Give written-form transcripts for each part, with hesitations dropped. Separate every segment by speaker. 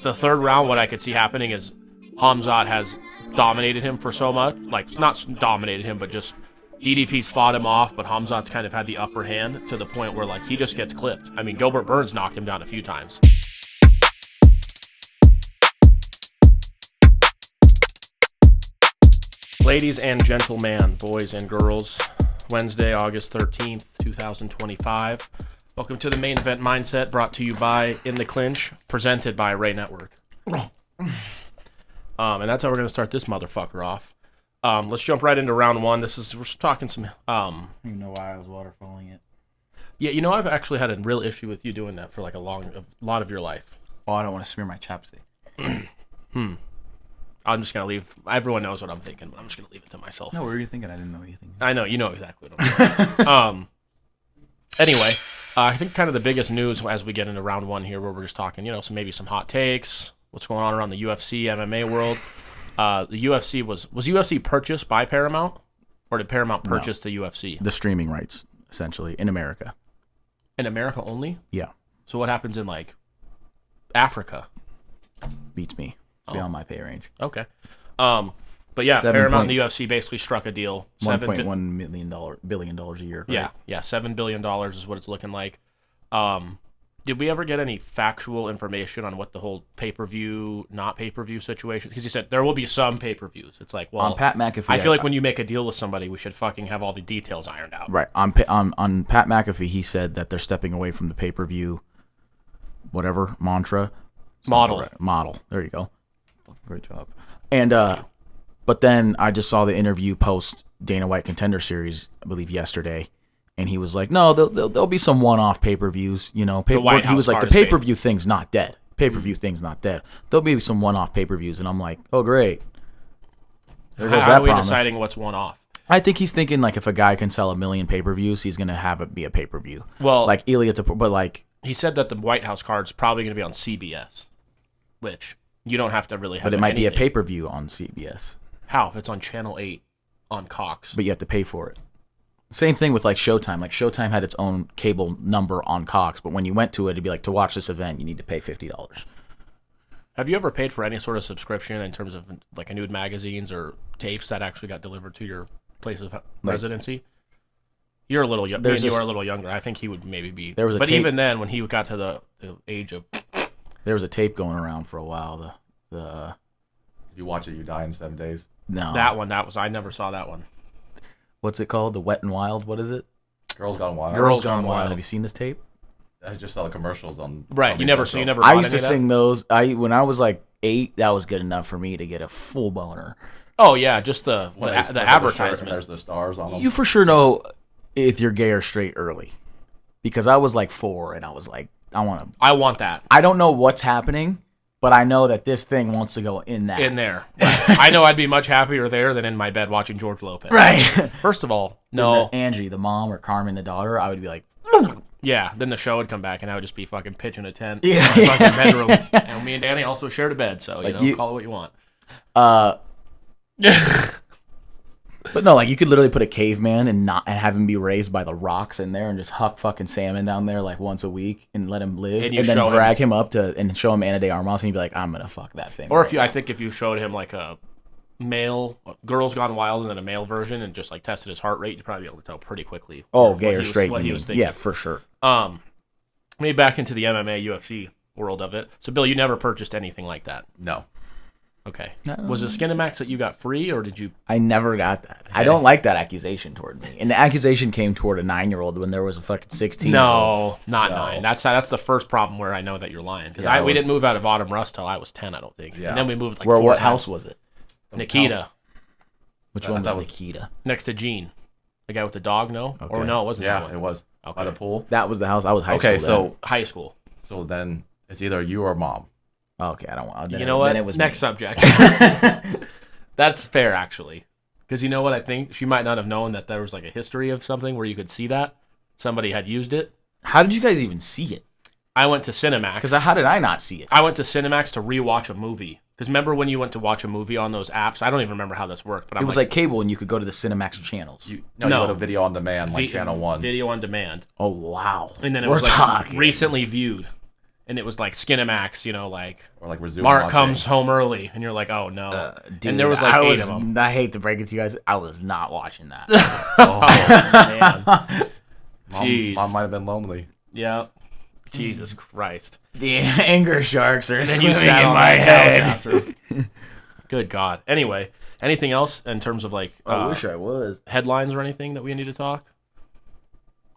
Speaker 1: the third round, what I could see happening is Khamzat has dominated him for so much. Like, not dominated him, but just DDP's fought him off, but Khamzat's kind of had the upper hand to the point where, like, he just gets clipped. I mean, Gilbert Burns knocked him down a few times. Ladies and gentlemen, boys and girls, Wednesday, August 13th, 2025. Welcome to the Main Event Mindset, brought to you by In the Clinch, presented by Ray Network. And that's how we're going to start this motherfucker off. Let's jump right into round one. We're talking some...
Speaker 2: You know why I was waterfalling it?
Speaker 1: Yeah, you know, I've actually had a real issue with you doing that for like a lot of your life.
Speaker 2: Oh, I don't want to smear my chapstick.
Speaker 1: I'm just going to leave... Everyone knows what I'm thinking, but I'm just going to leave it to myself.
Speaker 2: No, what were you thinking? I didn't know what you were thinking.
Speaker 1: I know. You know exactly what I'm thinking. Anyway, I think kind of the biggest news as we get into round one here, where we're just talking, you know, maybe some hot takes, what's going on around the UFC, MMA world. The UFC was UFC purchased by Paramount, or did Paramount purchase the UFC?
Speaker 2: The streaming rights, essentially, in America.
Speaker 1: In America only?
Speaker 2: Yeah.
Speaker 1: So what happens in, like, Africa?
Speaker 2: Beats me. It's beyond my pay range.
Speaker 1: Okay. But yeah, Paramount and the UFC basically struck a deal.
Speaker 2: $1.1 billion a year. Right?
Speaker 1: Yeah, $7 billion is what it's looking like. Did we ever get any factual information on what the whole pay-per-view, not pay-per-view situation? Because you said there will be some pay-per-views. It's like, well,
Speaker 2: on Pat McAfee,
Speaker 1: I feel like when you make a deal with somebody, we should fucking have all the details ironed out.
Speaker 2: Right. On Pat McAfee, he said that they're stepping away from the pay-per-view, whatever, mantra. Model. There you go. Great job. And, but then I just saw the interview post Dana White Contender Series, I believe yesterday, and he was like, "No, there'll be some one-off pay-per-views, you know." He was like, "The pay-per-view thing's not dead. Pay-per-view thing's not dead. There'll be some one-off pay-per-views," and I'm like, "Oh, great."
Speaker 1: There goes that promise. How are we deciding what's one-off?
Speaker 2: I think he's thinking like if a guy can sell 1 million pay-per-views, he's gonna have it be a pay-per-view.
Speaker 1: Well,
Speaker 2: like Elliott, but like
Speaker 1: he said that the White House card's probably gonna be on CBS, which you don't have to really have.
Speaker 2: But it might be a pay-per-view on CBS.
Speaker 1: How? If it's on Channel 8 on Cox.
Speaker 2: But you have to pay for it. Same thing with like Showtime. Like Showtime had its own cable number on Cox, but when you went to it, it'd be like, to watch this event, you need to pay $50.
Speaker 1: Have you ever paid for any sort of subscription in terms of like nude magazines or tapes that actually got delivered to your place of residency? You're a little young. You are a little younger. I think he would maybe be. But even then, when he got to the age of,
Speaker 2: there was a tape going around for a while. The
Speaker 3: if you watch it, you die in 7 days.
Speaker 2: No,
Speaker 1: I never saw that one.
Speaker 2: What's it called? The Wet and Wild? What is it?
Speaker 3: Girls Gone Wild.
Speaker 2: Girls Gone Wild. Have you seen this tape?
Speaker 3: I just saw the commercials on.
Speaker 1: Right, you never.
Speaker 2: I used to sing those. When I was like 8, that was good enough for me to get a full boner.
Speaker 1: Oh yeah, just the advertisement.
Speaker 3: There's the stars on them.
Speaker 2: You for sure know if you're gay or straight early, because I was like 4 and I was like, I want
Speaker 1: that.
Speaker 2: I don't know what's happening, but I know that this thing wants to go in that.
Speaker 1: In there. Right. I know I'd be much happier there than in my bed watching George Lopez.
Speaker 2: Right.
Speaker 1: First of all, no.
Speaker 2: Angie, the mom, or Carmen, the daughter, I would be like...
Speaker 1: Yeah, then the show would come back and I would just be fucking pitching a tent
Speaker 2: in
Speaker 1: my fucking bedroom. And me and Danny also shared a bed, so, call it what you want.
Speaker 2: But no, like you could literally put a caveman and have him be raised by the rocks in there and just huck fucking salmon down there like once a week and let him live, and then drag him up and show him Ana de Armas, and he'd be like, "I'm gonna fuck that thing."
Speaker 1: Or I think if you showed him like a male Girls Gone Wild and then a male version and just like tested his heart rate, you'd probably be able to tell pretty quickly.
Speaker 2: Gay or straight?
Speaker 1: What he was thinking.
Speaker 2: Yeah, for sure.
Speaker 1: Maybe back into the MMA UFC world of it. So Bill, you never purchased anything like that?
Speaker 3: No.
Speaker 1: Okay. Was it Skinamax that you got free, or did you?
Speaker 2: I never got that. I don't like that accusation toward me. And the accusation came toward a 9-year-old when there was a fucking 16-year-old.
Speaker 1: No, not 9. That's the first problem where I know that you're lying, because we didn't move out of Autumn Rust till I was 10, I don't think. Yeah. And then we moved like
Speaker 2: what house was it?
Speaker 1: Nikita.
Speaker 2: Which one was Nikita?
Speaker 1: Next to Gene, the guy with the dog. No, okay. Or no, it wasn't.
Speaker 3: Yeah,
Speaker 1: that one.
Speaker 3: It was. Okay. By the pool.
Speaker 2: That was the house. I was high school.
Speaker 3: Okay, so
Speaker 1: high school.
Speaker 3: So then it's either you or mom.
Speaker 2: Okay, I don't want.
Speaker 1: You know what? Next subject. That's fair, actually, because you know what? I think she might not have known that there was like a history of something where you could see that somebody had used it.
Speaker 2: How did you guys even see it?
Speaker 1: I went to Cinemax.
Speaker 2: Because how did I not see it?
Speaker 1: I went to Cinemax to rewatch a movie. Because remember when you went to watch a movie on those apps? I don't even remember how this worked. But
Speaker 2: it was like cable, and you could go to the Cinemax channels.
Speaker 3: You go to video on demand, like Channel 1.
Speaker 1: Video on demand.
Speaker 2: Oh, wow.
Speaker 1: And then it was like recently viewed. and it was like Skinamax,
Speaker 3: or like resume
Speaker 1: Mark
Speaker 3: watching.
Speaker 1: comes home early, and you're like, oh no.
Speaker 2: Dude,
Speaker 1: and there was like 8 of them.
Speaker 2: I hate to break it to you guys. I was not watching that.
Speaker 1: Oh, man. Jeez.
Speaker 3: Mom might have been lonely.
Speaker 1: Yeah. Jesus Christ.
Speaker 2: The anger sharks are
Speaker 1: And then you
Speaker 2: swimming
Speaker 1: sat
Speaker 2: in
Speaker 1: on
Speaker 2: my
Speaker 1: that
Speaker 2: head.
Speaker 1: couch after. Good God. Anyway, anything else in terms of like
Speaker 2: I wish I was.
Speaker 1: headlines or anything that we need to talk?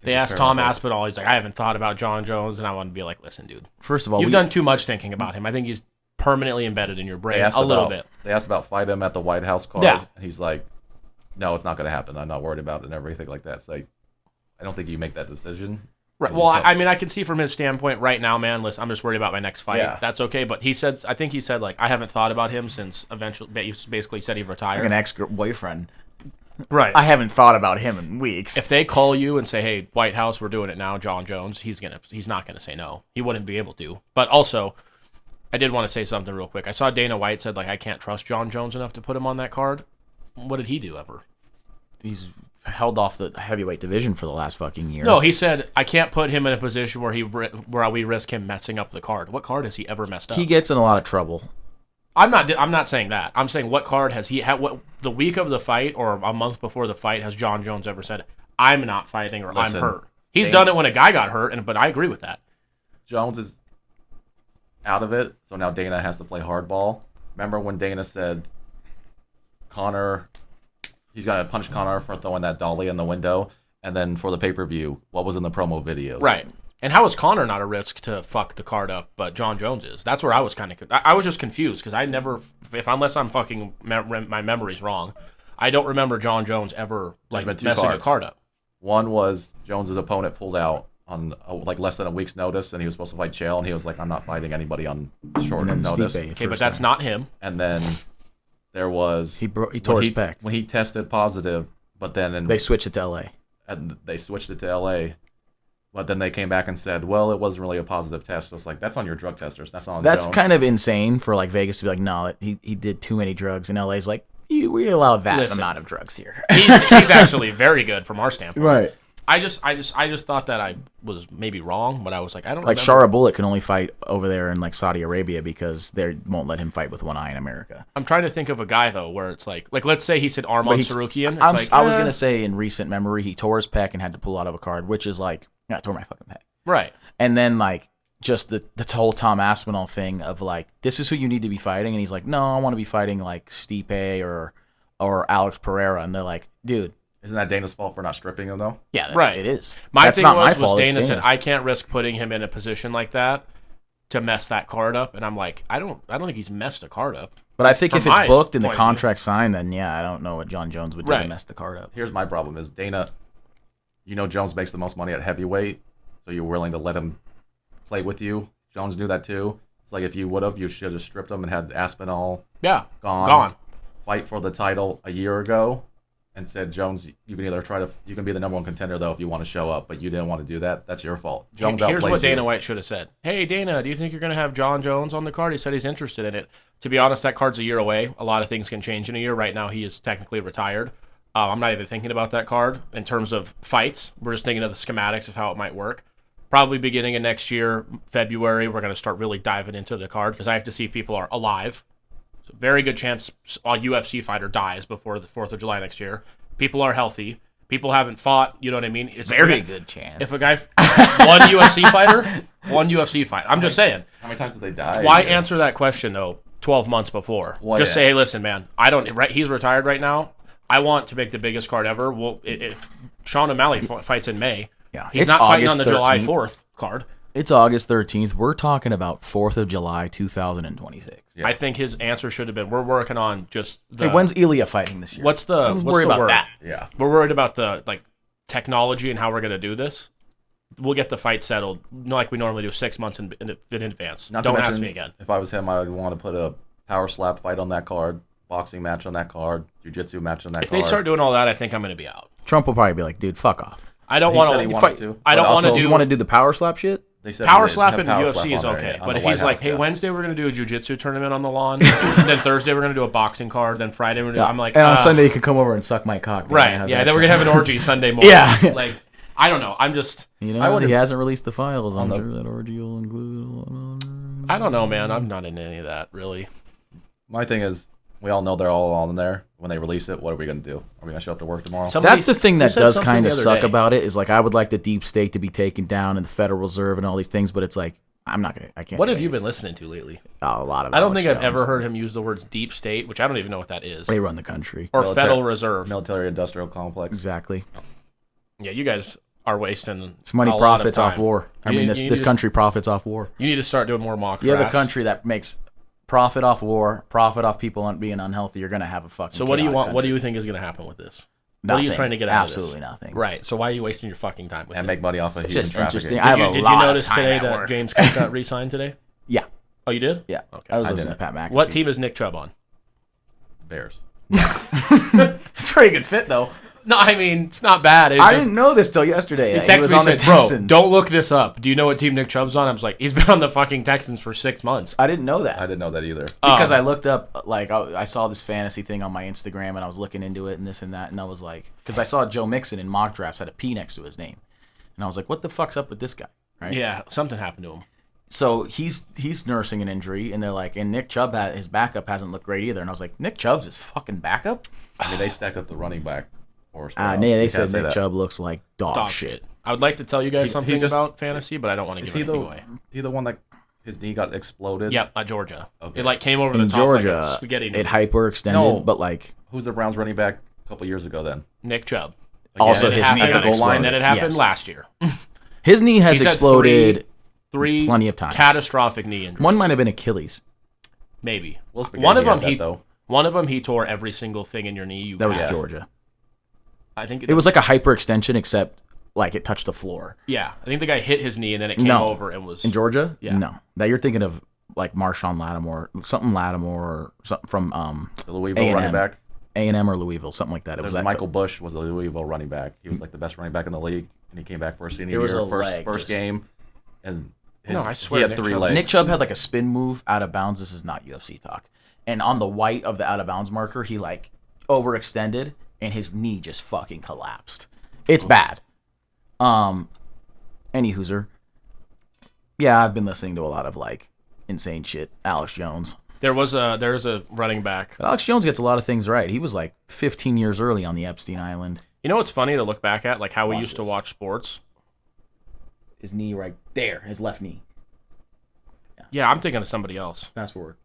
Speaker 1: They
Speaker 3: Just
Speaker 1: asked Tom
Speaker 3: fair enough.
Speaker 1: Aspinall. He's like, I haven't thought about John Jones, and I want to be like, listen, dude.
Speaker 2: First of all,
Speaker 1: You've done too much thinking about him. I think he's permanently embedded in your brain a little bit.
Speaker 3: They asked about fight him at the White House card,
Speaker 1: Yeah.
Speaker 3: and he's like, no, it's not going to happen. I'm not worried about it and everything like that. It's like, I don't think you make that decision.
Speaker 1: Right. Well, I mean, I can see from his standpoint right now, man. Listen, I'm just worried about my next fight.
Speaker 3: Yeah.
Speaker 1: That's okay. But I think he said, like, I haven't thought about him since eventually, he basically said he retired.
Speaker 2: like an ex-boyfriend.
Speaker 1: Right.
Speaker 2: I haven't thought about him in weeks.
Speaker 1: If they call you and say, hey, White House, we're doing it now, John Jones, he's not gonna say no. He wouldn't be able to. But also, I did want to say something real quick. I saw Dana White said, like, I can't trust John Jones enough to put him on that card. What did he do ever?
Speaker 2: He's held off the heavyweight division for the last fucking year.
Speaker 1: No, he said, I can't put him in a position where we risk him messing up the card. What card has he ever messed up?
Speaker 2: He gets in a lot of trouble.
Speaker 1: I'm not saying that. I'm saying what card has he had? What the week of the fight or a month before the fight has John Jones ever said, I'm not fighting or
Speaker 3: Listen,
Speaker 1: I'm hurt? He's
Speaker 3: Dana-
Speaker 1: done it when a guy got hurt, but I agree with that.
Speaker 3: Jones is out of it, so now Dana has to play hardball. Remember when Dana said Conor, he's going to punish Conor for throwing that dolly in the window, and then for the pay-per-view, what was in the promo videos?
Speaker 1: Right. And how is Conor not a risk to fuck the card up, but John Jones is? That's where I was kind of... I was just confused, because I never... unless I'm fucking... my memory's wrong, I don't remember John Jones ever like
Speaker 3: There's been two
Speaker 1: messing a
Speaker 3: cards.
Speaker 1: card up.
Speaker 3: One was Jones's opponent pulled out on like less than a week's notice, and he was supposed to fight Chael, and he was like, I'm not fighting anybody on short
Speaker 2: And then
Speaker 3: notice.
Speaker 2: Stipe
Speaker 1: Okay, but
Speaker 2: first
Speaker 1: that's
Speaker 2: time.
Speaker 1: not him.
Speaker 3: And then there was...
Speaker 2: He tore his pec.
Speaker 3: When he tested positive, but then...
Speaker 2: They switched it to LA.
Speaker 3: And they switched it to LA, but then they came back and said, well, it wasn't really a positive test. So it's like, that's on your drug testers. That's on
Speaker 2: That's
Speaker 3: Jones.
Speaker 2: kind of insane for like Vegas to be like, no, he did too many drugs, and LA's like, we allow that
Speaker 1: Listen.
Speaker 2: amount of drugs here.
Speaker 1: He's actually very good from our standpoint.
Speaker 2: Right.
Speaker 1: I just thought that I was maybe wrong, but I was like, I don't
Speaker 2: Like
Speaker 1: remember.
Speaker 2: Shara Bullet can only fight over there in like Saudi Arabia because they won't let him fight with one eye in America.
Speaker 1: I'm trying to think of a guy though where it's like let's say he said Arman
Speaker 2: But
Speaker 1: Sarukian.
Speaker 2: I
Speaker 1: It's
Speaker 2: was gonna say in recent memory he tore his pec and had to pull out of a card, which is like, I tore my fucking pec.
Speaker 1: right.
Speaker 2: And then like just the whole Tom Aspinall thing of like, this is who you need to be fighting, and he's like, no, I want to be fighting like Stipe or Alex Pereira, and they're like, dude.
Speaker 3: Isn't that Dana's fault for not stripping him, though?
Speaker 2: Yeah,
Speaker 1: Right.
Speaker 2: it is.
Speaker 1: My
Speaker 2: That's
Speaker 1: thing
Speaker 2: not
Speaker 1: was
Speaker 2: my fault.
Speaker 1: Dana
Speaker 2: it's
Speaker 1: said
Speaker 2: Dana's.
Speaker 1: I can't risk putting him in a position like that to mess that card up, and I'm like, I don't think he's messed a card up.
Speaker 2: But I think
Speaker 1: From
Speaker 2: if it's
Speaker 1: my
Speaker 2: booked and the
Speaker 1: point of view.
Speaker 2: contract signed, then yeah, I don't know what John Jones would do to
Speaker 1: Right.
Speaker 2: mess the card up.
Speaker 3: Here's my problem is Dana, Jones makes the most money at heavyweight, so you're willing to let him play with you. Jones knew that too. It's like if you would have, you should have stripped him and had Aspinall
Speaker 1: Yeah,
Speaker 3: gone. Fight for the title a year ago and said, Jones, you can either you can be the number one contender though if you want to show up, but you didn't want to do that. That's your fault. Jones
Speaker 1: Here's
Speaker 3: outplays
Speaker 1: what Dana
Speaker 3: you.
Speaker 1: White should have said. Hey, Dana, do you think you're going to have John Jones on the card? He said he's interested in it. To be honest, that card's a year away. A lot of things can change in a year. Right now, he is technically retired. I'm not even thinking about that card in terms of fights. We're just thinking of the schematics of how it might work. Probably beginning of next year, February, we're going to start really diving into the card because I have to see if people are alive. So very good chance a UFC fighter dies before the 4th of July next year. People are healthy. People haven't fought. You know what I mean? It's
Speaker 2: Very good chance.
Speaker 1: If a guy, one UFC fight. I'm just saying.
Speaker 3: How many times did they die?
Speaker 1: Why answer that question though 12 months before?
Speaker 3: Well,
Speaker 1: just
Speaker 3: yeah.
Speaker 1: say, hey, listen, man, he's retired right now. I want to make the biggest card ever. Well, if Sean O'Malley fights in May,
Speaker 2: Yeah,
Speaker 1: he's
Speaker 2: it's
Speaker 1: not fighting
Speaker 2: August
Speaker 1: on the July
Speaker 2: 13th.
Speaker 1: 4th card.
Speaker 2: It's August 13th. We're talking about 4th of July, 2026.
Speaker 3: Yeah.
Speaker 1: I think his answer should have been, we're working on just the...
Speaker 2: Hey, when's Ilya fighting this year?
Speaker 1: What's the
Speaker 2: worry about
Speaker 1: word?
Speaker 2: that.
Speaker 3: Yeah.
Speaker 1: We're worried about the technology and how we're going to do this. We'll get the fight settled like we normally do 6 months in advance.
Speaker 3: Not to
Speaker 1: Don't
Speaker 3: mention,
Speaker 1: ask me again.
Speaker 3: If I was him, I would want to put a power slap fight on that card, boxing match on that card, jiu-jitsu match on that
Speaker 1: If
Speaker 3: card.
Speaker 1: they start doing all that, I think I'm going to be out.
Speaker 2: Trump will probably be like, dude, fuck off.
Speaker 1: I don't
Speaker 3: He
Speaker 1: want
Speaker 3: said he
Speaker 1: to
Speaker 3: wanted
Speaker 1: fight.
Speaker 3: to,
Speaker 1: I don't
Speaker 3: but
Speaker 1: want to
Speaker 3: also-
Speaker 1: do
Speaker 2: You want to do the power slap shit?
Speaker 3: They said
Speaker 1: power
Speaker 3: they
Speaker 1: slap
Speaker 3: have
Speaker 1: in
Speaker 3: power
Speaker 1: UFC
Speaker 3: slap
Speaker 1: is
Speaker 3: on there,
Speaker 1: okay.
Speaker 3: yeah, on
Speaker 1: But
Speaker 3: the
Speaker 1: if
Speaker 3: White
Speaker 1: he's like,
Speaker 3: House,
Speaker 1: hey,
Speaker 3: yeah.
Speaker 1: Wednesday we're going to do a jiu-jitsu tournament on the lawn, then Thursday we're going to do a boxing card, then Friday we're going to do... I'm like...
Speaker 2: and on Sunday you can come over and suck my cock.
Speaker 1: Right,
Speaker 2: How's
Speaker 1: yeah,
Speaker 2: that
Speaker 1: then we're going to
Speaker 2: sound?
Speaker 1: have an orgy Sunday morning.
Speaker 2: Yeah.
Speaker 1: Like, I don't know. I'm just.
Speaker 2: He hasn't released the files. I'm sure that orgy will include.
Speaker 1: I don't know, man. I'm not into any of that, really.
Speaker 3: My thing is, we all know they're all on there. When they release it, what are we going to do? Are we going to show up to work tomorrow?
Speaker 2: That's the thing that does kind of suck about it, is like I would like the deep state to be taken down and the Federal Reserve and all these things, but it's like, I can't.
Speaker 1: What have you been listening to lately?
Speaker 2: A lot of
Speaker 1: I don't think I've ever heard him use the words deep state, which I don't even know what that is.
Speaker 2: They run the country.
Speaker 1: Or Federal Reserve.
Speaker 3: Military-industrial complex.
Speaker 2: Exactly.
Speaker 1: Yeah, you guys are wasting
Speaker 2: It's money profits off war. This country profits off war.
Speaker 1: You need to start doing more mock drafts.
Speaker 2: You have a country that makes profit off war, profit off people being unhealthy, you're going to have a fucking
Speaker 1: So what do you want?
Speaker 2: country.
Speaker 1: What do you think is going to happen with this?
Speaker 2: Nothing.
Speaker 1: What are you trying to get out
Speaker 2: Absolutely
Speaker 1: of this?
Speaker 2: nothing.
Speaker 1: Right. So why are you wasting your fucking time with it?
Speaker 3: And make money off of human
Speaker 2: Just
Speaker 3: trafficking.
Speaker 2: interesting.
Speaker 1: Did you notice today that James Cook got re-signed today?
Speaker 2: Yeah.
Speaker 1: Oh, you did?
Speaker 2: Yeah.
Speaker 1: Okay.
Speaker 2: I was listening to Pat McAfee.
Speaker 1: What team is Nick Chubb on?
Speaker 3: Bears.
Speaker 2: It's a pretty good fit, though.
Speaker 1: No, I mean, it's not bad.
Speaker 2: I didn't know this till yesterday.
Speaker 1: He texted me and said, bro, don't look this up. Do you know what team Nick Chubb's on? I was like, he's been on the fucking Texans for 6 months.
Speaker 2: I didn't know that.
Speaker 3: I didn't know that either.
Speaker 2: Because I looked up, like, I saw this fantasy thing on my Instagram, and I was looking into it and this and that, and I was like, because I saw Joe Mixon in mock drafts had a P next to his name. And I was like, what the fuck's up with this guy? Right?
Speaker 1: Yeah, something happened to him.
Speaker 2: So he's nursing an injury, and they're like, and Nick Chubb, his backup hasn't looked great either. And I was like, Nick Chubb's his fucking backup?
Speaker 3: I mean, they stacked up the running back.
Speaker 2: They said Nick Chubb looks like dog shit.
Speaker 1: I would like to tell you guys something about fantasy, but I don't want to give anything away.
Speaker 3: He the one that his knee got exploded?
Speaker 1: Yep, at Georgia.
Speaker 3: Okay.
Speaker 1: It came over
Speaker 2: In
Speaker 1: the top
Speaker 2: Georgia,
Speaker 1: like a spaghetti noodle.
Speaker 2: it hyperextended, but like...
Speaker 3: Who's the Browns running back a couple years ago then?
Speaker 1: Nick Chubb.
Speaker 2: Also, his knee got exploded.
Speaker 1: And then it happened last year.
Speaker 2: His knee has exploded plenty of times.
Speaker 1: Catastrophic knee injuries.
Speaker 2: One might have been Achilles.
Speaker 1: Maybe.
Speaker 3: Well,
Speaker 1: one of them he tore every single thing in your knee.
Speaker 2: That was Georgia.
Speaker 1: I think
Speaker 2: it was like a hyperextension, except like it touched the floor.
Speaker 1: Yeah, I think the guy hit his knee and then it came over and was
Speaker 2: in Georgia.
Speaker 1: Yeah,
Speaker 2: no, that you're thinking of like Marshawn Lattimore, or something from
Speaker 3: the Louisville running back,
Speaker 2: A&M or Louisville, something like that. It was that
Speaker 3: Michael Bush was the Louisville running back. He was like the best running back in the league, and he came back for a senior year, first game, and
Speaker 1: I swear
Speaker 3: he had 3 legs.
Speaker 2: Nick Chubb had like a spin move out of bounds. This is not UFC talk. And on the white of the out of bounds marker, he like overextended. And his knee just fucking collapsed. It's bad. Any hooser. Yeah, I've been listening to a lot of like insane shit. Alex Jones.
Speaker 1: There's a running back.
Speaker 2: But Alex Jones gets a lot of things right. He was like 15 years early on the Epstein Island.
Speaker 1: You know what's funny to look back at, like how we used to watch sports.
Speaker 2: His knee right there, his left knee.
Speaker 1: Yeah, I'm thinking of somebody else.
Speaker 2: Fast forward.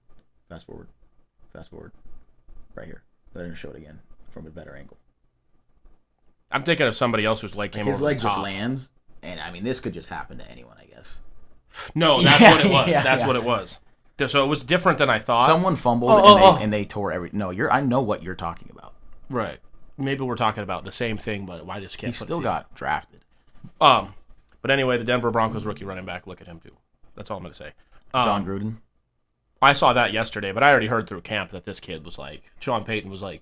Speaker 2: Right here. They're gonna show it again. From a better angle.
Speaker 1: I'm thinking of somebody else whose leg came over the top.
Speaker 2: His leg just lands, and I mean, this could just happen to anyone, I guess.
Speaker 1: No, that's what it was. That's what it was. So it was different than I thought.
Speaker 2: Someone fumbled and they tore every. No, I know what you're talking about.
Speaker 1: Right. Maybe we're talking about the same thing, but I just can't.
Speaker 2: He still got drafted.
Speaker 1: But anyway, the Denver Broncos rookie running back. Look at him too. That's all I'm gonna say.
Speaker 2: John Gruden.
Speaker 1: I saw that yesterday, but I already heard through camp that this kid was like Sean Payton was like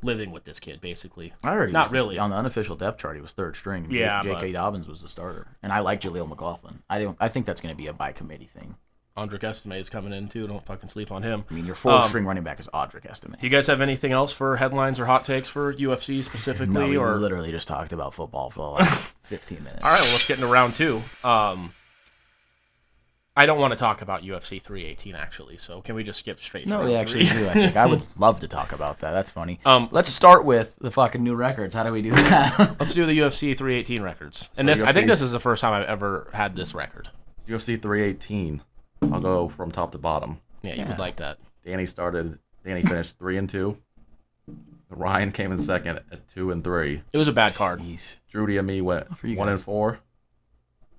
Speaker 1: living with this kid, basically.
Speaker 2: I heard he
Speaker 1: not
Speaker 2: was
Speaker 1: really
Speaker 2: on the unofficial depth chart. He was third string.
Speaker 1: Yeah,
Speaker 2: J.K. Dobbins was the starter, and I like Jaleel McLaughlin. I think that's going to be a by committee thing.
Speaker 1: Audric Estime is coming in too. Don't fucking sleep on him.
Speaker 2: I mean, your fourth string running back is Audric Estime.
Speaker 1: You guys have anything else for headlines or hot takes for UFC specifically?
Speaker 2: No, we literally just talked about football for like 15 minutes.
Speaker 1: All right, well, let's get into round 2. I don't want to talk about UFC 318, actually, so can we just skip straight to
Speaker 2: No,
Speaker 1: round
Speaker 2: we actually
Speaker 1: 3?
Speaker 2: do, I think. I would love to talk about that. That's funny. Let's start with the fucking new records. How do we do that?
Speaker 1: Let's do the UFC 318 records. And I think this is the first time I've ever had this record.
Speaker 3: UFC 318. I'll go from top to bottom.
Speaker 1: Yeah, you would like that.
Speaker 3: Danny finished 3-2. Ryan came in second at 2-3.
Speaker 1: It was a bad card.
Speaker 2: Jeez.
Speaker 3: Drudy and me went 1-4.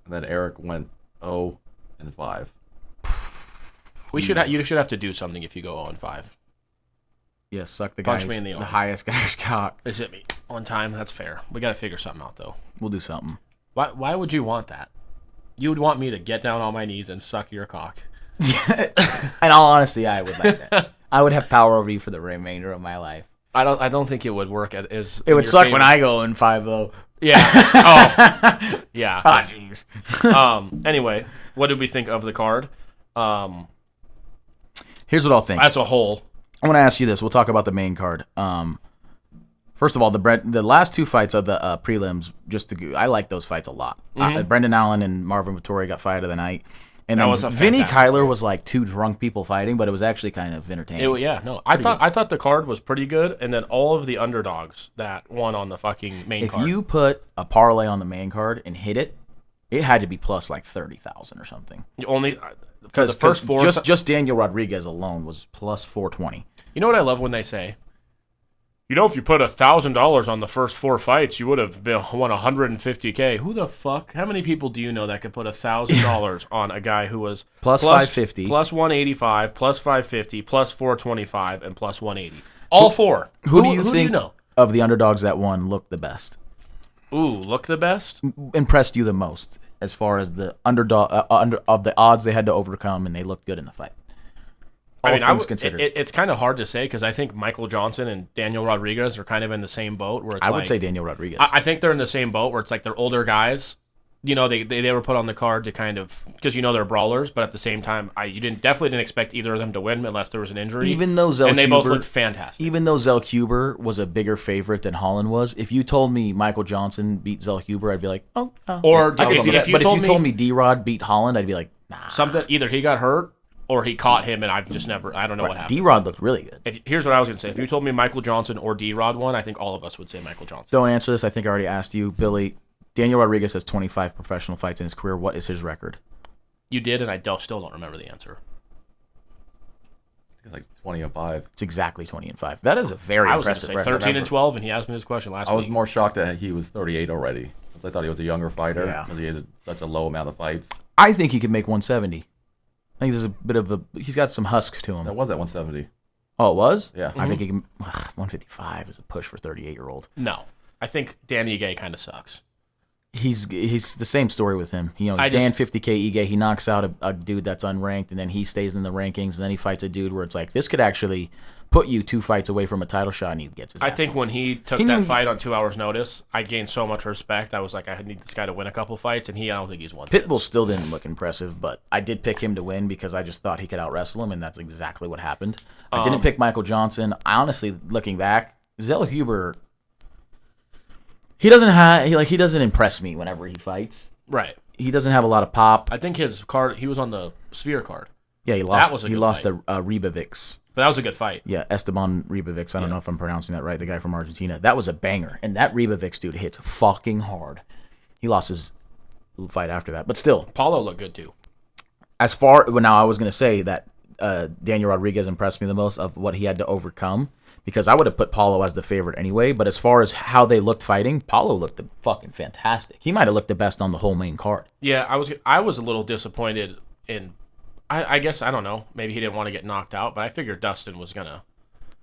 Speaker 3: And then Eric went 0-5.
Speaker 1: You should have to do something if you go 0-5.
Speaker 2: Yeah, suck the
Speaker 1: Punch
Speaker 2: guy's,
Speaker 1: me in the
Speaker 2: the
Speaker 1: arm.
Speaker 2: highest guy's cock.
Speaker 1: Just hit me one time. That's fair. We got to figure something out, though.
Speaker 2: We'll do something.
Speaker 1: Why would you want that? You would want me to get down on my knees and suck your cock.
Speaker 2: In all honesty, I would like that. I would have power over you for the remainder of my life.
Speaker 1: I don't think it would work as
Speaker 2: it would suck when I go in 5-0.
Speaker 1: Yeah. Oh. Yeah.
Speaker 2: Oh, jeez.
Speaker 1: Anyway, what did we think of the card?
Speaker 2: Here's what I'll think.
Speaker 1: As a whole.
Speaker 2: I want to ask you this. We'll talk about the main card. First of all, the last 2 fights of the prelims, I like those fights a lot. Brendan Allen and Marvin Vettori got fight of the night. And
Speaker 1: that
Speaker 2: then
Speaker 1: was a
Speaker 2: Vinny
Speaker 1: fantastic
Speaker 2: Kyler
Speaker 1: fight.
Speaker 2: was like 2 drunk people fighting, but it was actually kind of entertaining.
Speaker 1: I thought the card was pretty good, and then all of the underdogs that won on the fucking main card.
Speaker 2: If you put a parlay on the main card and hit it, it had to be plus like 30,000 or something.
Speaker 1: Only
Speaker 2: Because
Speaker 1: the first 4
Speaker 2: just Daniel Rodriguez alone was plus 420.
Speaker 1: You know what I love when they say, if you put $1,000 on the first 4 fights, you would have won $150K. Who the fuck? How many people do you know that could put $1,000 on a guy who was
Speaker 2: plus 550,
Speaker 1: plus 185, plus 550, plus 425, and plus 180? All 4.
Speaker 2: Who do you think
Speaker 1: do you know?
Speaker 2: of the underdogs that won looked the best?
Speaker 1: Look the best?
Speaker 2: Impressed you the most as far as the underdog of the odds they had to overcome, and they looked good in the fight. Considered.
Speaker 1: It's kind of hard to say because I think Michael Johnson and Daniel Rodriguez are kind of in the same boat. Where it's
Speaker 2: I would say Daniel Rodriguez.
Speaker 1: I think they're in the same boat where it's like they're older guys. They were put on the card to kind of because they're brawlers, but at the same time, you definitely didn't expect either of them to win unless there was an injury.
Speaker 2: Even though
Speaker 1: they both looked fantastic.
Speaker 2: Even though Zell Huber was a bigger favorite than Holland was, if you told me Michael Johnson beat Zell Huber, I'd be like, oh.
Speaker 1: Or if you
Speaker 2: told me D-Rod beat Holland, I'd be like, nah.
Speaker 1: Something either he got hurt or he caught him, and I don't know what happened.
Speaker 2: D-Rod looked really good.
Speaker 1: Here's what I was going to say. If you told me Michael Johnson or D-Rod won, I think all of us would say Michael Johnson.
Speaker 2: Don't answer this. I think I already asked you. Billy, Daniel Rodriguez has 25 professional fights in his career. What is his record?
Speaker 1: You did, and I still don't remember the answer.
Speaker 3: It's like 20-5.
Speaker 2: It's exactly 20-5. That is a very impressive record.
Speaker 1: 13-12, and he asked me this question last week.
Speaker 3: I was more shocked that he was 38 already. I thought he was a younger fighter because he had such a low amount of fights.
Speaker 2: I think he could make 170. I think there's a bit of he's got some husks to him.
Speaker 3: That was at 170.
Speaker 2: Oh, it was?
Speaker 3: Yeah.
Speaker 2: I think he can. 155 is a push for 38-year-old.
Speaker 1: No. I think Dan Ige kind of sucks.
Speaker 2: He's the same story with him. Dan 50K Ige, he knocks out a dude that's unranked, and then he stays in the rankings, and then he fights a dude where it's like, this could actually put you 2 fights away from a title shot, and he gets his ass.
Speaker 1: I think when he took that fight on 2 hours' notice, I gained so much respect. I was like, I need this guy to win a couple fights, and I don't think he's won.
Speaker 2: Pitbull still didn't look impressive, but I did pick him to win because I just thought he could out-wrestle him, and that's exactly what happened. I didn't pick Michael Johnson. I honestly, looking back, Zell Huber, he doesn't impress me whenever he fights.
Speaker 1: Right.
Speaker 2: He doesn't have a lot of pop.
Speaker 1: I think his card, he was on the Sphere card.
Speaker 2: Yeah, he lost to Ribovics.
Speaker 1: But that was a good fight.
Speaker 2: Yeah, Esteban Ribovics. I don't know if I'm pronouncing that right. The guy from Argentina. That was a banger. And that Ribovics dude hits fucking hard. He lost his fight after that. But still.
Speaker 1: Paulo looked good too.
Speaker 2: Now I was going to say that Daniel Rodriguez impressed me the most of what he had to overcome. Because I would have put Paulo as the favorite anyway. But as far as how they looked fighting, Paulo looked fucking fantastic. He might have looked the best on the whole main card.
Speaker 1: Yeah, I was a little disappointed in... I guess, I don't know. Maybe he didn't want to get knocked out, but I figured Dustin was going to...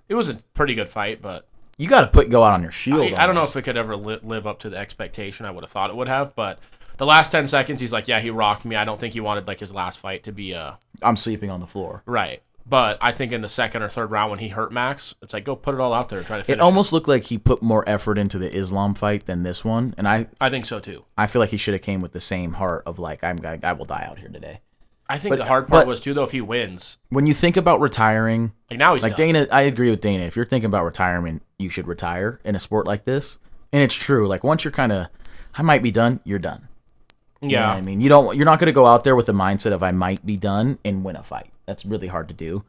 Speaker 1: It was a pretty good fight, but...
Speaker 2: You got to go out on your shield.
Speaker 1: I don't know if it could ever live up to the expectation I would have thought it would have, but the last 10 seconds, he's like, yeah, he rocked me. I don't think he wanted his last fight to be a...
Speaker 2: I'm sleeping on the floor.
Speaker 1: Right. But I think in the second or third round when he hurt Max, it's like, go put it all out there and try to finish
Speaker 2: it. Almost looked like he put more effort into the Islam fight than this one, and I
Speaker 1: think so too.
Speaker 2: I feel like he should have came with the same heart of like, I will die out here today.
Speaker 1: I think the hard part was too, though, if he wins.
Speaker 2: When you think about retiring,
Speaker 1: now he's done.
Speaker 2: Dana, I agree with Dana. If you're thinking about retirement, you should retire in a sport like this. And it's true. Like once you're kind of, I might be done. You're done.
Speaker 1: Yeah.
Speaker 2: You know what I mean, you're not going to go out there with the mindset of I might be done and win a fight. That's really hard to do.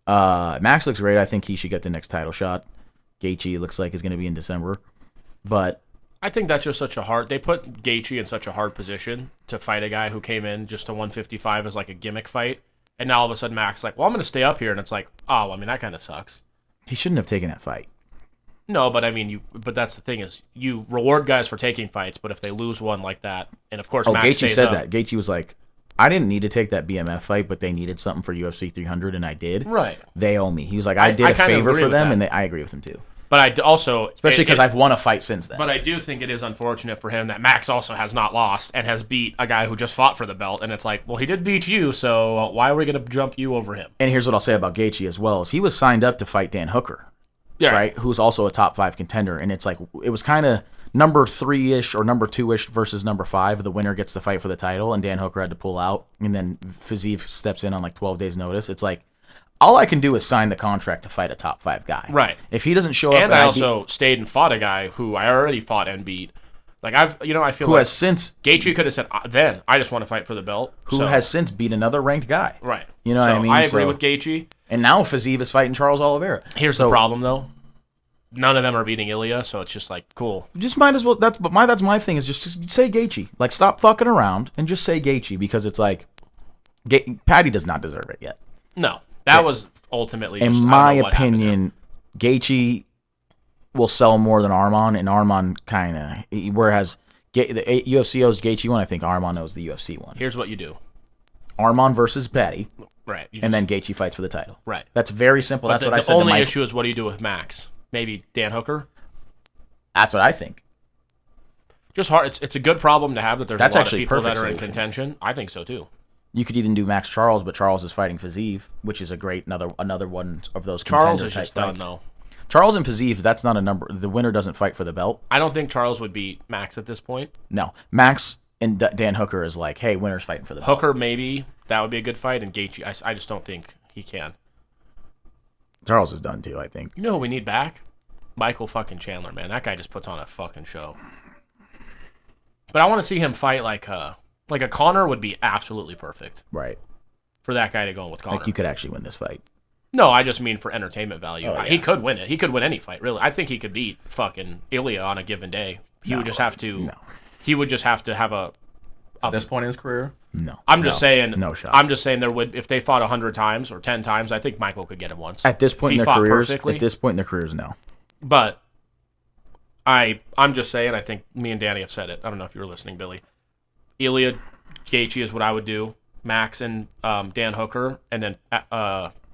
Speaker 2: Max looks great. I think he should get the next title shot. Gaethje looks like is going to be in December, but.
Speaker 1: I think that's just they put Gaethje in such a hard position to fight a guy who came in just to 155 as like a gimmick fight. And now all of a sudden Mac's like, well, I'm going to stay up here. And it's like, oh, I mean, that kind of sucks.
Speaker 2: He shouldn't have taken that fight.
Speaker 1: No, but I mean, but that's the thing is you reward guys for taking fights, but if they lose one like that, and of course Max
Speaker 2: Gaethje
Speaker 1: stays
Speaker 2: said
Speaker 1: up.
Speaker 2: that. Gaethje was like, I didn't need to take that BMF fight, but they needed something for UFC 300, and I did.
Speaker 1: Right.
Speaker 2: They owe me. He was like, I did a favor for them, and I agree with him too.
Speaker 1: But I also...
Speaker 2: Especially because I've won a fight since then.
Speaker 1: But I do think it is unfortunate for him that Max also has not lost and has beat a guy who just fought for the belt. And it's like, well, he did beat you, so why are we going to jump you over him?
Speaker 2: And here's what I'll say about Gaethje as well. Is he was signed up to fight Dan Hooker, right? Who's also a top 5 contender. And it's like, it was kind of number 3-ish or number 2-ish versus number 5. The winner gets the fight for the title, and Dan Hooker had to pull out. And then Fiziev steps in on like 12 days notice. It's like, all I can do is sign the contract to fight a top 5 guy.
Speaker 1: Right.
Speaker 2: If he doesn't show up,
Speaker 1: and I also stayed and fought a guy who I already fought and beat. Like I feel
Speaker 2: who
Speaker 1: like
Speaker 2: has since
Speaker 1: Gaethje could have said, then I just want to fight for the belt.
Speaker 2: Who has since beat another ranked guy.
Speaker 1: Right.
Speaker 2: You know what I mean?
Speaker 1: I agree with Gaethje.
Speaker 2: And now Fiziev is fighting Charles Oliveira.
Speaker 1: Here's the problem, though. None of them are beating Ilya, so it's just like, cool.
Speaker 2: Just might as well. That's my thing is just say Gaethje. Like, stop fucking around and just say Gaethje, because it's like, Patty does not deserve it yet.
Speaker 1: No. That was ultimately just,
Speaker 2: in my opinion, Gaethje will sell more than Arman, and Arman kind of, whereas the UFC owes Gaethje one, I think Arman owes the UFC one.
Speaker 1: Here's what you do.
Speaker 2: Arman versus Patty.
Speaker 1: Right.
Speaker 2: And then Gaethje fights for the title.
Speaker 1: Right.
Speaker 2: That's very simple. That's what I said
Speaker 1: to
Speaker 2: to Mike.
Speaker 1: The only issue is what do you do with Max? Maybe Dan Hooker?
Speaker 2: That's what I think.
Speaker 1: Just hard. It's a good problem to have that there's
Speaker 2: That's
Speaker 1: a lot of
Speaker 2: actually
Speaker 1: people that
Speaker 2: perfect
Speaker 1: are in
Speaker 2: solution.
Speaker 1: contention. I think so, too.
Speaker 2: You could even do Max Charles, but Charles is fighting Fiziev, which is a great another one of those
Speaker 1: Charles
Speaker 2: contender
Speaker 1: is
Speaker 2: type
Speaker 1: just done,
Speaker 2: fights.
Speaker 1: though.
Speaker 2: Charles and Fiziev, that's not a number. The winner doesn't fight for the belt.
Speaker 1: I don't think Charles would beat Max at this point.
Speaker 2: No. Max and Dan Hooker is like, hey, winner's fighting for the belt.
Speaker 1: Hooker, maybe. That would be a good fight. And Gaethje, I just don't think he can.
Speaker 2: Charles is done, too, I think.
Speaker 1: You know who we need back? Michael fucking Chandler, man. That guy just puts on a fucking show. But I want to see him fight like a Conor would be absolutely perfect.
Speaker 2: Right.
Speaker 1: For that guy to go with Conor.
Speaker 2: Like, you could actually win this fight.
Speaker 1: No, I just mean for entertainment value.
Speaker 2: Oh, yeah.
Speaker 1: He could win it. He could win any fight, really. I think he could beat fucking Ilya on a given day. He would just have to.
Speaker 2: No.
Speaker 1: He would just have to have a.
Speaker 3: At this point in his career?
Speaker 2: No.
Speaker 1: I'm just saying.
Speaker 2: No shot.
Speaker 1: I'm just saying there would, if they fought 100 times or 10 times, I think Michael could get him once.
Speaker 2: At this point in
Speaker 1: If he
Speaker 2: their
Speaker 1: fought
Speaker 2: careers,
Speaker 1: perfectly.
Speaker 2: no.
Speaker 1: But I'm just saying. I think me and Danny have said it. I don't know if you were listening, Billy. Ilya, Gaethje is what I would do. Max and Dan Hooker, and then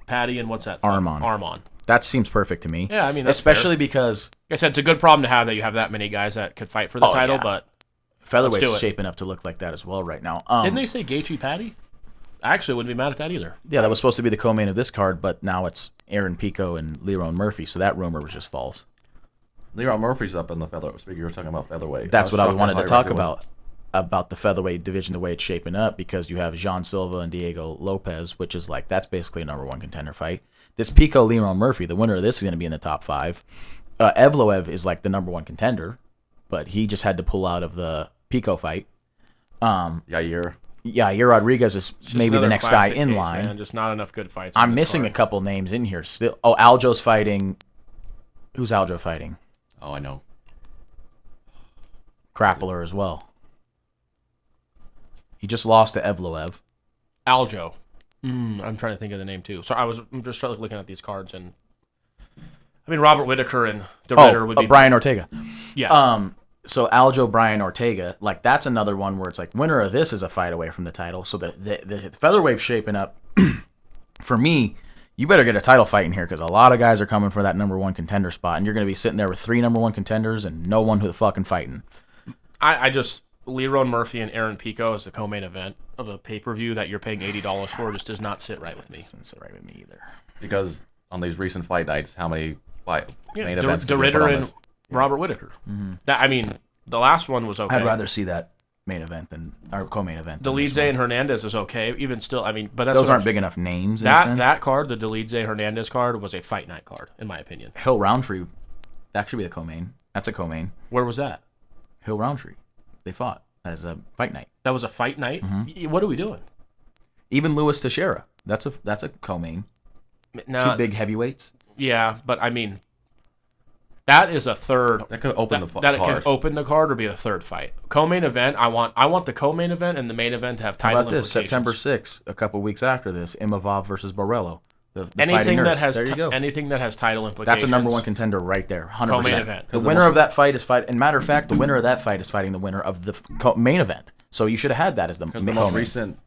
Speaker 1: Patty and what's that? Arman.
Speaker 2: That seems perfect to me.
Speaker 1: Yeah, I mean, that's
Speaker 2: especially
Speaker 1: fair.
Speaker 2: because,
Speaker 1: like I said, it's a good problem to have that you have that many guys that could fight for the title,
Speaker 2: yeah.
Speaker 1: but
Speaker 2: featherweight's shaping up to look like that as well right now.
Speaker 1: Didn't they say Gaethje Patty? I actually wouldn't be mad at that either.
Speaker 2: Yeah, that was supposed to be the co-main of this card, but now it's Aaron Pico and Lerone Murphy, so that rumor was just false.
Speaker 3: Lerone Murphy's up in the featherweight. Speaking, you were talking about featherweight.
Speaker 2: That's what I wanted to talk about the featherweight division, the way it's shaping up, because you have Jean Silva and Diego Lopez, which is like, that's basically a number 1 contender fight. This Pico Lerone Murphy, the winner of this is going to be in the top 5. Evloev is like the number 1 contender, but he just had to pull out of the Pico fight.
Speaker 3: Yair
Speaker 2: Rodriguez is maybe the next guy in line.
Speaker 1: Man. Just not enough good fights.
Speaker 2: I'm missing a couple names in here still. Oh, Aljo's fighting. Who's Aljo fighting?
Speaker 3: Oh, I know.
Speaker 2: Grappler as well. He just lost to Evloev.
Speaker 1: Aljo. I'm trying to think of the name too. So I'm just looking at these cards, and I mean Robert Whitaker and the Ritter would be
Speaker 2: Brian Ortega.
Speaker 1: Yeah.
Speaker 2: So Aljo, Brian Ortega, like that's another one where it's like winner of this is a fight away from the title. So the featherweight's shaping up. For me, you better get a title fight in here because a lot of guys are coming for that number 1 contender spot, and you're going to be sitting there with 3 number 1 contenders and no one who the fucking fighting.
Speaker 1: I just Lerone Murphy and Aaron Pico as the co-main event of a pay-per-view that you're paying $80 for just does not sit right with me.
Speaker 2: Doesn't sit right with me either.
Speaker 3: Because on these recent fight nights, how many main events?
Speaker 1: The
Speaker 3: could you
Speaker 1: Ritter
Speaker 3: put on
Speaker 1: and
Speaker 3: this?
Speaker 1: Robert Whitaker. That I mean, the last one was okay.
Speaker 2: I'd rather see that main event than our co-main event.
Speaker 1: Delidze and Hernandez is okay, even still. I mean, but that's
Speaker 2: those aren't big enough names.
Speaker 1: That card, the Delidze Hernandez card, was a fight night card, in my opinion.
Speaker 2: Hill Roundtree, that should be the co-main. That's a co-main.
Speaker 1: Where was that?
Speaker 2: Hill Roundtree. They fought as a fight night.
Speaker 1: That was a fight night. What are we doing?
Speaker 2: Even Luis Teixeira. That's a co-main.
Speaker 1: Now,
Speaker 2: 2 big heavyweights.
Speaker 1: Yeah, but I mean, that is a third.
Speaker 3: That could open the
Speaker 1: That
Speaker 3: card.
Speaker 1: it can open the card or be a third fight. Co-main event. I want the co-main event and the main event to have title
Speaker 2: How about this?
Speaker 1: implications.
Speaker 2: September 6th, a couple weeks after this, Imavov versus Borrello. The
Speaker 1: Anything that
Speaker 2: nerds.
Speaker 1: has
Speaker 2: there you go.
Speaker 1: anything that has title implications.
Speaker 2: That's a number 1 contender right there. 100%.
Speaker 1: Co-main event.
Speaker 2: The winner of that fight is fighting. And matter of fact, the winner of that fight is fighting the winner of the main event. So you should have had that as the
Speaker 3: Because the most recent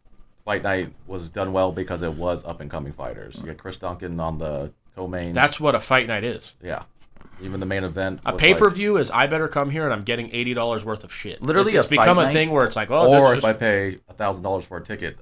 Speaker 3: fight night was done well because it was up-and-coming fighters. You get Chris Duncan on the co-main.
Speaker 1: That's what a fight night is.
Speaker 3: Yeah. Even the main event.
Speaker 1: A pay-per-view is I better come here and I'm getting $80 worth of shit.
Speaker 2: Literally,
Speaker 1: it's become a thing where it's like, oh,
Speaker 3: or
Speaker 1: that's
Speaker 3: if I pay $1,000 for a ticket,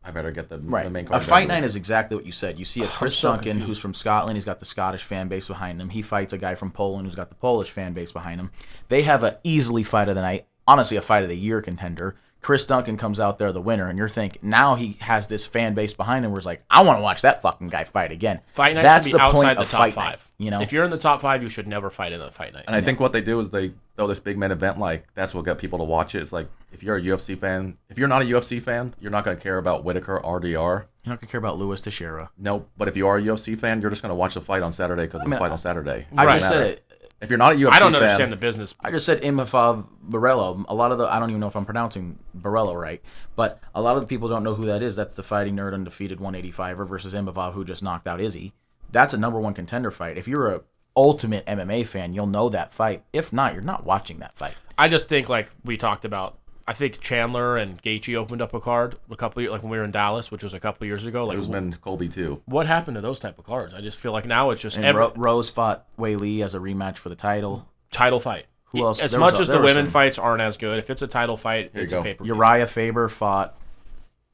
Speaker 3: I better get the main card.
Speaker 2: A fight night is exactly what you said. You see a Chris
Speaker 1: so
Speaker 2: Duncan
Speaker 1: confused.
Speaker 2: who's from Scotland. He's got the Scottish fan base behind him. He fights a guy from Poland who's got the Polish fan base behind him. They have an easily fight of the night, honestly a fight of the year contender. Chris Duncan comes out there the winner, and you're thinking now he has this fan base behind him where it's like, I want to watch that fucking guy fight again.
Speaker 1: Fight night
Speaker 2: That's
Speaker 1: should be
Speaker 2: the
Speaker 1: outside
Speaker 2: point
Speaker 1: the
Speaker 2: of
Speaker 1: top
Speaker 2: fight
Speaker 1: 5.
Speaker 2: night, you know?
Speaker 1: If you're in the top 5, you should never fight in a fight night.
Speaker 3: And I think what they do is they throw this big main event, like that's what got people to watch it. It's like if you're a UFC fan, if you're not a UFC fan, you're not going to care about Whitaker, RDR.
Speaker 2: You're not going to care about Louis Teixeira.
Speaker 3: Nope. But if you are a UFC fan, you're just going to watch the fight on Saturday because it's a fight on Saturday.
Speaker 2: I just said it.
Speaker 3: If you're not a UFC fan...
Speaker 1: I don't understand the business.
Speaker 2: I just said Imafov Borello. A lot of I don't even know if I'm pronouncing Borello right, but a lot of the people don't know who that is. That's the Fighting Nerd undefeated 185er versus Imavov, who just knocked out Izzy. That's a #1 contender fight. If you're a ultimate MMA fan, you'll know that fight. If not, you're not watching that fight.
Speaker 1: I just think, like we talked about, I think Chandler and Gaethje opened up a card a couple years, like when we were in Dallas, which was a couple years ago. Like
Speaker 3: Usman, Colby too.
Speaker 1: What happened to those type of cards? I just feel like now it's just
Speaker 2: Rose fought Wei Lee as a rematch for the title.
Speaker 1: Title fight.
Speaker 2: Who else?
Speaker 1: As much as the women fights aren't as good, if it's a title fight, it's a pay-per-view.
Speaker 2: Uriah Faber fought.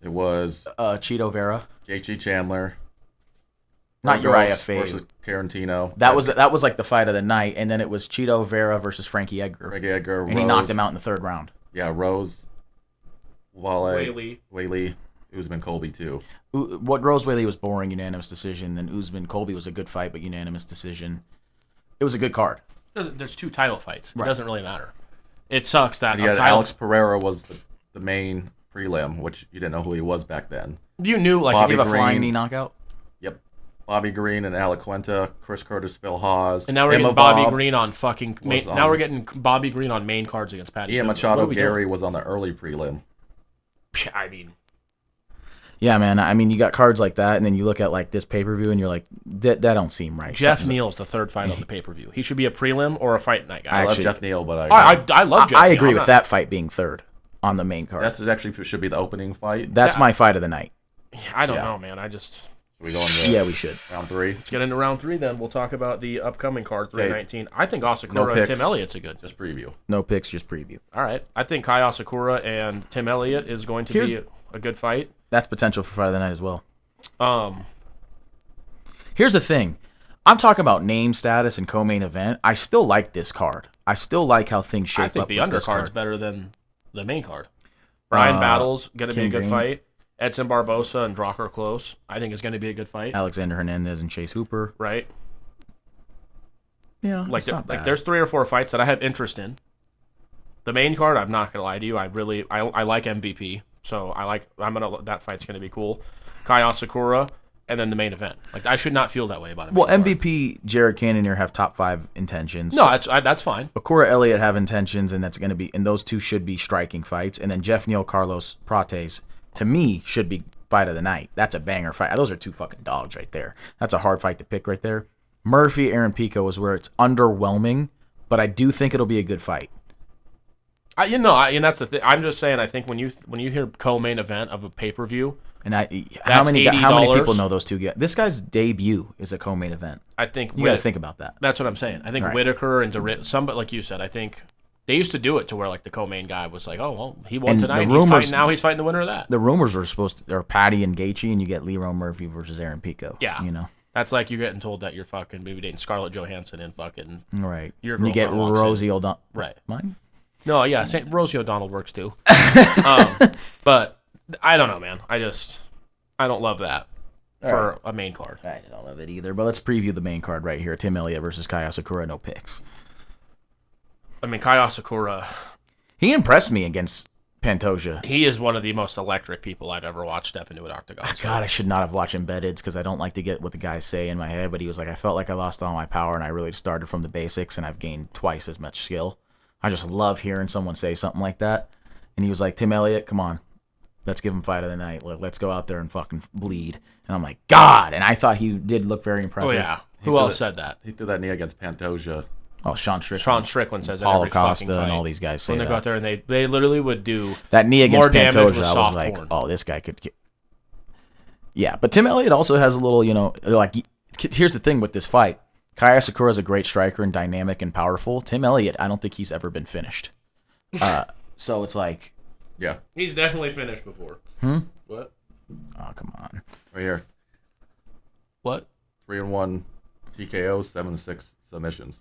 Speaker 3: It was
Speaker 2: Cheeto Vera.
Speaker 3: Gaethje Chandler.
Speaker 2: Not Uriah Faber
Speaker 3: versus Carantino.
Speaker 2: That was like the fight of the night, and then it was Cheeto Vera versus Frankie Edgar.
Speaker 3: And
Speaker 2: he knocked him out in the 3rd round.
Speaker 3: Yeah, Rose. Wei
Speaker 1: Lee.
Speaker 3: Usman, Colby too.
Speaker 2: What Rose Wei Lee was boring, unanimous decision. Then Usman Colby was a good fight, but unanimous decision. It was a good card.
Speaker 1: There's 2 title fights. It doesn't really matter. It sucks that
Speaker 3: Alex Pereira was the main prelim, which you didn't know who he was back then.
Speaker 1: You knew, like,
Speaker 2: Bobby Green, a flying knee knockout.
Speaker 3: Yep. Bobby Green and Alec Quenta, Chris Curtis, Phil Hawes.
Speaker 1: And now we're getting Bobby Green on fucking. Now we're getting Bobby Green on main cards against Patty.
Speaker 3: Ian Machado Gary was on the early prelim.
Speaker 1: I mean.
Speaker 2: Yeah, man. I mean, you got cards like that, and then you look at like this pay-per-view, and you're like, that don't seem right.
Speaker 1: Jeff Neal's the 3rd fight on the pay-per-view. He should be a prelim or a fight night guy.
Speaker 3: I love Jeff Neal, but
Speaker 1: I love Jeff Neal.
Speaker 2: I agree with that fight being 3rd on the main card.
Speaker 3: That's actually should be the opening fight.
Speaker 2: That's my fight of the night.
Speaker 1: I don't know, man.
Speaker 3: Should we go into
Speaker 2: we should.
Speaker 3: round 3?
Speaker 1: Let's get into round 3 then. We'll talk about the upcoming card, 319. I think Asakura and Tim Elliott's a good.
Speaker 3: Just preview.
Speaker 2: No picks, just preview.
Speaker 1: All right. I think Kai Asakura and Tim Elliott is going to be a good fight.
Speaker 2: That's potential for fight of the night as well. Here's the thing. I'm talking about name status and co-main event. I still like this card. I still like how things shape up.
Speaker 1: I think the undercard's better than the main card. Brian Battle's going to be a good fight. Edson Barbosa and Drakkar Klose, I think, is going to be a good fight.
Speaker 2: Alexander Hernandez and Chase Hooper.
Speaker 1: Right.
Speaker 2: Yeah,
Speaker 1: there's 3 or 4 fights that I have interest in. The main card, I'm not going to lie to you, I like MVP, so that fight's going to be cool. Kai Asakura, and then the main event. Like, I should not feel that way about it.
Speaker 2: Well, MVP, Jared Cannonier have top 5 intentions.
Speaker 1: No, that's fine.
Speaker 2: Akura Elliott have intentions, and those 2 should be striking fights. And then Jeff Neal, Carlos Prates, to me, should be fight of the night. That's a banger fight. Those are 2 fucking dogs right there. That's a hard fight to pick right there. Murphy, Aaron Pico is where it's underwhelming, but I do think it'll be a good fight.
Speaker 1: And that's the thing. I'm just saying. I think when you hear co-main event of a pay-per-view,
Speaker 2: and how many people know those 2 guys? This guy's debut is a co-main event.
Speaker 1: I think
Speaker 2: you got to think about that.
Speaker 1: That's what I'm saying. I think Whitaker and somebody like you said. I think they used to do it to where like the co-main guy was like, oh well, he won tonight. He's fighting the winner of that.
Speaker 2: The rumors were or Patty and Gaethje, and you get Lerone Murphy versus Aaron Pico.
Speaker 1: Yeah, that's like you're getting told that you're fucking maybe dating Scarlett Johansson and fucking
Speaker 2: right. You get Rosie O'Donnell.
Speaker 1: Right.
Speaker 2: Mine.
Speaker 1: No, yeah, Rosie O'Donnell works too. But I don't know, man. I don't love that for a main card.
Speaker 2: I don't love it either. But let's preview the main card right here: Tim Elliott versus Kai Asakura. No picks.
Speaker 1: I mean, Kai Asakura.
Speaker 2: He impressed me against Pantoja.
Speaker 1: He is one of the most electric people I've ever watched step into an octagon.
Speaker 2: God, I should not have watched Embeddeds because I don't like to get what the guys say in my head. But he was like, I felt like I lost all my power, and I really started from the basics, and I've gained twice as much skill. I just love hearing someone say something like that. And he was like, Tim Elliott, come on. Let's give him fight of the night. Let's go out there and fucking bleed. And I'm like, God. And I thought he did look very impressive.
Speaker 1: Oh, yeah. Who else said that?
Speaker 3: He threw that knee against Pantoja.
Speaker 2: Oh, Sean Strickland.
Speaker 1: Sean Strickland says that
Speaker 2: Paulo
Speaker 1: every fucking
Speaker 2: Costa
Speaker 1: fight.
Speaker 2: and all these guys say
Speaker 1: when they
Speaker 2: that.
Speaker 1: go out there and they literally would do
Speaker 2: that knee against
Speaker 1: more damage
Speaker 2: Pantoja.
Speaker 1: with
Speaker 2: I was
Speaker 1: soft
Speaker 2: like,
Speaker 1: porn.
Speaker 2: oh, this guy could get... Yeah, but Tim Elliott also has a little, like, here's the thing with this fight. Kai Asakura is a great striker and dynamic and powerful. Tim Elliott, I don't think he's ever been finished. So it's like...
Speaker 3: Yeah.
Speaker 1: He's definitely finished before. What?
Speaker 2: Oh, come on.
Speaker 3: Right here.
Speaker 1: What?
Speaker 3: 3-1 TKO, 7-6 submissions.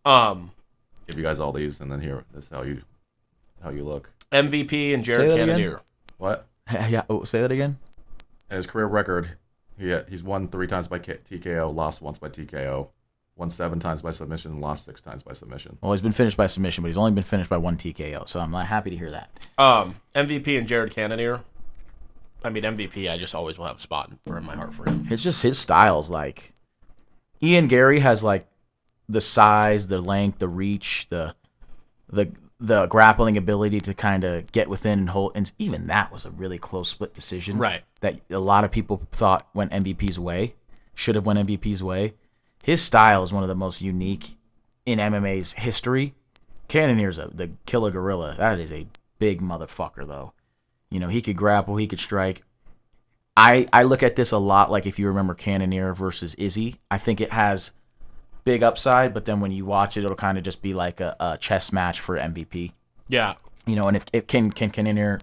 Speaker 1: Give
Speaker 3: you guys all these, and then here, that's how you look.
Speaker 1: MVP and
Speaker 2: Say
Speaker 1: Jared
Speaker 2: that again?
Speaker 1: Cannonier.
Speaker 3: What?
Speaker 2: Yeah. Oh, say that again.
Speaker 3: And his career record, he's won 3 times by TKO, lost once by TKO, won 7 times by submission, and lost 6 times by submission.
Speaker 2: Well, he's been finished by submission, but he's only been finished by 1 TKO, so I'm happy to hear that.
Speaker 1: MVP and Jared Cannonier. I mean, MVP, I just always will have a spot in my heart for him.
Speaker 2: It's just his style's like... Ian Gary has like the size, the length, the reach, the grappling ability to kind of get within and hold. And even that was a really close split decision.
Speaker 1: Right.
Speaker 2: That a lot of people thought went MVP's way, should have went MVP's way. His style is one of the most unique in MMA's history. Cannonier's the killer gorilla. That is a big motherfucker, though. You know, he could grapple, he could strike. I look at this a lot like if you remember Cannonier versus Izzy. I think it has big upside, but then when you watch it, it'll kind of just be like a chess match for MVP.
Speaker 1: Yeah.
Speaker 2: You know, and if can Cannonier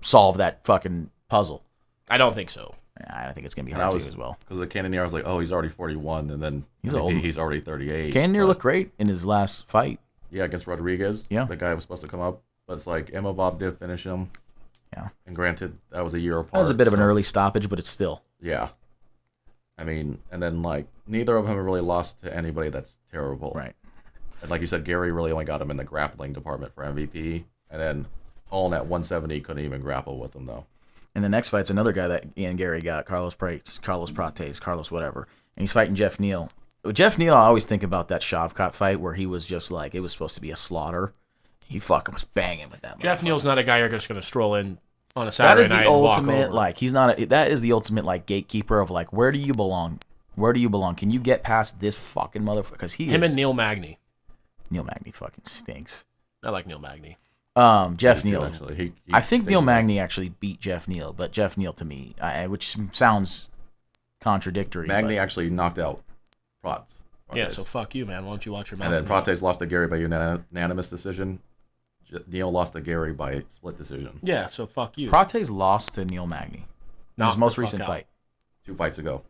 Speaker 2: solve that fucking puzzle?
Speaker 1: I don't think so.
Speaker 2: I think it's going to be hard to as well.
Speaker 3: Because the Cannonier, I was like, oh, he's already 41, and then
Speaker 2: he's old.
Speaker 3: He's already 38.
Speaker 2: Cannonier looked great in his last fight.
Speaker 3: Yeah, against Rodriguez.
Speaker 2: Yeah.
Speaker 3: The guy was supposed to come up, but it's like Imavov did finish him.
Speaker 2: Yeah.
Speaker 3: And granted, that was a year apart.
Speaker 2: That was a bit of an early stoppage, but it's still.
Speaker 3: Yeah. I mean, and then, like, neither of them have really lost to anybody that's terrible.
Speaker 2: Right.
Speaker 3: And like you said, Gary really only got him in the grappling department for MVP. And then Holland at 170 couldn't even grapple with him, though.
Speaker 2: And the next fight's another guy that Ian Gary got, Carlos Prates, Carlos whatever. And he's fighting Geoff Neal. With Geoff Neal, I always think about that Shavkat fight where he was just like, it was supposed to be a slaughter. He fucking was banging with that.
Speaker 1: Geoff Neal's not a guy you're just going to stroll in on a Saturday night.
Speaker 2: That is the
Speaker 1: and walk
Speaker 2: ultimate,
Speaker 1: over.
Speaker 2: like, he's not, that is the ultimate, like, gatekeeper of, like, where do you belong? Where do you belong? Can you get past this fucking motherfucker? Because
Speaker 1: him and Neil Magny.
Speaker 2: Neil Magny fucking stinks.
Speaker 1: I like Neil Magny.
Speaker 2: Geoff Neal.
Speaker 3: Actually,
Speaker 2: I think Neil Magny actually beat Geoff Neal, but Geoff Neal to me, which sounds contradictory.
Speaker 3: Magny actually knocked out Prates.
Speaker 1: Yeah, so fuck you, man. Why don't you watch your mouth?
Speaker 3: And then Prates lost to Gary by unanimous decision. Neal lost to Gary by split decision.
Speaker 1: Yeah, so fuck you.
Speaker 2: Prates lost to Neil Magny in his most recent fight.
Speaker 3: 2 fights ago.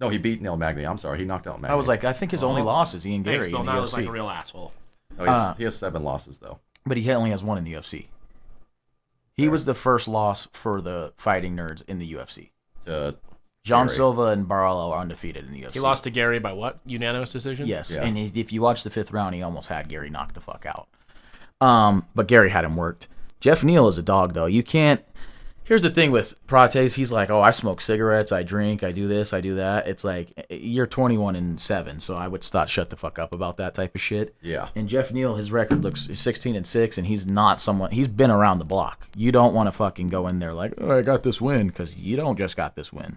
Speaker 3: No, he beat Neil Magny. I'm sorry, he knocked out Magny.
Speaker 2: I was like, I think his only loss is Ian Gary in the
Speaker 1: Bill. Now I was
Speaker 2: UFC.
Speaker 1: like a real asshole.
Speaker 3: No, he has 7 losses, though.
Speaker 2: But he only has 1 in the UFC. He was the first loss for the fighting nerds in the UFC. John Silva and Barallo are undefeated in the UFC.
Speaker 1: He lost to Gary by what? Unanimous decision?
Speaker 2: Yes,
Speaker 3: Yeah.
Speaker 2: and if you watch the 5th round, he almost had Gary knocked the fuck out. But Gary had him worked. Geoff Neal is a dog, though. You can't... Here's the thing with Prates. He's like, oh, I smoke cigarettes, I drink, I do this, I do that. It's like, you're 21-7, so I would shut the fuck up about that type of shit.
Speaker 3: Yeah.
Speaker 2: And Geoff Neal, his record looks 16-6, and he's not someone... He's been around the block. You don't want to fucking go in there like, oh, I got this win, because you don't just got this win.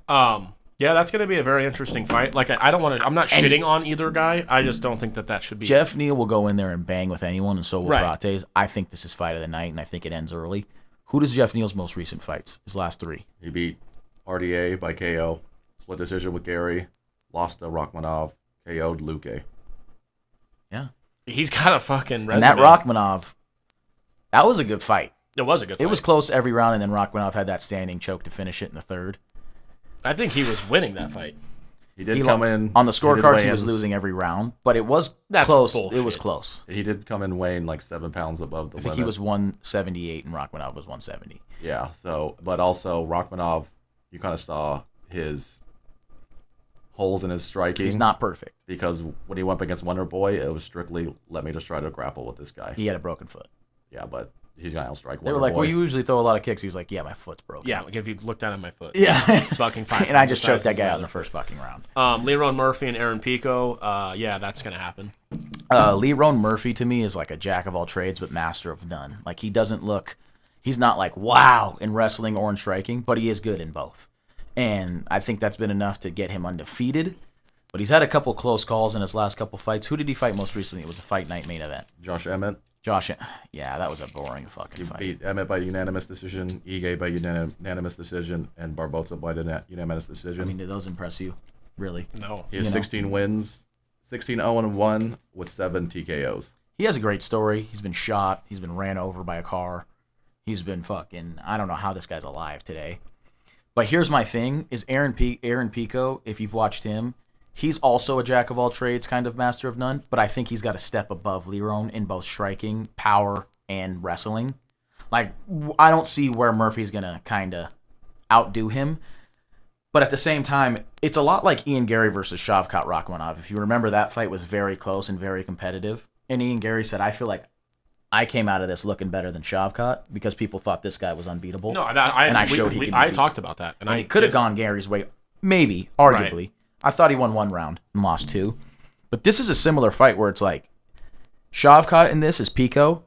Speaker 1: Yeah, that's going to be a very interesting fight. Like, I don't want to... I'm not shitting on either guy. I just don't think that should be...
Speaker 2: Geoff Neal will go in there and bang with anyone, and so will
Speaker 1: Right.
Speaker 2: Prates. I think this is fight of the night, and I think it ends early. Who does Geoff Neal's most recent fights? His last 3?
Speaker 3: He beat RDA by KO, split decision with Gary, lost to Rachmanov, KO'd Luque.
Speaker 2: Yeah.
Speaker 1: He's got a fucking resume.
Speaker 2: And that Rachmanov, that was a good fight.
Speaker 1: It was a good fight.
Speaker 2: It was close every round, and then Rachmanov had that standing choke to finish it in the 3rd.
Speaker 1: I think he was winning that fight.
Speaker 3: He did come in...
Speaker 2: On the scorecards, he was losing every round, but it was close.
Speaker 1: Bullshit.
Speaker 2: It was close.
Speaker 3: He did come in weighing like 7 pounds above the
Speaker 2: I think he was 178, and Rachmanov was 170.
Speaker 3: Yeah, so... But also, Rachmanov, you kind of saw his holes in his striking.
Speaker 2: He's not perfect.
Speaker 3: Because when he went up against Wonder Boy, it was strictly, let me just try to grapple with this guy.
Speaker 2: He had a broken foot.
Speaker 3: Yeah, but he's going to outstrike Wonder Boy.
Speaker 2: They were like, well, you usually throw a lot of kicks. He was like, yeah, my foot's broken.
Speaker 1: Yeah, like if you look down at my foot.
Speaker 2: Yeah.
Speaker 1: It's fucking fine.
Speaker 2: And I just choked that guy out in the first fucking round.
Speaker 1: Lerone Murphy and Aaron Pico. Yeah, that's going to happen.
Speaker 2: Lerone Murphy, to me, is like a jack of all trades, but master of none. Like, he doesn't look... He's not like, wow, in wrestling or in striking, but he is good in both. And I think that's been enough to get him undefeated. But he's had a couple close calls in his last couple fights. Who did he fight most recently? It was a fight night main event.
Speaker 3: Josh Emmett.
Speaker 2: Yeah, that was a boring fucking fight.
Speaker 3: He beat Emmett by unanimous decision, Ige by unanimous decision, and Barboza by unanimous decision.
Speaker 2: I mean, did those impress you? Really?
Speaker 1: No.
Speaker 3: He has 16 wins, 16-0-1 with 7 TKOs.
Speaker 2: He has a great story. He's been shot. He's been ran over by a car. He's been fucking... I don't know how this guy's alive today. But here's my thing, is Aaron Pico, if you've watched him, he's also a jack of all trades, kind of master of none, but I think he's got a step above Lerone in both striking, power, and wrestling. Like, I don't see where Murphy's going to kind of outdo him. But at the same time, it's a lot like Ian Gary versus Shavkat Rakhmonov. If you remember, that fight was very close and very competitive. And Ian Gary said, I feel like I came out of this looking better than Shavkat because people thought this guy was unbeatable.
Speaker 1: No, I showed he could. I talked about that.
Speaker 2: And he could have gone Gary's way. Maybe, arguably. Right. I thought he won 1 round and lost 2. But this is a similar fight where it's like Shavkat in this is Pico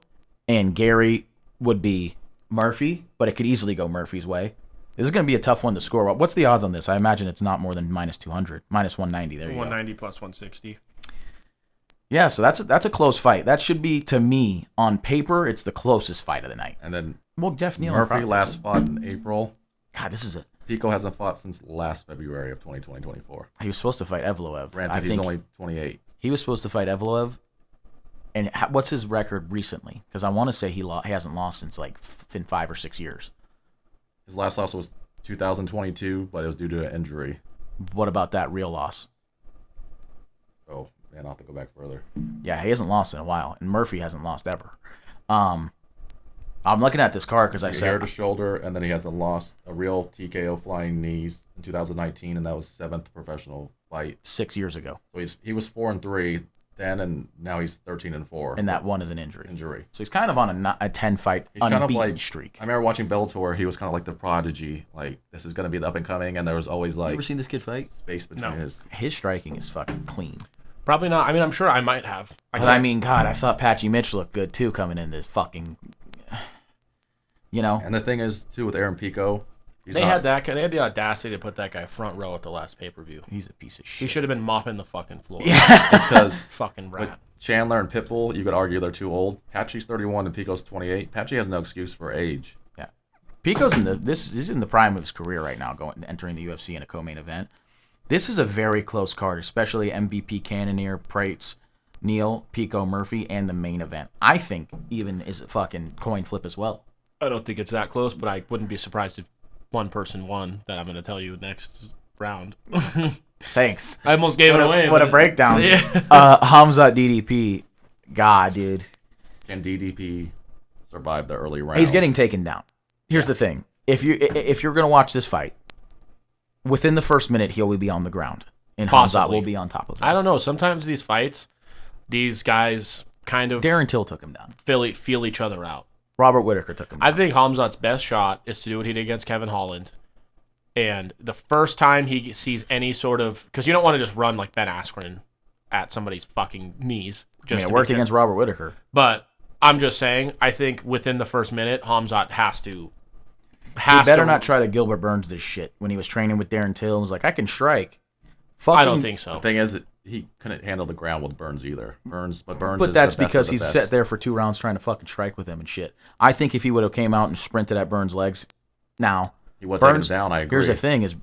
Speaker 2: and Gary would be Murphy, but it could easily go Murphy's way. This is going to be a tough one to score. What's the odds on this? I imagine it's not more than minus 200, minus 190. There you
Speaker 1: 190 plus 160.
Speaker 2: Yeah, so that's a close fight. That should be, to me, on paper, it's the closest fight of the night.
Speaker 3: And then
Speaker 2: Geoff, Neal,
Speaker 3: Murphy last fought in April.
Speaker 2: God, this is it.
Speaker 3: Pico hasn't fought since last February of 2024.
Speaker 2: He was supposed to fight Evloev.
Speaker 3: Granted, he's only 28.
Speaker 2: He was supposed to fight Evloev. And what's his record recently? Because I want to say he hasn't lost since like in 5 or 6 years.
Speaker 3: His last loss was 2022, but it was due to an injury.
Speaker 2: What about that real loss?
Speaker 3: Oh, man, I'll have to go back further.
Speaker 2: Yeah, he hasn't lost in a while, and Murphy hasn't lost ever. I'm looking at this card because I said...
Speaker 3: Hair to shoulder, and then he hasn't lost a real TKO flying knees in 2019, and that was 7th professional fight.
Speaker 2: 6 years ago.
Speaker 3: So he was 4-3 then, and now he's 13-4.
Speaker 2: And that one is an injury.
Speaker 3: So
Speaker 2: he's kind of on a 10-fight unbeaten streak.
Speaker 3: I remember watching Bellator. He was kind of like the prodigy. Like, this is going to be the up-and-coming, and there was always like...
Speaker 2: You ever seen this kid fight?
Speaker 3: Space between
Speaker 2: His striking is fucking clean.
Speaker 1: Probably not. I mean, I'm sure I might have.
Speaker 2: I mean, God, I thought Patchy Mitch looked good, too, coming in this fucking... You know?
Speaker 3: And the thing is, too, with Aaron Pico...
Speaker 1: They had the audacity to put that guy front row at the last pay-per-view.
Speaker 2: He's a piece of shit.
Speaker 1: He should have been mopping the fucking floor.
Speaker 2: Yeah.
Speaker 3: Because
Speaker 1: fucking rat.
Speaker 3: Chandler and Pitbull, you could argue they're too old. Patchy's 31 and Pico's 28. Patchy has no excuse for age.
Speaker 2: Yeah. Pico's this is in the prime of his career right now, entering the UFC in a co-main event. This is a very close card, especially MVP Cannonier, Prates, Neal, Pico, Murphy, and the main event. I think even is a fucking coin flip as well.
Speaker 1: I don't think it's that close, but I wouldn't be surprised if one person won that I'm going to tell you next round.
Speaker 2: Thanks.
Speaker 1: I almost gave it away.
Speaker 2: What a breakdown.
Speaker 1: Yeah.
Speaker 2: Hamzat DDP. God, dude.
Speaker 3: Can DDP survive the early round?
Speaker 2: He's getting taken down. Here's the thing. If you're going to watch this fight, within the first minute, he'll be on the ground. And Hamzat will be on top of him.
Speaker 1: I don't know. Sometimes these fights, these guys kind of...
Speaker 2: Darren Till took him down.
Speaker 1: Feel each other out.
Speaker 2: Robert Whitaker took him down.
Speaker 1: I think Hamzat's best shot is to do what he did against Kevin Holland. And the first time he sees any sort of... Because you don't want to just run like Ben Askren at somebody's fucking knees.
Speaker 2: It worked against Robert Whitaker.
Speaker 1: But I'm just saying, I think within the first minute, Hamzat has to...
Speaker 2: He better not try to Gilbert Burns this shit. When he was training with Darren Till, he was like, I can strike.
Speaker 1: I don't think so.
Speaker 3: The thing is, he couldn't handle the ground with Burns either.
Speaker 2: But that's because he's sat there for 2 rounds trying to fucking strike with him and shit. I think if he would have came out and sprinted at Burns' legs, now
Speaker 3: he would have taken him down. I agree.
Speaker 2: Here's the thing: is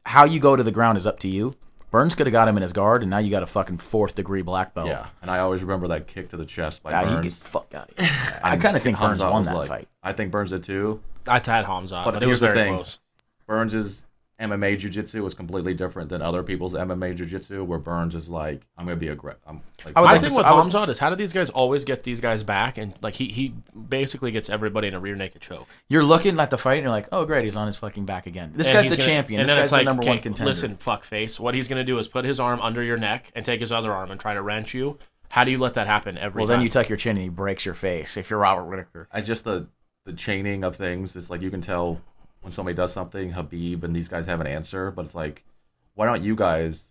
Speaker 2: how you go to the ground is up to you. Burns could have got him in his guard, and now you got a fucking 4th-degree black belt.
Speaker 3: Yeah, and I always remember that kick to the chest by Burns.
Speaker 2: He get fuck out of here. I kind of think Burns won that fight.
Speaker 3: I think Burns did too.
Speaker 1: I had Hamzat, but it was
Speaker 3: here's
Speaker 1: very
Speaker 3: the thing.
Speaker 1: close.
Speaker 3: Burns' MMA jiu-jitsu is completely different than other people's MMA jiu-jitsu, where Burns is like, I'm going to be aggressive.
Speaker 1: My thing with Khamzat is, how do these guys always get these guys back? And like he basically gets everybody in a rear naked choke.
Speaker 2: You're looking at the fight and you're like, oh, great, he's on his fucking back again. This guy's the champion. This guy's the number one contender.
Speaker 1: Listen, fuckface. What he's going to do is put his arm under your neck and take his other arm and try to wrench you. How do you let that happen every time?
Speaker 2: Well, then you tuck your chin and he breaks your face if you're Robert Whitaker.
Speaker 3: I just, the chaining of things, it's like you can tell when somebody does something, Habib and these guys have an answer, but it's like, why don't you guys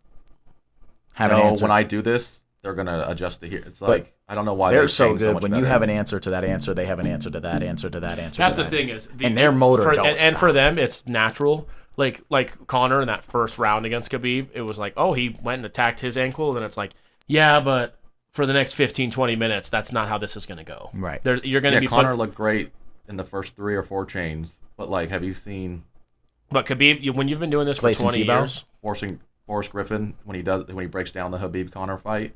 Speaker 2: have an answer?
Speaker 3: When I do this, they're going to adjust to here. It's like, I don't know why
Speaker 2: they're so good.
Speaker 3: So
Speaker 2: when you have an answer to that answer, they have an answer to that answer to that answer.
Speaker 1: That's the thing is,
Speaker 2: and their motor
Speaker 1: and for them, it's natural. Like Conor in that first round against Khabib, it was like, oh, he went and attacked his ankle, then it's like, yeah, but for the next 15, 20 minutes, that's not how this is going to go.
Speaker 2: Right.
Speaker 1: You're going to be
Speaker 3: Conor looked great in the first 3 or 4 chains. But, like, have you seen...
Speaker 1: But Khabib, when you've been doing this for 20 years...
Speaker 3: Forrest Griffin, when he breaks down the Habib-Conor fight,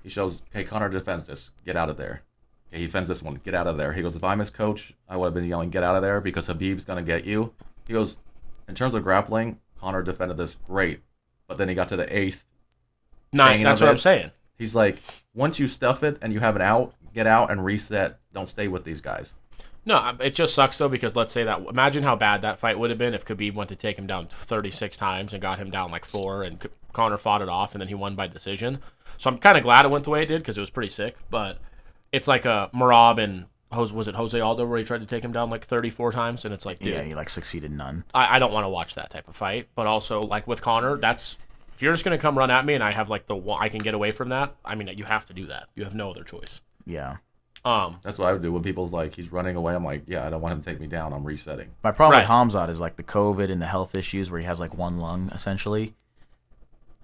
Speaker 3: he shows, hey, Conor defends this. Get out of there. Okay, he defends this one. Get out of there. He goes, if I'm his coach, I would have been yelling, get out of there, because Habib's going to get you. He goes, in terms of grappling, Conor defended this great. But then he got to the 8th.
Speaker 1: That's what I'm saying.
Speaker 3: He's like, once you stuff it and you have an out, get out and reset. Don't stay with these guys.
Speaker 1: No, it just sucks though because let's say that. Imagine how bad that fight would have been if Khabib went to take him down 36 times and got him down like 4, and Conor fought it off and then he won by decision. So I'm kind of glad it went the way it did because it was pretty sick. But it's like a Merab and was it Jose Aldo where he tried to take him down like 34 times, and it's like, dude,
Speaker 2: yeah, he like succeeded none.
Speaker 1: I don't want to watch that type of fight. But also like with Conor, that's if you're just gonna come run at me and I have like I can get away from that. I mean, you have to do that. You have no other choice.
Speaker 2: Yeah.
Speaker 3: That's what I would do when people's like, he's running away. I'm like, yeah, I don't want him to take me down. I'm resetting.
Speaker 2: My problem with Khamzat is like the COVID and the health issues where he has like one lung essentially.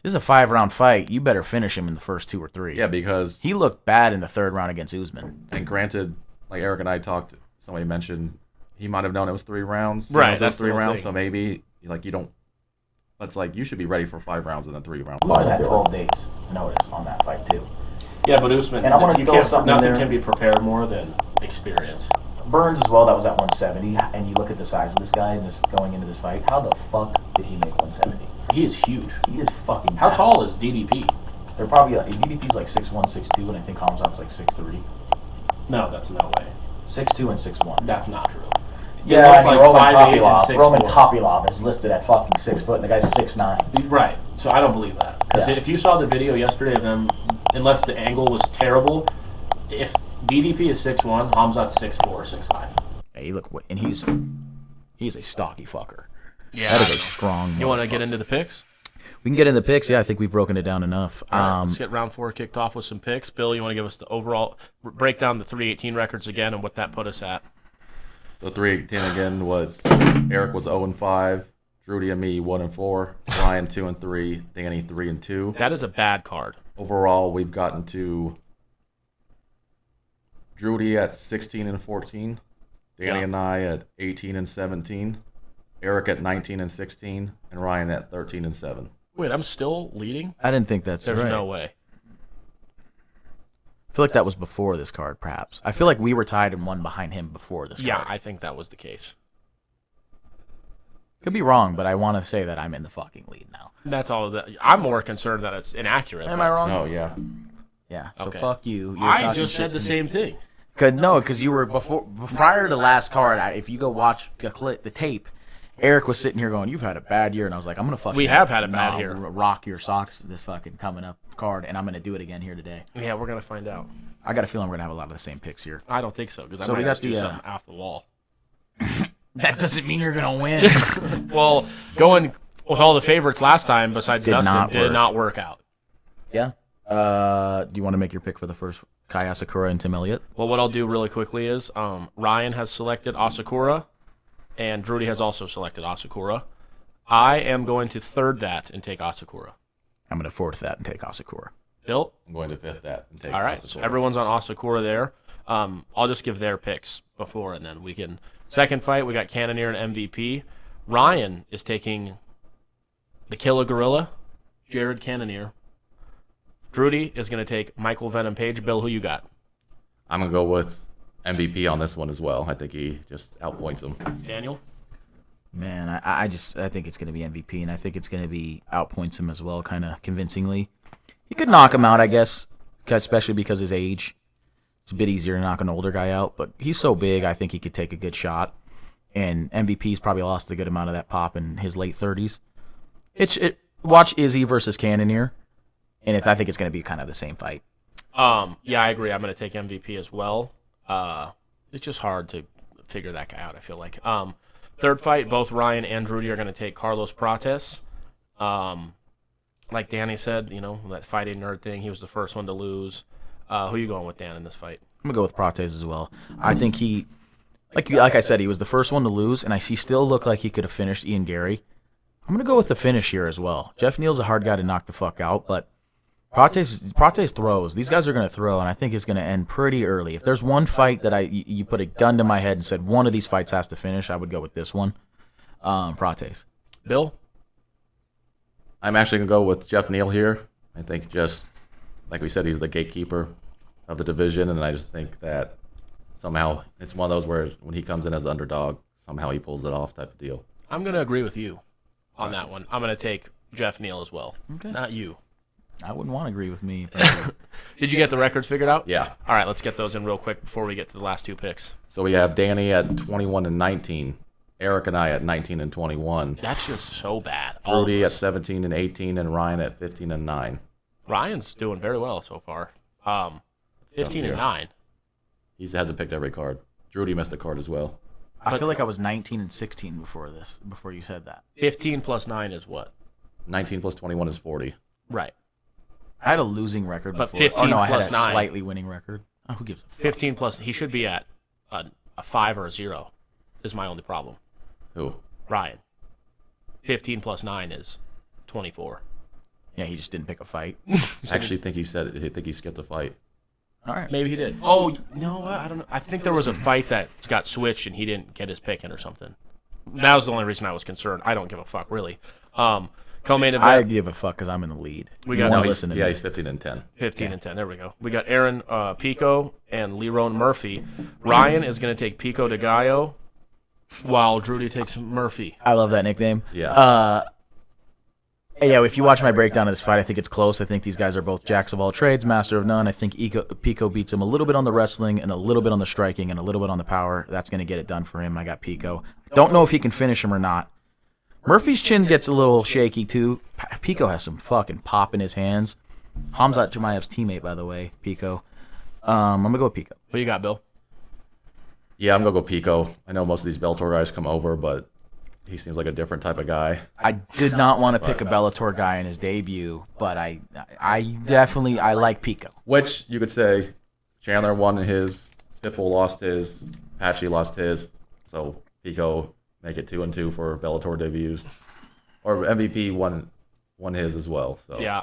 Speaker 2: This is a 5-round fight. You better finish him in the first 2 or 3.
Speaker 3: Yeah, because
Speaker 2: he looked bad in the 3rd round against Usman.
Speaker 3: And granted, like Eric and I talked, somebody mentioned he might have known it was 3 rounds.
Speaker 1: Right, that's
Speaker 3: 3 rounds.
Speaker 1: thing.
Speaker 3: So maybe like you don't. That's like you should be ready for 5 rounds and then 3 rounds.
Speaker 2: Usman had 12 days notice on that fight too.
Speaker 1: Yeah, but Usman,
Speaker 2: and I want to throw something
Speaker 1: nothing
Speaker 2: there.
Speaker 1: Can be prepared more than experience.
Speaker 2: Burns as well, that was at 170, and you look at the size of this guy and this going into this fight, how the fuck did he make 170?
Speaker 1: He is huge.
Speaker 2: He is fucking
Speaker 1: How
Speaker 2: massive.
Speaker 1: tall is DDP?
Speaker 2: They're probably, DDP's like 6'1", 6'2", and I think Khamzat's like 6'3".
Speaker 1: No, that's no way.
Speaker 2: 6'2" and 6'1".
Speaker 1: That's not true.
Speaker 2: Yeah, I mean,
Speaker 1: like 5'8" and 6'4".
Speaker 2: Roman Kopylov is listed at fucking 6 foot, and the guy's 6'9".
Speaker 1: Right. So I don't believe that. Because if you saw the video yesterday of them, unless the angle was terrible, if DDP is 6'1", Khamzat's 6'4", 6'5".
Speaker 2: Hey, look, and he's a stocky fucker.
Speaker 1: Yeah,
Speaker 2: that is a strong.
Speaker 1: You want to get into the picks?
Speaker 2: We can get into the picks. Yeah, I think we've broken it down enough.
Speaker 1: All right, let's get round 4 kicked off with some picks. Bill, you want to give us the overall break down the 318 records again and what that put us at?
Speaker 3: So 318 again was Eric was 0-5, Drudy and me 1-4, Ryan 2-3, Danny 3-2.
Speaker 1: That is a bad card.
Speaker 3: Overall, we've gotten to Drudy at 16-14, Danny and I at 18-17, Eric at 19-16, and Ryan at 13-7.
Speaker 1: Wait, I'm still leading?
Speaker 2: I didn't think that's
Speaker 1: There's
Speaker 2: right.
Speaker 1: no way.
Speaker 2: I feel like that was before this card, perhaps. I feel like we were tied and one behind him before this card.
Speaker 1: Yeah, I think that was the case.
Speaker 2: Could be wrong, but I want to say that I'm in the fucking lead now.
Speaker 1: That's all of that. I'm more concerned that it's inaccurate.
Speaker 2: Am I wrong?
Speaker 3: Oh, yeah.
Speaker 2: Yeah, so
Speaker 1: Okay.
Speaker 2: fuck you.
Speaker 1: I just said the same thing.
Speaker 2: Because you were prior to the last card, if you go watch the tape, Eric was sitting here going, "You've had a bad year," and I was like, "I'm gonna fucking
Speaker 1: We have had a bad year.
Speaker 2: Rock your socks this fucking coming up card, and I'm gonna do it again here today."
Speaker 1: Yeah, we're going to find out.
Speaker 2: I got a feeling we're gonna have a lot of the same picks here.
Speaker 1: I don't think so, because I
Speaker 2: So
Speaker 1: might
Speaker 2: we
Speaker 1: have
Speaker 2: got
Speaker 1: to do
Speaker 2: the,
Speaker 1: something off the wall.
Speaker 2: That doesn't mean you're gonna win.
Speaker 1: Well, going with all the favorites last time, besides
Speaker 2: Did
Speaker 1: Dustin,
Speaker 2: not
Speaker 1: did
Speaker 2: work.
Speaker 1: not work out.
Speaker 2: Yeah. Do you want to make your pick for the first Kai Asakura and Tim Elliott?
Speaker 1: Well, what I'll do really quickly is Ryan has selected Asakura, and Drudy has also selected Asakura. I am going to third that and take Asakura.
Speaker 2: I'm gonna fourth that and take Asakura.
Speaker 1: Bill?
Speaker 3: I'm going to fifth that and take
Speaker 1: All right,
Speaker 3: Asakura.
Speaker 1: so everyone's on Asakura there. I'll just give their picks before, and then we can... Second fight, we got Cannonier and MVP. Ryan is taking the Killer Gorilla, Jared Cannonier. Drudy is going to take Michael Venom Page. Bill, who you got?
Speaker 3: I'm going to go with MVP on this one as well. I think he just outpoints him.
Speaker 1: Daniel?
Speaker 2: Man, I think it's going to be MVP, and I think it's going to be outpoints him as well, kind of convincingly. He could knock him out, I guess, especially because his age. It's a bit easier to knock an older guy out, but he's so big, I think he could take a good shot. And MVP's probably lost a good amount of that pop in his late 30s. Watch Izzy versus Cannonier, and I think it's going to be kind of the same fight.
Speaker 1: Yeah, I agree. I'm going to take MVP as well. It's just hard to figure that guy out, I feel like. Third fight, both Ryan and Drudy are going to take Carlos Prates. Like Danny said, that fighting nerd thing, he was the first one to lose. Who are you going with, Dan, in this fight?
Speaker 2: I'm going to go with Prates as well. I think he, like I said, he was the first one to lose, and he still looked like he could have finished Ian Gary. I'm going to go with the finish here as well. Jeff Neal's a hard guy to knock the fuck out, but Prates throws. These guys are going to throw, and I think it's going to end pretty early. If there's one fight that you put a gun to my head and said one of these fights has to finish, I would go with this one. Prates.
Speaker 1: Bill?
Speaker 3: I'm actually going to go with Jeff Neal here. I think just, like we said, he's the gatekeeper of the division, and I just think that somehow it's one of those where when he comes in as the underdog, somehow he pulls it off type of deal.
Speaker 1: I'm going to agree with you on that one. I'm going to take Jeff Neal as well.
Speaker 2: Okay.
Speaker 1: Not you.
Speaker 2: I wouldn't want to agree with me.
Speaker 1: Did you get the records figured out?
Speaker 3: Yeah.
Speaker 1: All right, let's get those in real quick before we get to the last two picks.
Speaker 3: So we have Danny at 21-19, Eric and I at 19-21.
Speaker 1: That's just so bad.
Speaker 3: Rudy at 17-18, and Ryan at 15-9.
Speaker 1: Ryan's doing very well so far. 15-9.
Speaker 3: He hasn't picked every card. Rudy missed a card as well.
Speaker 2: I feel like I was 19-16 before you said that.
Speaker 1: 15 plus 9 is what?
Speaker 3: 19 plus 21 is 40.
Speaker 1: Right.
Speaker 2: I had a losing record
Speaker 1: But
Speaker 2: before.
Speaker 1: 15
Speaker 2: I had
Speaker 1: plus
Speaker 2: a
Speaker 1: 9.
Speaker 2: slightly winning record. Oh, who gives a fuck?
Speaker 1: 15 plus, he should be at a 5 or a 0 is my only problem.
Speaker 3: Who?
Speaker 1: Ryan. 15 plus 9 is 24.
Speaker 2: Yeah, he just didn't pick a fight.
Speaker 3: I actually think he skipped a fight.
Speaker 2: All right.
Speaker 1: Maybe he did. Oh, no, I don't know. I think there was a fight that got switched and he didn't get his pick in or something. That was the only reason I was concerned. I don't give a fuck, really. Co-main event.
Speaker 2: I give a fuck because I'm in the lead.
Speaker 1: We got
Speaker 2: You
Speaker 1: no,
Speaker 2: wanna
Speaker 1: he's-
Speaker 2: listen to me.
Speaker 3: He's 15-10.
Speaker 1: 15 and 10. There we go. We got Aaron Pico and Lerone Murphy. Ryan is going to take Pico de Gallo while Drudy takes Murphy.
Speaker 2: I love that nickname.
Speaker 3: Yeah.
Speaker 2: Yeah, if you watch my breakdown of this fight, I think it's close. I think these guys are both jacks of all trades, master of none. I think Pico beats him a little bit on the wrestling and a little bit on the striking and a little bit on the power. That's going to get it done for him. I got Pico. Don't know if he can finish him or not. Murphy's chin gets a little shaky, too. Pico has some fucking pop in his hands. Khamzat Chimaev's teammate, by the way, Pico. I'm going to go with Pico.
Speaker 1: What you got, Bill?
Speaker 3: Yeah, I'm going to go Pico. I know most of these Bellator guys come over, but he seems like a different type of guy.
Speaker 2: I did not want to pick a Bellator guy in his debut, but I definitely like Pico.
Speaker 3: Which you could say Chandler won his, Pitbull lost his, Patchy lost his, so Pico make it 2-2 for Bellator debuts. Or MVP won his as well. So
Speaker 1: Yeah.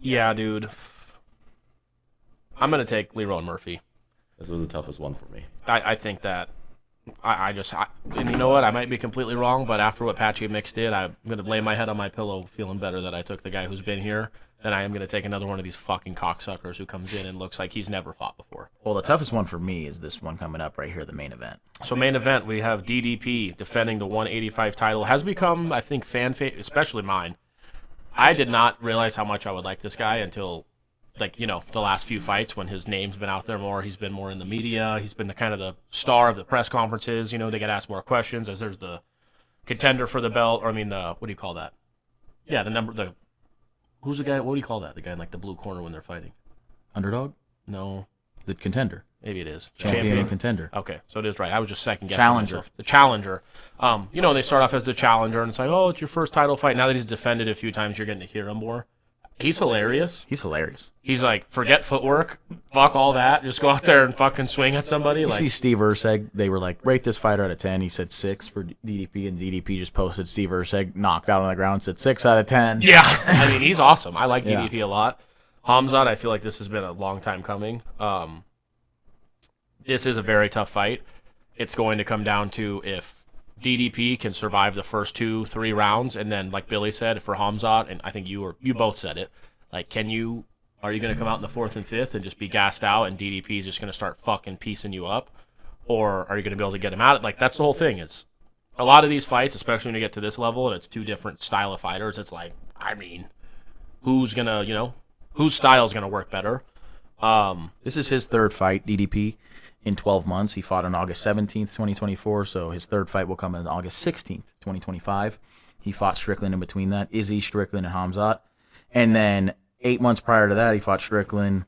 Speaker 1: Yeah, dude. I'm going to take Lerone Murphy.
Speaker 3: this was the toughest one for me.
Speaker 1: I think that and you know what? I might be completely wrong, but after what Patchy Mix did, I'm going to lay my head on my pillow feeling better that I took the guy who's been here than I am going to take another one of these fucking cocksuckers who comes in and looks like he's never fought before.
Speaker 2: Well, the toughest one for me is this one coming up right here, the main event.
Speaker 1: So main event, we have DDP defending the 185 title. Has become, I think, fan favorite, especially mine. I did not realize how much I would like this guy until, the last few fights when his name's been out there more. He's been more in the media. He's been the kind of the star of the press conferences. They get asked more questions as there's the contender for the belt. Or, what do you call that? Yeah, who's the guy? What do you call that? The guy in, the blue corner when they're fighting.
Speaker 2: Underdog?
Speaker 1: No.
Speaker 2: The contender.
Speaker 1: Maybe it is.
Speaker 2: Champion and contender.
Speaker 1: Okay, so it is right. I was just second guessing
Speaker 2: Challenger.
Speaker 1: myself. The challenger. They start off as the challenger, and it's like, oh, it's your first title fight. Now that he's defended a few times, you're getting to hear him more. He's hilarious.
Speaker 2: He's hilarious.
Speaker 1: He's like, forget footwork, fuck all that, just go out there and fucking swing at somebody.
Speaker 2: You see Steve Erceg, they were like, rate this fighter out of 10. He said 6 for DDP, and DDP just posted Steve Erceg knocked out on the ground, said 6 out of 10.
Speaker 1: Yeah, he's awesome. I like
Speaker 2: Yeah.
Speaker 1: DDP a lot. Khamzat, I feel like this has been a long time coming. This is a very tough fight. It's going to come down to if DDP can survive the first 2-3 rounds, and then, like Billy said, for Khamzat, and I think you both said it, are you going to come out in the 4th and 5th and just be gassed out, and DDP is just going to start fucking piecing you up, or are you going to be able to get him out? That's the whole thing. Is a lot of these fights, especially when you get to this level, and it's two different style of fighters. It's who's gonna, whose style is gonna work better?
Speaker 2: This is his third fight, DDP, in 12 months. He fought on August 17th, 2024, so his third fight will come on August 16th, 2025. He fought Strickland in between that, Izzy, Strickland, and Khamzat. And then 8 months prior to that, he fought Strickland.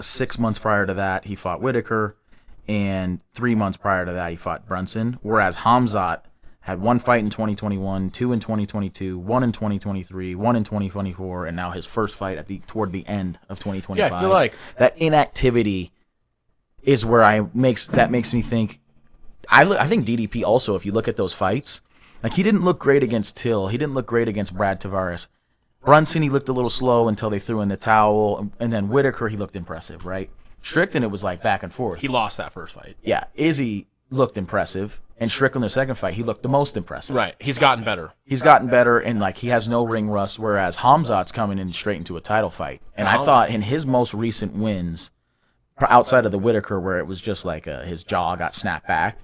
Speaker 2: 6 months prior to that, he fought Whitaker. And 3 months prior to that, he fought Brunson. Whereas Khamzat had one fight in 2021, 2 in 2022, 1 in 2023, 1 in 2024, and now his first fight toward the end of 2025.
Speaker 1: Yeah, I feel like
Speaker 2: that inactivity is where makes me think. I think DDP also, if you look at those fights, he didn't look great against Till. He didn't look great against Brad Tavares. Brunson, he looked a little slow until they threw in the towel, and then Whitaker, he looked impressive, right? Strickland, it was back and forth.
Speaker 1: he lost that first fight.
Speaker 2: Yeah, Izzy looked impressive, and Strickland, the second fight, he looked the most impressive.
Speaker 1: Right, he's gotten better.
Speaker 2: He's gotten better, and he has no ring rust, whereas Khamzat's coming in straight into a title fight. And I thought in his most recent wins, outside of the Whitaker, where it was just his jaw got snapped back,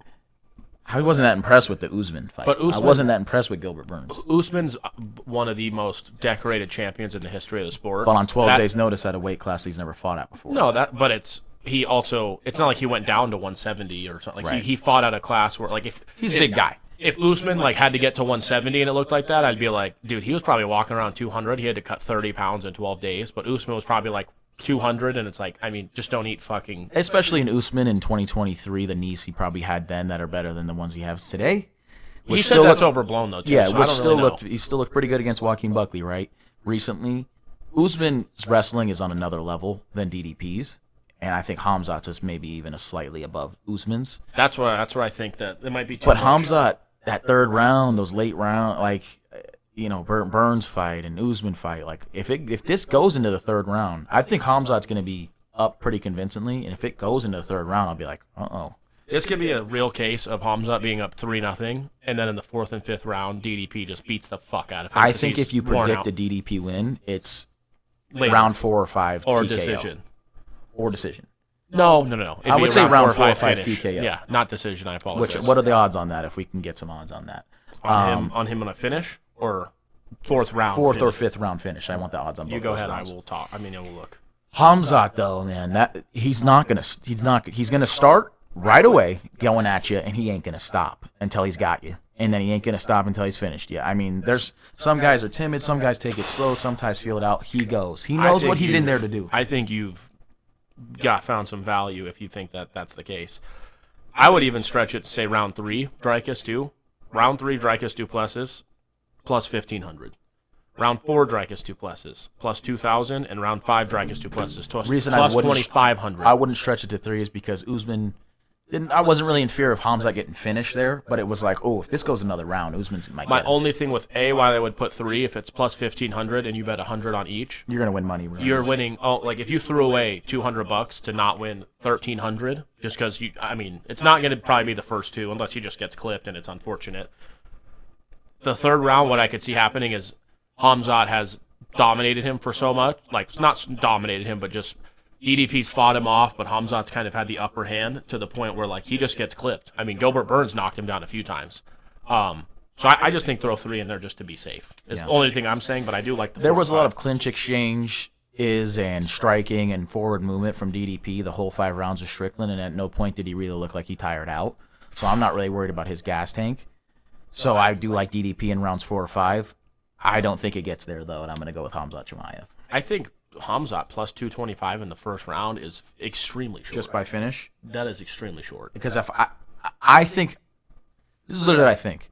Speaker 2: I wasn't that impressed with the Usman fight.
Speaker 1: But
Speaker 2: I wasn't that impressed with Gilbert Burns.
Speaker 1: Usman's one of the most decorated champions in the history of the sport.
Speaker 2: But on 12 days' notice at a weight class he's never fought at before.
Speaker 1: No, but it's not like he went down to 170 or something. Like
Speaker 2: Right.
Speaker 1: he fought at a class where like
Speaker 2: He's a big guy.
Speaker 1: If Usman like had to get to 170 and it looked like that, I'd be like, dude, he was probably walking around 200. He had to cut 30 pounds in 12 days. But Usman was probably like 200, and it's like, I mean, just don't eat fucking.
Speaker 2: Especially in Usman in 2023, the knees he probably had then that are better than the ones he has today.
Speaker 1: He said that's overblown though. Too,
Speaker 2: Yeah,
Speaker 1: so
Speaker 2: which
Speaker 1: I don't
Speaker 2: still
Speaker 1: really know.
Speaker 2: he still looked pretty good against Joaquin Buckley, right? Recently, Usman's wrestling is on another level than DDP's, and I think Khamzat's is maybe even a slightly above Usman's.
Speaker 1: That's where I think that it might be. Too
Speaker 2: But
Speaker 1: much.
Speaker 2: Khamzat, that third round, those late round, like Burns fight and Usman fight, like if this goes into the third round, I think Khamzat's going to be up pretty convincingly, and if it goes into the third round, I'll be like, uh-oh.
Speaker 1: This could be a real case of Khamzat being up 3-0, and then in the 4th and 5th round, DDP just beats the fuck out of him.
Speaker 2: I think if you predict a DDP win, it's
Speaker 1: Later.
Speaker 2: round 4 or 5
Speaker 1: or
Speaker 2: TKO.
Speaker 1: decision.
Speaker 2: Or decision.
Speaker 1: No.
Speaker 2: I would say round 4 or 5
Speaker 1: finish.
Speaker 2: TKO.
Speaker 1: Yeah, not decision. I apologize.
Speaker 2: What are the odds on that? If we can get some odds on that,
Speaker 1: on him on a finish or 4th round?
Speaker 2: 4th
Speaker 1: finish?
Speaker 2: or 5th round finish. I want the odds on both.
Speaker 1: You go
Speaker 2: those
Speaker 1: ahead.
Speaker 2: rounds.
Speaker 1: I will talk. I mean, I will look.
Speaker 2: Khamzat though, man, he's gonna start right away going at you, and he ain't gonna stop until he's got you, and then he ain't gonna stop until he's finished you. I mean, there's some guys are timid, some guys take it slow, sometimes feel it out. He goes. He knows what he's in there to do.
Speaker 1: I think you've found some value if you think that that's the case. I would even stretch it to say round 3, Dricus 2. Round 3, Dricus Du Plessis, plus 1,500. Round 4, Dricus Du Plessis, plus 2,000. And round 5, Dricus Du Plessis, plus 2,500.
Speaker 2: I wouldn't stretch it to 3 is because Usman didn't. I wasn't really in fear of Khamzat getting finished there, but it was like, oh, if this goes another round, Usman's might
Speaker 1: My
Speaker 2: get it.
Speaker 1: only thing with why they would put 3, if it's plus 1,500 and you bet 100 on each,
Speaker 2: You're gonna win money. Regardless.
Speaker 1: you're winning. Oh, like if you threw away $200 to not win 1,300, just because it's not going to probably be the first 2 unless he just gets clipped, and it's unfortunate. The third round, what I could see happening is Khamzat has dominated him for so much, like not dominated him, but just DDP's fought him off, but Khamzat's kind of had the upper hand to the point where like he just gets clipped. I mean, Gilbert Burns knocked him down a few times. So I just think throw 3 in there just to be safe. It's the only thing I'm saying, but I do like the.
Speaker 2: There was a lot of clinch exchange and striking and forward movement from DDP the whole 5 rounds of Strickland, and at no point did he really look like he tired out. So I'm not really worried about his gas tank. So I do like DDP in rounds 4 or 5. I don't think it gets there though, and I'm going to go with Khamzat Chimaev.
Speaker 1: I think Khamzat plus 225 in the first round is extremely short.
Speaker 2: Just by finish?
Speaker 1: That is extremely short.
Speaker 2: Because if I think this is literally what I think.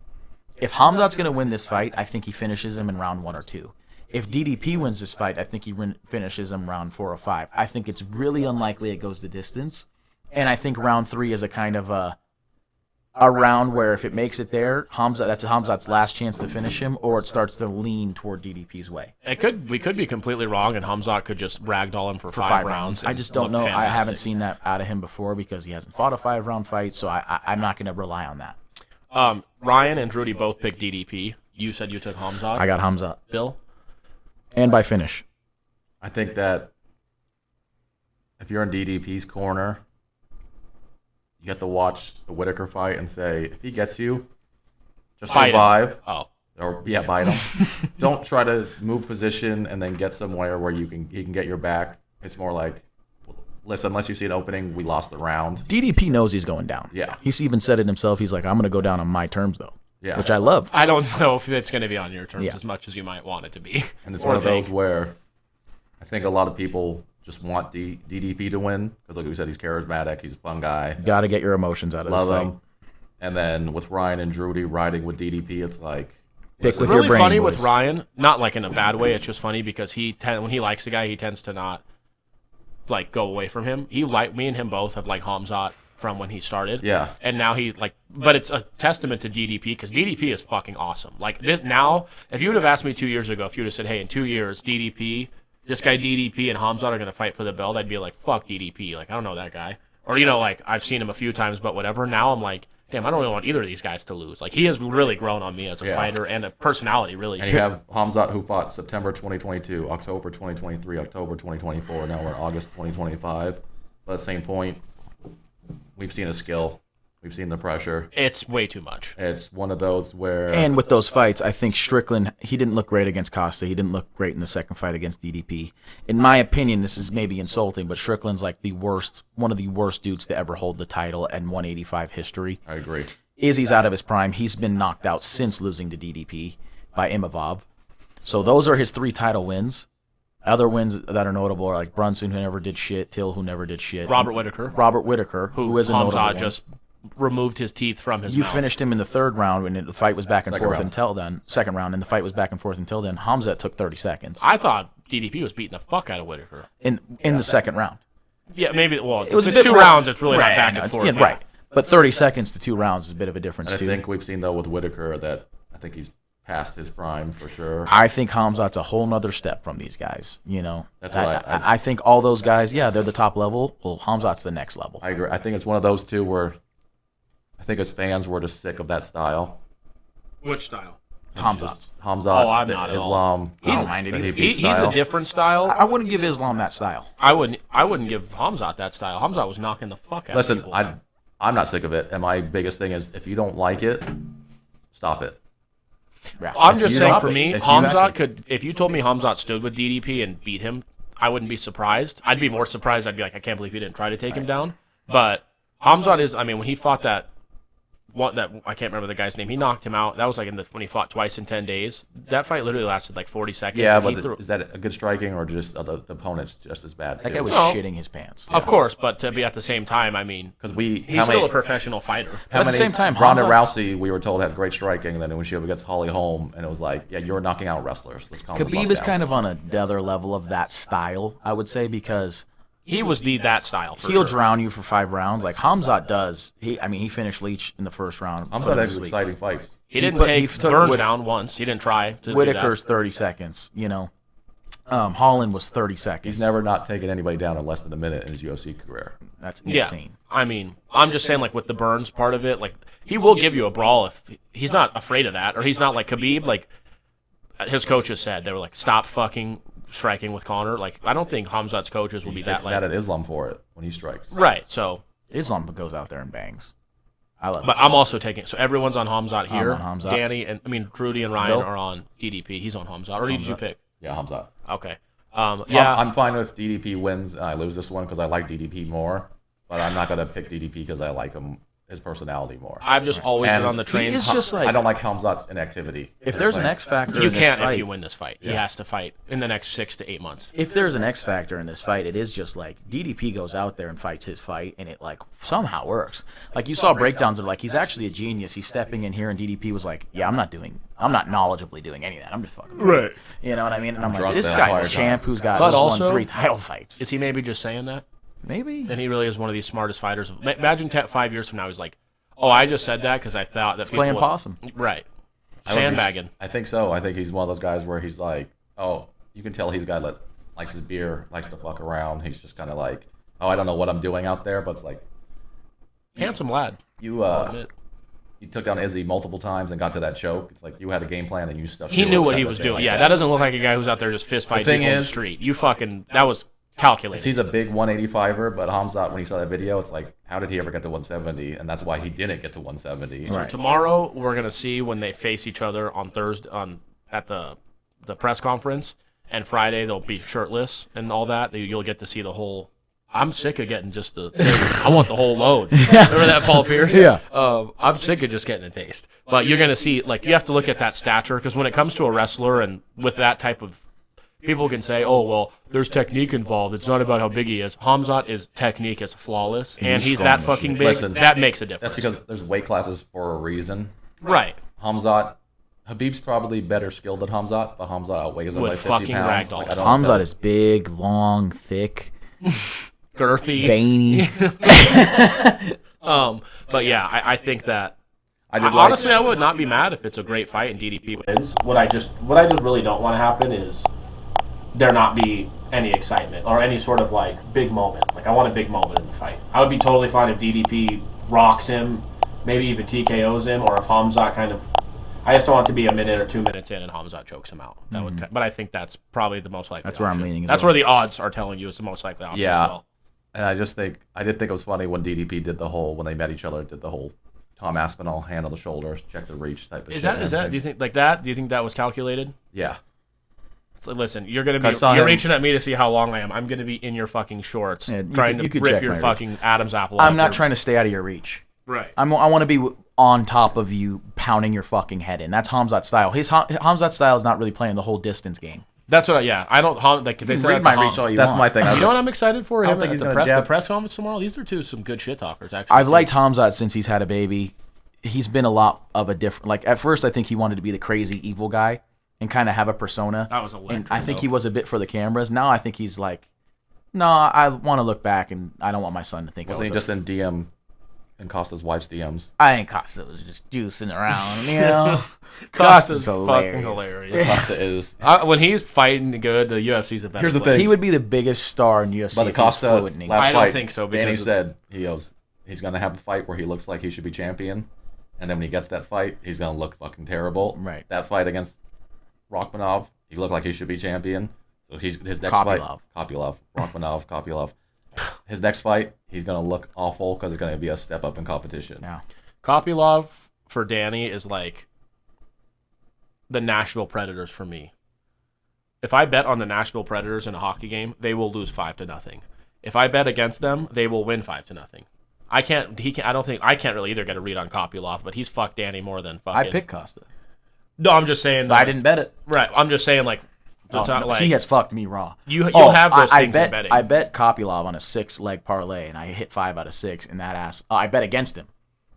Speaker 2: If Khamzat's going to win this fight, I think he finishes him in round 1 or 2. If DDP wins this fight, I think he finishes him round 4 or 5. I think it's really unlikely it goes the distance, and I think round 3 is a kind of a round where if it makes it there, that's Khamzat's last chance to finish him, or it starts to lean toward DDP's way.
Speaker 1: We could be completely wrong, and Khamzat could just ragdoll him for 5 rounds.
Speaker 2: I just don't know.
Speaker 1: Fantastic.
Speaker 2: I haven't seen that out of him before because he hasn't fought a 5-round fight, so I'm not going to rely on that.
Speaker 1: Ryan and Drudy both picked DDP. You said you took Khamzat.
Speaker 2: I got Khamzat.
Speaker 1: Bill?
Speaker 2: And by finish.
Speaker 3: I think that if you're in DDP's corner, you have to watch the Whitaker fight and say, if he gets you, just
Speaker 1: Bite
Speaker 3: survive.
Speaker 1: him. Oh.
Speaker 3: Or bite him. Don't try to move position and then get somewhere where he can get your back. It's more like, listen, unless you see an opening, we lost the round.
Speaker 2: DDP knows he's going down.
Speaker 3: Yeah.
Speaker 2: He's even said it himself. He's like, I'm going to go down on my terms, though.
Speaker 3: Yeah.
Speaker 2: Which I love.
Speaker 1: I don't know if it's going to be on your terms
Speaker 2: Yeah.
Speaker 1: as much as you might want it to be.
Speaker 3: And it's one of those where I think a lot of people just want DDP to win because, like we said, he's charismatic. He's a fun guy.
Speaker 2: Got to get your emotions out of
Speaker 3: Love
Speaker 2: this fight.
Speaker 3: him. And then with Ryan and Drudy riding with DDP, it's like
Speaker 2: Pick
Speaker 1: It's
Speaker 2: with
Speaker 1: really
Speaker 2: your brain,
Speaker 1: funny
Speaker 2: boys.
Speaker 1: with Ryan, not like in a bad way. It's just funny because when he likes a guy, he tends to not like go away from him. Me and him both have like Khamzat from when he started.
Speaker 3: Yeah.
Speaker 1: And now but it's a testament to DDP because DDP is fucking awesome. Like this now, if you would have asked me 2 years ago, if you would have said, hey, in 2 years, this guy DDP and Khamzat are going to fight for the belt, I'd be like, fuck DDP. Like, I don't know that guy. Or, like, I've seen him a few times, but whatever. Now I'm like, damn, I don't really want either of these guys to lose. Like, he has really grown on me as a fighter and a personality, really.
Speaker 3: And you have Khamzat who fought September 2022, October 2023, October 2024. Now we're in August 2025. But at the same point, we've seen his skill. We've seen the pressure.
Speaker 1: It's way too much.
Speaker 3: It's one of those where...
Speaker 2: And with those fights, I think Strickland, he didn't look great against Costa. He didn't look great in the second fight against DDP. In my opinion, this is maybe insulting, but Strickland's like one of the worst dudes to ever hold the title in 185 history.
Speaker 3: I agree.
Speaker 2: Izzy's out of his prime. He's been knocked out since losing to DDP by Imavov. So those are his 3 title wins. Other wins that are notable are like Brunson, who never did shit, Till, who never did shit.
Speaker 1: Robert Whittaker,
Speaker 2: who is a notable one.
Speaker 1: just removed his teeth from his
Speaker 2: You
Speaker 1: mouth.
Speaker 2: finished him in the 3rd round when the fight was back and forth until then. 2nd round, and the fight was back and forth until then. Khamzat took 30 seconds.
Speaker 1: I thought DDP was beating the fuck out of Whittaker.
Speaker 2: In the 2nd round.
Speaker 1: Yeah, maybe. Well,
Speaker 2: It was
Speaker 1: it's 2 rounds. It's really not back and forth.
Speaker 2: Yeah, right. But 30 seconds to 2 rounds is a bit of a difference,
Speaker 3: And
Speaker 2: too.
Speaker 3: I think we've seen, though, with Whittaker that I think he's past his prime for sure.
Speaker 2: I think Khamzat's a whole nother step from these guys. You know,
Speaker 3: That's what
Speaker 2: I think all those guys, yeah, they're the top level. Well, Khamzat's the next level.
Speaker 3: I agree. I think it's one of those two where I think as fans we're just sick of that style.
Speaker 1: Which style?
Speaker 2: Khamzat's.
Speaker 3: Hamzat,
Speaker 1: Oh, I'm
Speaker 3: the
Speaker 1: not at all.
Speaker 3: Islam.
Speaker 2: He's minded either.
Speaker 1: He's a different style.
Speaker 2: I wouldn't give Islam that style.
Speaker 1: I wouldn't give Khamzat that style. Khamzat was knocking the fuck out of
Speaker 3: Listen,
Speaker 1: people.
Speaker 3: I'm not sick of it, and my biggest thing is if you don't like it, stop it.
Speaker 2: Yeah.
Speaker 1: I'm just
Speaker 3: you
Speaker 1: saying
Speaker 3: stop
Speaker 1: for
Speaker 3: it,
Speaker 1: me,
Speaker 3: if you-
Speaker 1: Khamzat could. If you told me Khamzat stood with DDP and beat him, I wouldn't be surprised. I'd be more surprised. I'd be like, I can't believe he didn't try to take him down. But Khamzat is. I mean, when he fought that I can't remember the guy's name. He knocked him out. That was like when he fought twice in 10 days. That fight literally lasted like 40 seconds.
Speaker 3: Yeah,
Speaker 1: and
Speaker 3: but is that a good striking or just the opponent's just as bad?
Speaker 2: That guy was
Speaker 1: No.
Speaker 2: shitting his pants.
Speaker 1: Of course, but to be at the same time, I mean,
Speaker 3: because
Speaker 1: he's still a professional fighter.
Speaker 2: At the same time,
Speaker 3: Ronda
Speaker 2: Khamzat's-
Speaker 3: Rousey, we were told had great striking, and then when she went against Holly Holm, and it was like, yeah, you're knocking out wrestlers. Let's calm the
Speaker 2: Khabib
Speaker 3: fuck
Speaker 2: is
Speaker 3: down.
Speaker 2: kind of on another level of that style, I would say, because
Speaker 1: He was that style for
Speaker 2: he'll
Speaker 1: sure.
Speaker 2: drown you for 5 rounds. Like Khamzat does. He finished Leach in the 1st round.
Speaker 3: I'm
Speaker 2: put him
Speaker 3: not
Speaker 2: to
Speaker 3: having
Speaker 2: sleep.
Speaker 3: exciting fights.
Speaker 1: He didn't
Speaker 2: he
Speaker 1: take
Speaker 2: took
Speaker 1: Burns
Speaker 2: Whit-
Speaker 1: down once. He didn't try to
Speaker 2: Whittaker's
Speaker 1: do
Speaker 2: 30 seconds, you know. Holland was 30 seconds.
Speaker 3: He's never not taken anybody down in less than a minute in his UFC career.
Speaker 2: That's
Speaker 1: that. Yeah,
Speaker 2: insane.
Speaker 1: I mean, I'm just saying, like with the Burns part of it, like he will give you a brawl if he's not afraid of that, or he's not like Khabib. Like his coaches said, they were like, stop fucking striking with Conor. Like I don't think Khamzat's coaches will be that
Speaker 3: He's
Speaker 1: like
Speaker 3: mad at Islam for it when he strikes.
Speaker 1: right. So,
Speaker 2: Islam goes out there and bangs. I love
Speaker 1: but
Speaker 2: Islam.
Speaker 1: I'm also taking so everyone's on Khamzat here.
Speaker 2: I'm on Khamzat.
Speaker 1: Danny and Drudy and Ryan
Speaker 2: Bill?
Speaker 1: are on DDP. He's on Khamzat. Or did you pick?
Speaker 3: Yeah, Hamzat.
Speaker 1: Okay. Yeah.
Speaker 3: I'm fine if DDP wins and I lose this one because I like DDP more, but I'm not gonna pick DDP because I like his personality more.
Speaker 1: I've just always
Speaker 3: And
Speaker 1: been on the train.
Speaker 2: It's just like
Speaker 3: I don't like Hamzat's inactivity.
Speaker 2: if there's an X factor,
Speaker 1: You
Speaker 2: in this
Speaker 1: can't
Speaker 2: fight,
Speaker 1: if you win this fight. He has to fight in the next 6 to 8 months.
Speaker 2: If there's an X factor in this fight, it is just like DDP goes out there and fights his fight, and it like somehow works. Like you saw breakdowns of like he's actually a genius. He's stepping in here, and DDP was like, "Yeah, I'm not knowledgeably doing any of that. I'm just fucking
Speaker 1: Right.
Speaker 2: You know what I mean?" And I'm like,
Speaker 3: drunk
Speaker 2: this
Speaker 3: that
Speaker 2: guy's
Speaker 3: entire
Speaker 2: a champ who's got
Speaker 1: But
Speaker 2: who's
Speaker 1: also-
Speaker 2: won 3 title fights.
Speaker 1: Is he maybe just saying that?
Speaker 2: Maybe.
Speaker 1: And he really is one of the smartest fighters. Imagine 5 years from now, he's like, "Oh, I just said that because I thought that people
Speaker 2: playing
Speaker 1: would-"
Speaker 2: possum.
Speaker 1: Right.
Speaker 3: I would be-
Speaker 1: Sandbagging.
Speaker 3: I think so. I think he's one of those guys where he's like, oh, you can tell he's a guy that likes his beer, likes to fuck around. He's just kind of like, oh, I don't know what I'm doing out there, but it's like
Speaker 1: Handsome lad.
Speaker 3: you
Speaker 1: I'll admit.
Speaker 3: you took down Izzy multiple times and got to that choke. It's like you had a game plan and you stuck.
Speaker 1: He
Speaker 3: to
Speaker 1: knew
Speaker 3: it,
Speaker 1: what
Speaker 3: type
Speaker 1: he
Speaker 3: of
Speaker 1: was
Speaker 3: thing
Speaker 1: doing.
Speaker 3: like
Speaker 1: Yeah, that doesn't look like a guy who's out there just fist fighting
Speaker 3: thing
Speaker 1: people in the
Speaker 3: is-
Speaker 1: street. That was calculated.
Speaker 3: He's a big 185er, but Hamzat, when he saw that video, it's like, how did he ever get to 170? And that's why he didn't get to 170.
Speaker 2: Right.
Speaker 1: Tomorrow we're gonna see when they face each other on Thursday at the press conference, and Friday they'll be shirtless and all that. You'll get to see the whole. I'm sick of getting just the. I want the whole load. Remember that Paul Pierce?
Speaker 2: Yeah.
Speaker 1: I'm sick of just getting a taste. But you're gonna see, like, you have to look at that stature, because when it comes to a wrestler and with that type of. People can say, "Oh, well, there's technique involved. It's not about how big he is." Khamzat is technique is flawless, and he's that
Speaker 2: strong as
Speaker 1: fucking
Speaker 2: shit.
Speaker 1: big.
Speaker 3: Listen,
Speaker 1: that makes a difference.
Speaker 3: That's because there's weight classes for a reason.
Speaker 1: Right.
Speaker 3: Hamzat, Habib's probably better skilled than Hamzat, but Hamzat outweighs him
Speaker 1: Would
Speaker 3: by 50
Speaker 1: fucking
Speaker 3: pounds.
Speaker 1: ragdoll.
Speaker 3: I don't
Speaker 2: Hamzat
Speaker 3: tell-
Speaker 2: is big, long, thick,
Speaker 1: Girthy.
Speaker 2: veiny.
Speaker 1: But yeah, I think that.
Speaker 3: I did like,
Speaker 1: Honestly, I would not be mad if it's a great fight and DDP wins. What I just really don't want to happen is there not be any excitement or any sort of like big moment. Like I want a big moment in the fight. I would be totally fine if DDP rocks him, maybe even TKOs him, or if Khamzat kind of. I just don't want it to be a minute or 2 minutes in and Khamzat chokes him out. That would, but I think that's probably the most likely.
Speaker 2: That's where I'm
Speaker 1: option.
Speaker 2: leaning as
Speaker 1: That's
Speaker 2: well.
Speaker 1: where the odds are telling you it's the most likely option
Speaker 3: Yeah.
Speaker 1: as well.
Speaker 3: And I did think it was funny when DDP did the whole, when they met each other, did the whole Tom Aspinall hand on the shoulder, check the reach type of shit.
Speaker 1: Is that? Do you think like that? Do you think that was calculated?
Speaker 3: Yeah.
Speaker 1: It's like, listen, you're reaching at me to see how long I am. I'm gonna be in your fucking shorts, trying to rip your fucking Adam's apple.
Speaker 2: I'm not trying to stay out of your reach.
Speaker 1: Right.
Speaker 2: I want to be on top of you, pounding your fucking head in. That's Khamzat's style. Khamzat's style is not really playing the whole distance game.
Speaker 1: That's what. I don't like. They say
Speaker 2: read my reach all you
Speaker 3: That's
Speaker 2: want.
Speaker 3: my thing.
Speaker 1: You know what I'm excited for?
Speaker 3: I
Speaker 1: Him
Speaker 3: don't think
Speaker 1: at
Speaker 3: he's
Speaker 1: the
Speaker 3: gonna
Speaker 1: press conference tomorrow. These are some good shit talkers. Actually,
Speaker 2: I've liked Khamzat since he's had a baby. He's been a lot of a different. Like at first, I think he wanted to be the crazy evil guy and kind of have a persona.
Speaker 1: That was electric.
Speaker 2: And I think he was a bit for the cameras. Now I think he's like, no, I want to look back and I don't want my son to think.
Speaker 3: Wasn't he just in DM, in Costa's wife's DMs?
Speaker 2: I think Costa was just juicing around, you know. Costa's
Speaker 1: fucking hilarious.
Speaker 3: Costa is.
Speaker 1: When he's fighting good, the UFC's a better.
Speaker 3: Here's the
Speaker 1: place.
Speaker 3: thing.
Speaker 2: He would be the biggest star in UFC.
Speaker 3: But the
Speaker 2: if he was
Speaker 3: Costa
Speaker 2: fluent.
Speaker 3: last
Speaker 1: I don't
Speaker 3: fight,
Speaker 1: think so,
Speaker 3: Danny
Speaker 1: because
Speaker 3: said he's going to have a fight where he looks like he should be champion, and then when he gets that fight, he's going to look fucking terrible.
Speaker 2: Right.
Speaker 3: That fight against Rachmanov, he looked like he should be champion. So his next
Speaker 2: Kopylov.
Speaker 3: fight, Kopylov. His next fight, he's going to look awful because it's going to be a step up in competition.
Speaker 2: Yeah.
Speaker 1: Kopylov for Danny is like the Nashville Predators for me. If I bet on the Nashville Predators in a hockey game, they will lose 5-0. If I bet against them, they will win 5-0. I can't really either get a read on Kopylov, but he's fucked Danny more than fucking.
Speaker 2: I picked Costa.
Speaker 1: No, I'm just saying.
Speaker 2: I didn't bet it.
Speaker 1: Right. I'm just saying like.
Speaker 2: Oh,
Speaker 1: it's not
Speaker 2: no,
Speaker 1: like
Speaker 2: he has fucked me raw.
Speaker 1: you'll have those things in betting.
Speaker 2: I bet Kopylov on a 6-leg parlay, and I hit 5 out of 6, and that ass. I bet against him,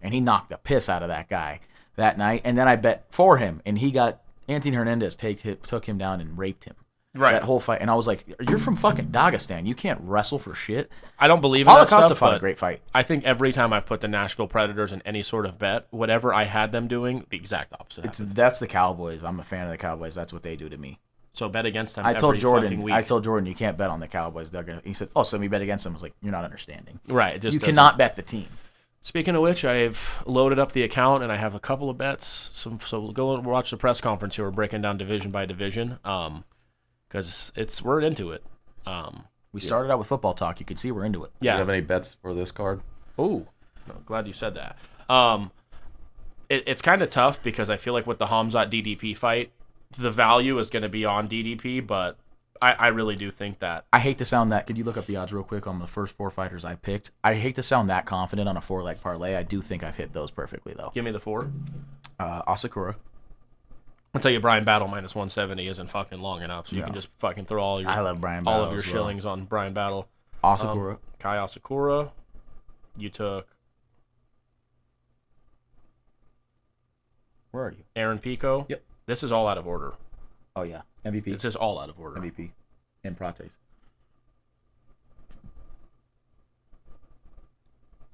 Speaker 2: and he knocked the piss out of that guy that night. And then I bet for him, and he got Anthony Hernandez took him down and raped him.
Speaker 1: Right.
Speaker 2: That whole fight, and I was like, "You're from fucking Dagestan. You can't wrestle for shit."
Speaker 1: I don't believe in that
Speaker 2: Costa
Speaker 1: stuff,
Speaker 2: fought a
Speaker 1: but
Speaker 2: great fight.
Speaker 1: I think every time I've put the Nashville Predators in any sort of bet, whatever I had them doing, the exact opposite.
Speaker 2: That's the Cowboys. I'm a fan of the Cowboys. That's what they do to me.
Speaker 1: So bet against them.
Speaker 2: I told
Speaker 1: fucking week.
Speaker 2: Jordan, you can't bet on the Cowboys. He said, "Oh, so we bet against them." I was like, "You're not understanding.
Speaker 1: Right. It just
Speaker 2: You
Speaker 1: doesn't.
Speaker 2: cannot bet the team."
Speaker 1: Speaking of which, I've loaded up the account and I have a couple of bets. So we'll go and watch the press conference here. We're breaking down division by division, because we're into it.
Speaker 2: We started out with football talk. You could see we're into it.
Speaker 3: Do
Speaker 1: Yeah.
Speaker 3: you have any bets for this card?
Speaker 1: Oh, glad you said that. It's kind of tough because I feel like with the Khamzat DDP fight, the value is going to be on DDP, but I really do think that.
Speaker 2: I hate to sound that. Could you look up the odds real quick on the first 4 fighters I picked? I hate to sound that confident on a 4-leg parlay. I do think I've hit those perfectly, though.
Speaker 1: Give me the 4.
Speaker 2: Asakura.
Speaker 1: I'll tell you, Brian Battle minus 170 isn't fucking long enough, so you can just fucking throw all
Speaker 2: I love Brian
Speaker 1: all
Speaker 2: Battle
Speaker 1: of your
Speaker 2: as well.
Speaker 1: shillings on Brian Battle.
Speaker 2: Asakura.
Speaker 1: Kai Asakura. You took
Speaker 2: Where are you?
Speaker 1: Aaron Pico.
Speaker 2: Yep.
Speaker 1: This is all out of order.
Speaker 2: Oh, yeah. MVP.
Speaker 1: This is all out of order.
Speaker 2: MVP. And Prates.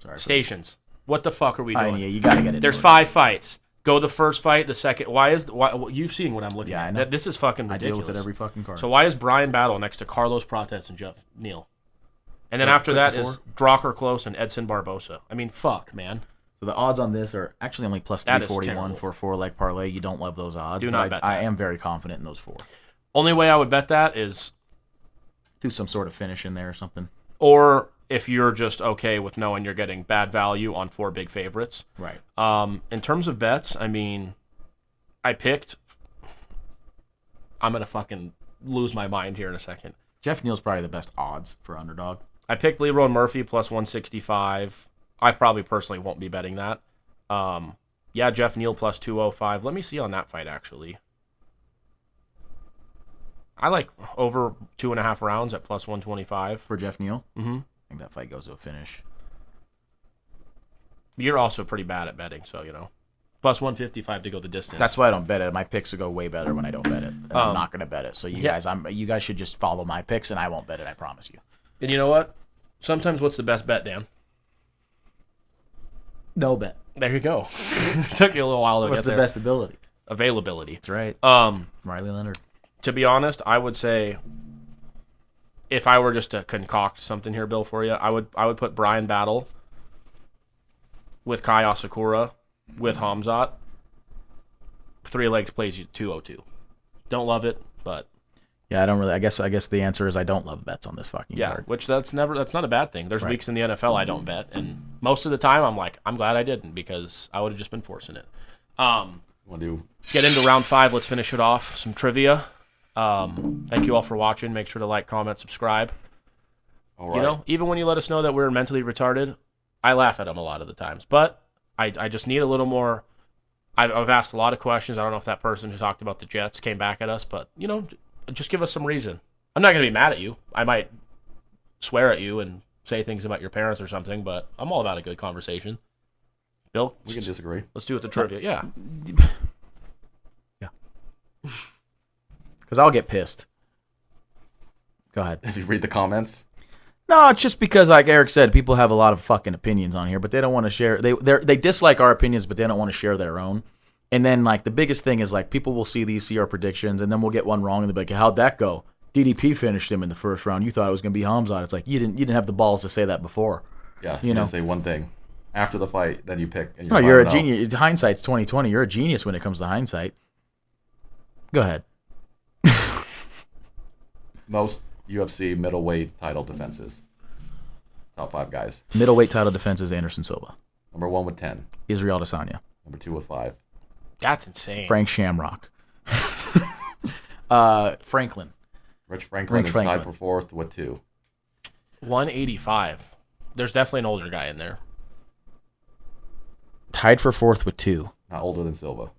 Speaker 2: Sorry.
Speaker 1: Stations. What the fuck are we doing?
Speaker 2: Yeah, you got to get it.
Speaker 1: There's 5 fights. Go the first fight, the second. Why you've seen what I'm looking
Speaker 2: Yeah,
Speaker 1: at.
Speaker 2: I know.
Speaker 1: This is fucking
Speaker 2: I
Speaker 1: ridiculous.
Speaker 2: deal with it every fucking card.
Speaker 1: So why is Brian Battle next to Carlos Prates and Geoff Neal? And then after
Speaker 2: click
Speaker 1: that
Speaker 2: the
Speaker 1: is
Speaker 2: 4.
Speaker 1: Drocker Close and Edson Barbosa. I mean, fuck, man.
Speaker 2: So the odds on this are actually only plus
Speaker 1: That is
Speaker 2: 341
Speaker 1: terrible.
Speaker 2: for a 4-leg parlay. You don't love those odds.
Speaker 1: Do
Speaker 2: but
Speaker 1: not bet
Speaker 2: I
Speaker 1: that.
Speaker 2: am very confident in those 4.
Speaker 1: Only way I would bet that is,
Speaker 2: Do some sort of finish in there or something.
Speaker 1: or if you're just okay with knowing you're getting bad value on 4 big favorites.
Speaker 2: Right.
Speaker 1: In terms of bets, I mean, I'm going to fucking lose my mind here in a second.
Speaker 2: Geoff Neal's probably the best odds for underdog.
Speaker 1: I picked Lerone Murphy plus 165. I probably personally won't be betting that. Yeah, Geoff Neal plus 205. Let me see on that fight, actually. I like over 2.5 rounds at plus 125.
Speaker 2: For Geoff Neal?
Speaker 1: Mm-hmm.
Speaker 2: I think that fight goes to a finish.
Speaker 1: You're also pretty bad at betting, so, Plus 155 to go the distance.
Speaker 2: That's why I don't bet it. My picks will go way better when I don't bet it. And I'm not going to bet it. So you guys should just follow my picks, and I won't bet it. I promise you.
Speaker 1: And you know what? Sometimes what's the best bet, Dan?
Speaker 2: No bet.
Speaker 1: There you go. Took you a little while to
Speaker 2: What's
Speaker 1: get
Speaker 2: the
Speaker 1: there.
Speaker 2: best ability?
Speaker 1: Availability.
Speaker 2: That's right.
Speaker 1: Um,
Speaker 2: Riley Leonard.
Speaker 1: To be honest, I would say if I were just to concoct something here, Bill, for you, I would put Brian Battle with Kai Asakura with Khamzat. 3 legs plays you 202. Don't love it, but
Speaker 2: Yeah, I don't really. I guess the answer is I don't love bets on this fucking card.
Speaker 1: Which that's not a bad thing. There's weeks in the NFL I don't bet, and most of the time I'm like, I'm glad I didn't because I would have just been forcing it. Let's get into round 5. Let's finish it off. Some trivia. Thank you all for watching. Make sure to like, comment, subscribe.
Speaker 3: All right.
Speaker 1: You know, even when you let us know that we're mentally retarded, I laugh at them a lot of the times. But I just need a little more. I've asked a lot of questions. I don't know if that person who talked about the Jets came back at us, but you know, just give us some reason. I'm not going to be mad at you. I might swear at you and say things about your parents or something, but I'm all about a good conversation. Bill?
Speaker 3: We can disagree.
Speaker 1: Let's do it the trivia. Yeah.
Speaker 2: Yeah. Because I'll get pissed. Go ahead.
Speaker 3: If you read the comments.
Speaker 2: No, it's just because, like Eric said, people have a lot of fucking opinions on here, but they don't want to share. They dislike our opinions, but they don't want to share their own. And then, like, the biggest thing is, like, people will see our predictions, and then we'll get one wrong, and they'll be like, how'd that go? DDP finished him in the first round. You thought it was going to be Khamzat. It's like, you didn't have the balls to say that before.
Speaker 3: Yeah, you didn't say one thing. After the fight, then you pick. And
Speaker 2: you're a genius. Hindsight's 20/20. You're a genius when it comes to hindsight. Go ahead.
Speaker 3: Most UFC middleweight title defenses. Top 5 guys.
Speaker 2: Middleweight title defenses, Anderson Silva.
Speaker 3: Number 1 with 10.
Speaker 2: Israel Adesanya.
Speaker 3: Number 2 with 5.
Speaker 1: That's insane.
Speaker 2: Frank Shamrock. Franklin.
Speaker 3: Rich Franklin is tied for 4th with 2.
Speaker 1: 185. There's definitely an older guy in there.
Speaker 2: Tied for 4th with 2.
Speaker 3: Not older than Silva.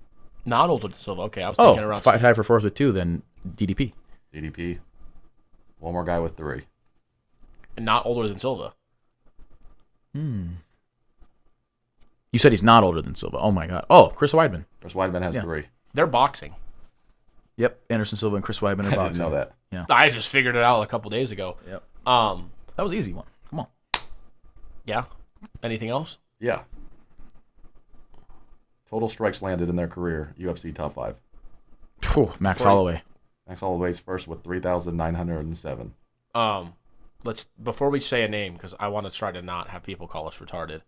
Speaker 1: Not older than Silva. Okay, I was thinking around.
Speaker 2: Tied for 4th with 2, then DDP.
Speaker 3: DDP. One more guy with 3.
Speaker 1: And not older than Silva.
Speaker 2: You said he's not older than Silva. Oh, my God. Oh, Chris Weidman.
Speaker 3: Chris Weidman has 3.
Speaker 1: They're boxing.
Speaker 2: Yep, Anderson Silva and Chris Weidman are boxing.
Speaker 3: I didn't know that.
Speaker 2: Yeah.
Speaker 1: I just figured it out a couple days ago.
Speaker 2: Yep.
Speaker 1: That
Speaker 2: was an easy one. Come on.
Speaker 1: Yeah. Anything else?
Speaker 3: Yeah. Total strikes landed in their career, UFC top 5.
Speaker 2: Max Holloway.
Speaker 3: Max Holloway's first with 3,907.
Speaker 1: Before we say a name, because I want to try to not have people call us retarded.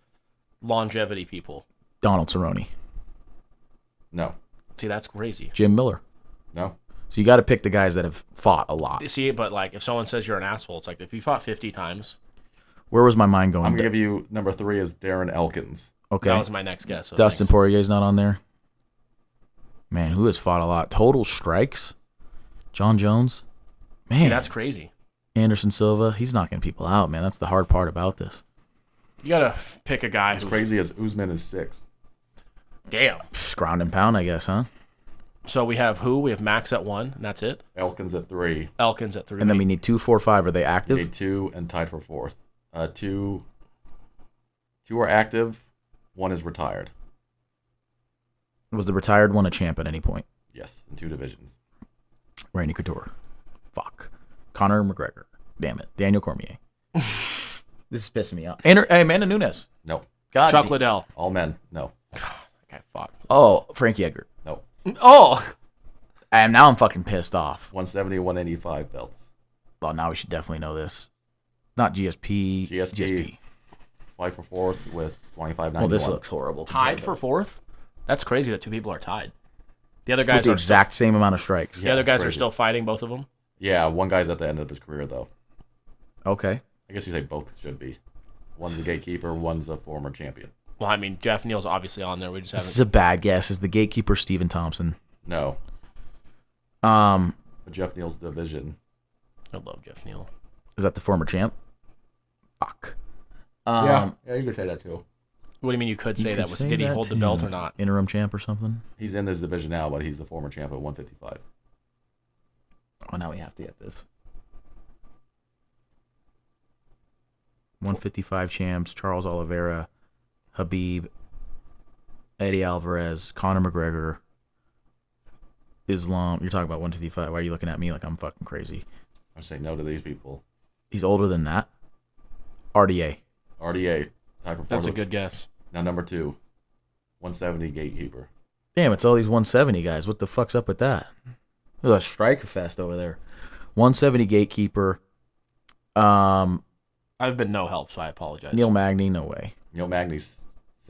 Speaker 1: Longevity people.
Speaker 2: Donald Cerrone.
Speaker 3: No.
Speaker 1: See, that's crazy.
Speaker 2: Jim Miller.
Speaker 3: No.
Speaker 2: So you got to pick the guys that have fought a lot.
Speaker 1: See, but like if someone says you're an asshole, it's like if you fought 50 times.
Speaker 2: Where was my mind going?
Speaker 3: I'm going to give you number 3 is Darren Elkins.
Speaker 2: Okay.
Speaker 1: That was my next guess. So
Speaker 2: Dustin Poirier's not on there. Man, who has fought a lot? Total strikes? John Jones? Man.
Speaker 1: See, that's crazy.
Speaker 2: Anderson Silva? He's knocking people out, man. That's the hard part about this.
Speaker 1: You got to pick a guy
Speaker 3: as crazy as Usman is 6th.
Speaker 1: Damn.
Speaker 2: Ground and pound, I guess, huh?
Speaker 1: So we have who? We have Max at 1, and that's it?
Speaker 3: Elkins at 3.
Speaker 1: Elkins at 3.
Speaker 2: And then we need 2, 4, 5. Are they active?
Speaker 3: We need 2 and tied for 4th. 2 are active. 1 is retired.
Speaker 2: Was the retired one a champ at any point?
Speaker 3: Yes, in 2 divisions.
Speaker 2: Randy Couture. Fuck. Conor McGregor. Damn it. Daniel Cormier. This is pissing me off. Amanda Nunes.
Speaker 3: No.
Speaker 1: God. Chuck Liddell.
Speaker 3: All men. No.
Speaker 1: God, that guy fought.
Speaker 2: Oh, Frankie Edgar.
Speaker 3: No.
Speaker 1: Oh.
Speaker 2: And now I'm fucking pissed off.
Speaker 3: 170, 185 belts.
Speaker 2: Well, now we should definitely know this. Not GSP.
Speaker 3: GSP. Fight for 4th with 25.91.
Speaker 2: Well, this looks horrible.
Speaker 1: Tied for 4th? That's crazy that 2 people are tied. The other guys
Speaker 2: with the exact same amount of strikes.
Speaker 1: The other guys are still fighting, both of them?
Speaker 3: Yeah, one guy's at the end of his career, though.
Speaker 2: Okay.
Speaker 3: I guess you say both should be. One's a gatekeeper, one's a former champion.
Speaker 1: Well, I mean, Jeff Neal's obviously on there. We just haven't.
Speaker 2: This is a bad guess. Is the gatekeeper Stephen Thompson?
Speaker 3: No. Jeff Neal's division.
Speaker 1: I love Jeff Neal.
Speaker 2: Is that the former champ? Fuck.
Speaker 3: Yeah, you could say that too.
Speaker 1: What do you mean you could say that? Did he hold the belt or not?
Speaker 2: Interim champ or something?
Speaker 3: He's in this division now, but he's the former champ at 155.
Speaker 2: Oh, now we have to get this. 155 champs, Charles Oliveira, Habib, Eddie Alvarez, Conor McGregor, Islam. You're talking about 155. Why are you looking at me like I'm fucking crazy?
Speaker 3: I'm saying no to these people.
Speaker 2: He's older than that. RDA.
Speaker 1: That's a good guess.
Speaker 3: Now number 2, 170 gatekeeper.
Speaker 2: Damn, it's all these 170 guys. What the fuck's up with that? There's a striker fest over there. 170 gatekeeper.
Speaker 1: I've been no help, so I apologize.
Speaker 2: Neil Magny, no way.
Speaker 3: Neil Magny's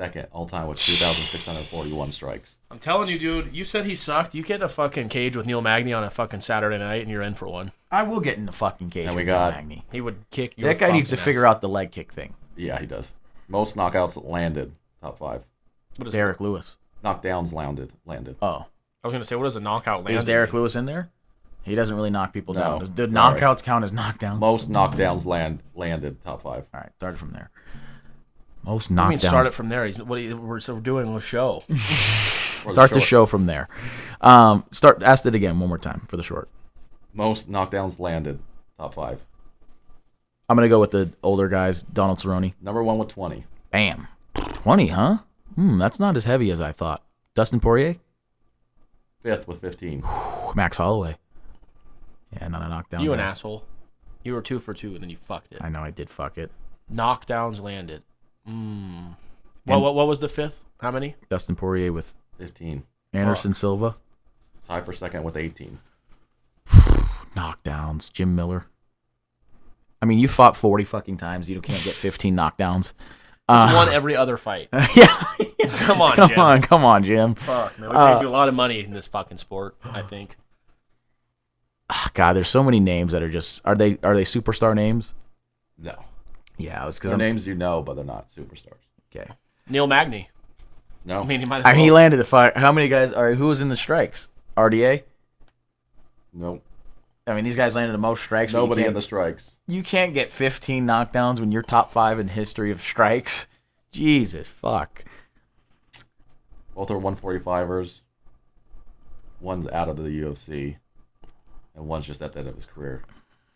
Speaker 3: second all-time with 2,641 strikes.
Speaker 1: I'm telling you, dude. You said he sucked. You get in a fucking cage with Neal Magny on a fucking Saturday night, and you're in for one.
Speaker 2: I will get in the fucking cage
Speaker 3: And
Speaker 2: with
Speaker 3: we got-
Speaker 2: Neal Magny.
Speaker 1: He would kick you.
Speaker 2: That guy needs to figure out the leg kick thing.
Speaker 3: Yeah, he does. Most knockouts landed, top 5.
Speaker 2: Derek Lewis.
Speaker 3: Knockdowns landed.
Speaker 2: Oh.
Speaker 1: I was gonna say, what does a knockout land?
Speaker 2: Is Derek Lewis in there? He doesn't really knock people
Speaker 3: No,
Speaker 2: down. Do
Speaker 3: sorry.
Speaker 2: knockouts count as knockdowns?
Speaker 3: Most knockdowns landed, top 5.
Speaker 2: All right, started from there. Most
Speaker 1: I mean,
Speaker 2: knockdowns.
Speaker 1: start it from there. We're doing a show.
Speaker 2: Start the show from there. Ask it again one more time for the short.
Speaker 3: Most knockdowns landed, top 5.
Speaker 2: I'm gonna go with the older guys. Donald Cerrone.
Speaker 3: Number 1 with 20.
Speaker 2: Bam. 20, huh? That's not as heavy as I thought. Dustin Poirier.
Speaker 3: 5th with 15.
Speaker 2: Max Holloway. Yeah, not a knockdown.
Speaker 1: You an
Speaker 2: there.
Speaker 1: asshole. You were 2 for 2, and then you fucked it.
Speaker 2: I know I did fuck it.
Speaker 1: Knockdowns landed. What was the 5th? How many?
Speaker 2: Dustin Poirier with
Speaker 3: 15.
Speaker 2: Anderson Silva.
Speaker 3: Tie for second with 18.
Speaker 2: Knockdowns. Jim Miller. I mean, you fought 40 fucking times. You can't get 15 knockdowns.
Speaker 1: He's won every other fight.
Speaker 2: Yeah.
Speaker 1: Come on, Jim.
Speaker 2: Come on, Jim.
Speaker 1: Fuck, man. We paid you a lot of money in this fucking sport, I think.
Speaker 2: God, there's so many names that are just. Are they superstar names?
Speaker 3: No.
Speaker 2: Yeah, it was because
Speaker 3: They're names you know, but they're not superstars.
Speaker 2: Okay.
Speaker 1: Neal Magny.
Speaker 3: No.
Speaker 1: I mean, he might as well.
Speaker 2: He landed the fight. How many guys? Who was in the strikes? RDA.
Speaker 3: Nope.
Speaker 2: I mean, these guys landed the most strikes. but
Speaker 3: Nobody in the strikes.
Speaker 2: You can't get 15 knockdowns when you're top 5 in history of strikes. Jesus, fuck.
Speaker 3: Both are 145ers. One's out of the UFC. And one's just at the end of his career.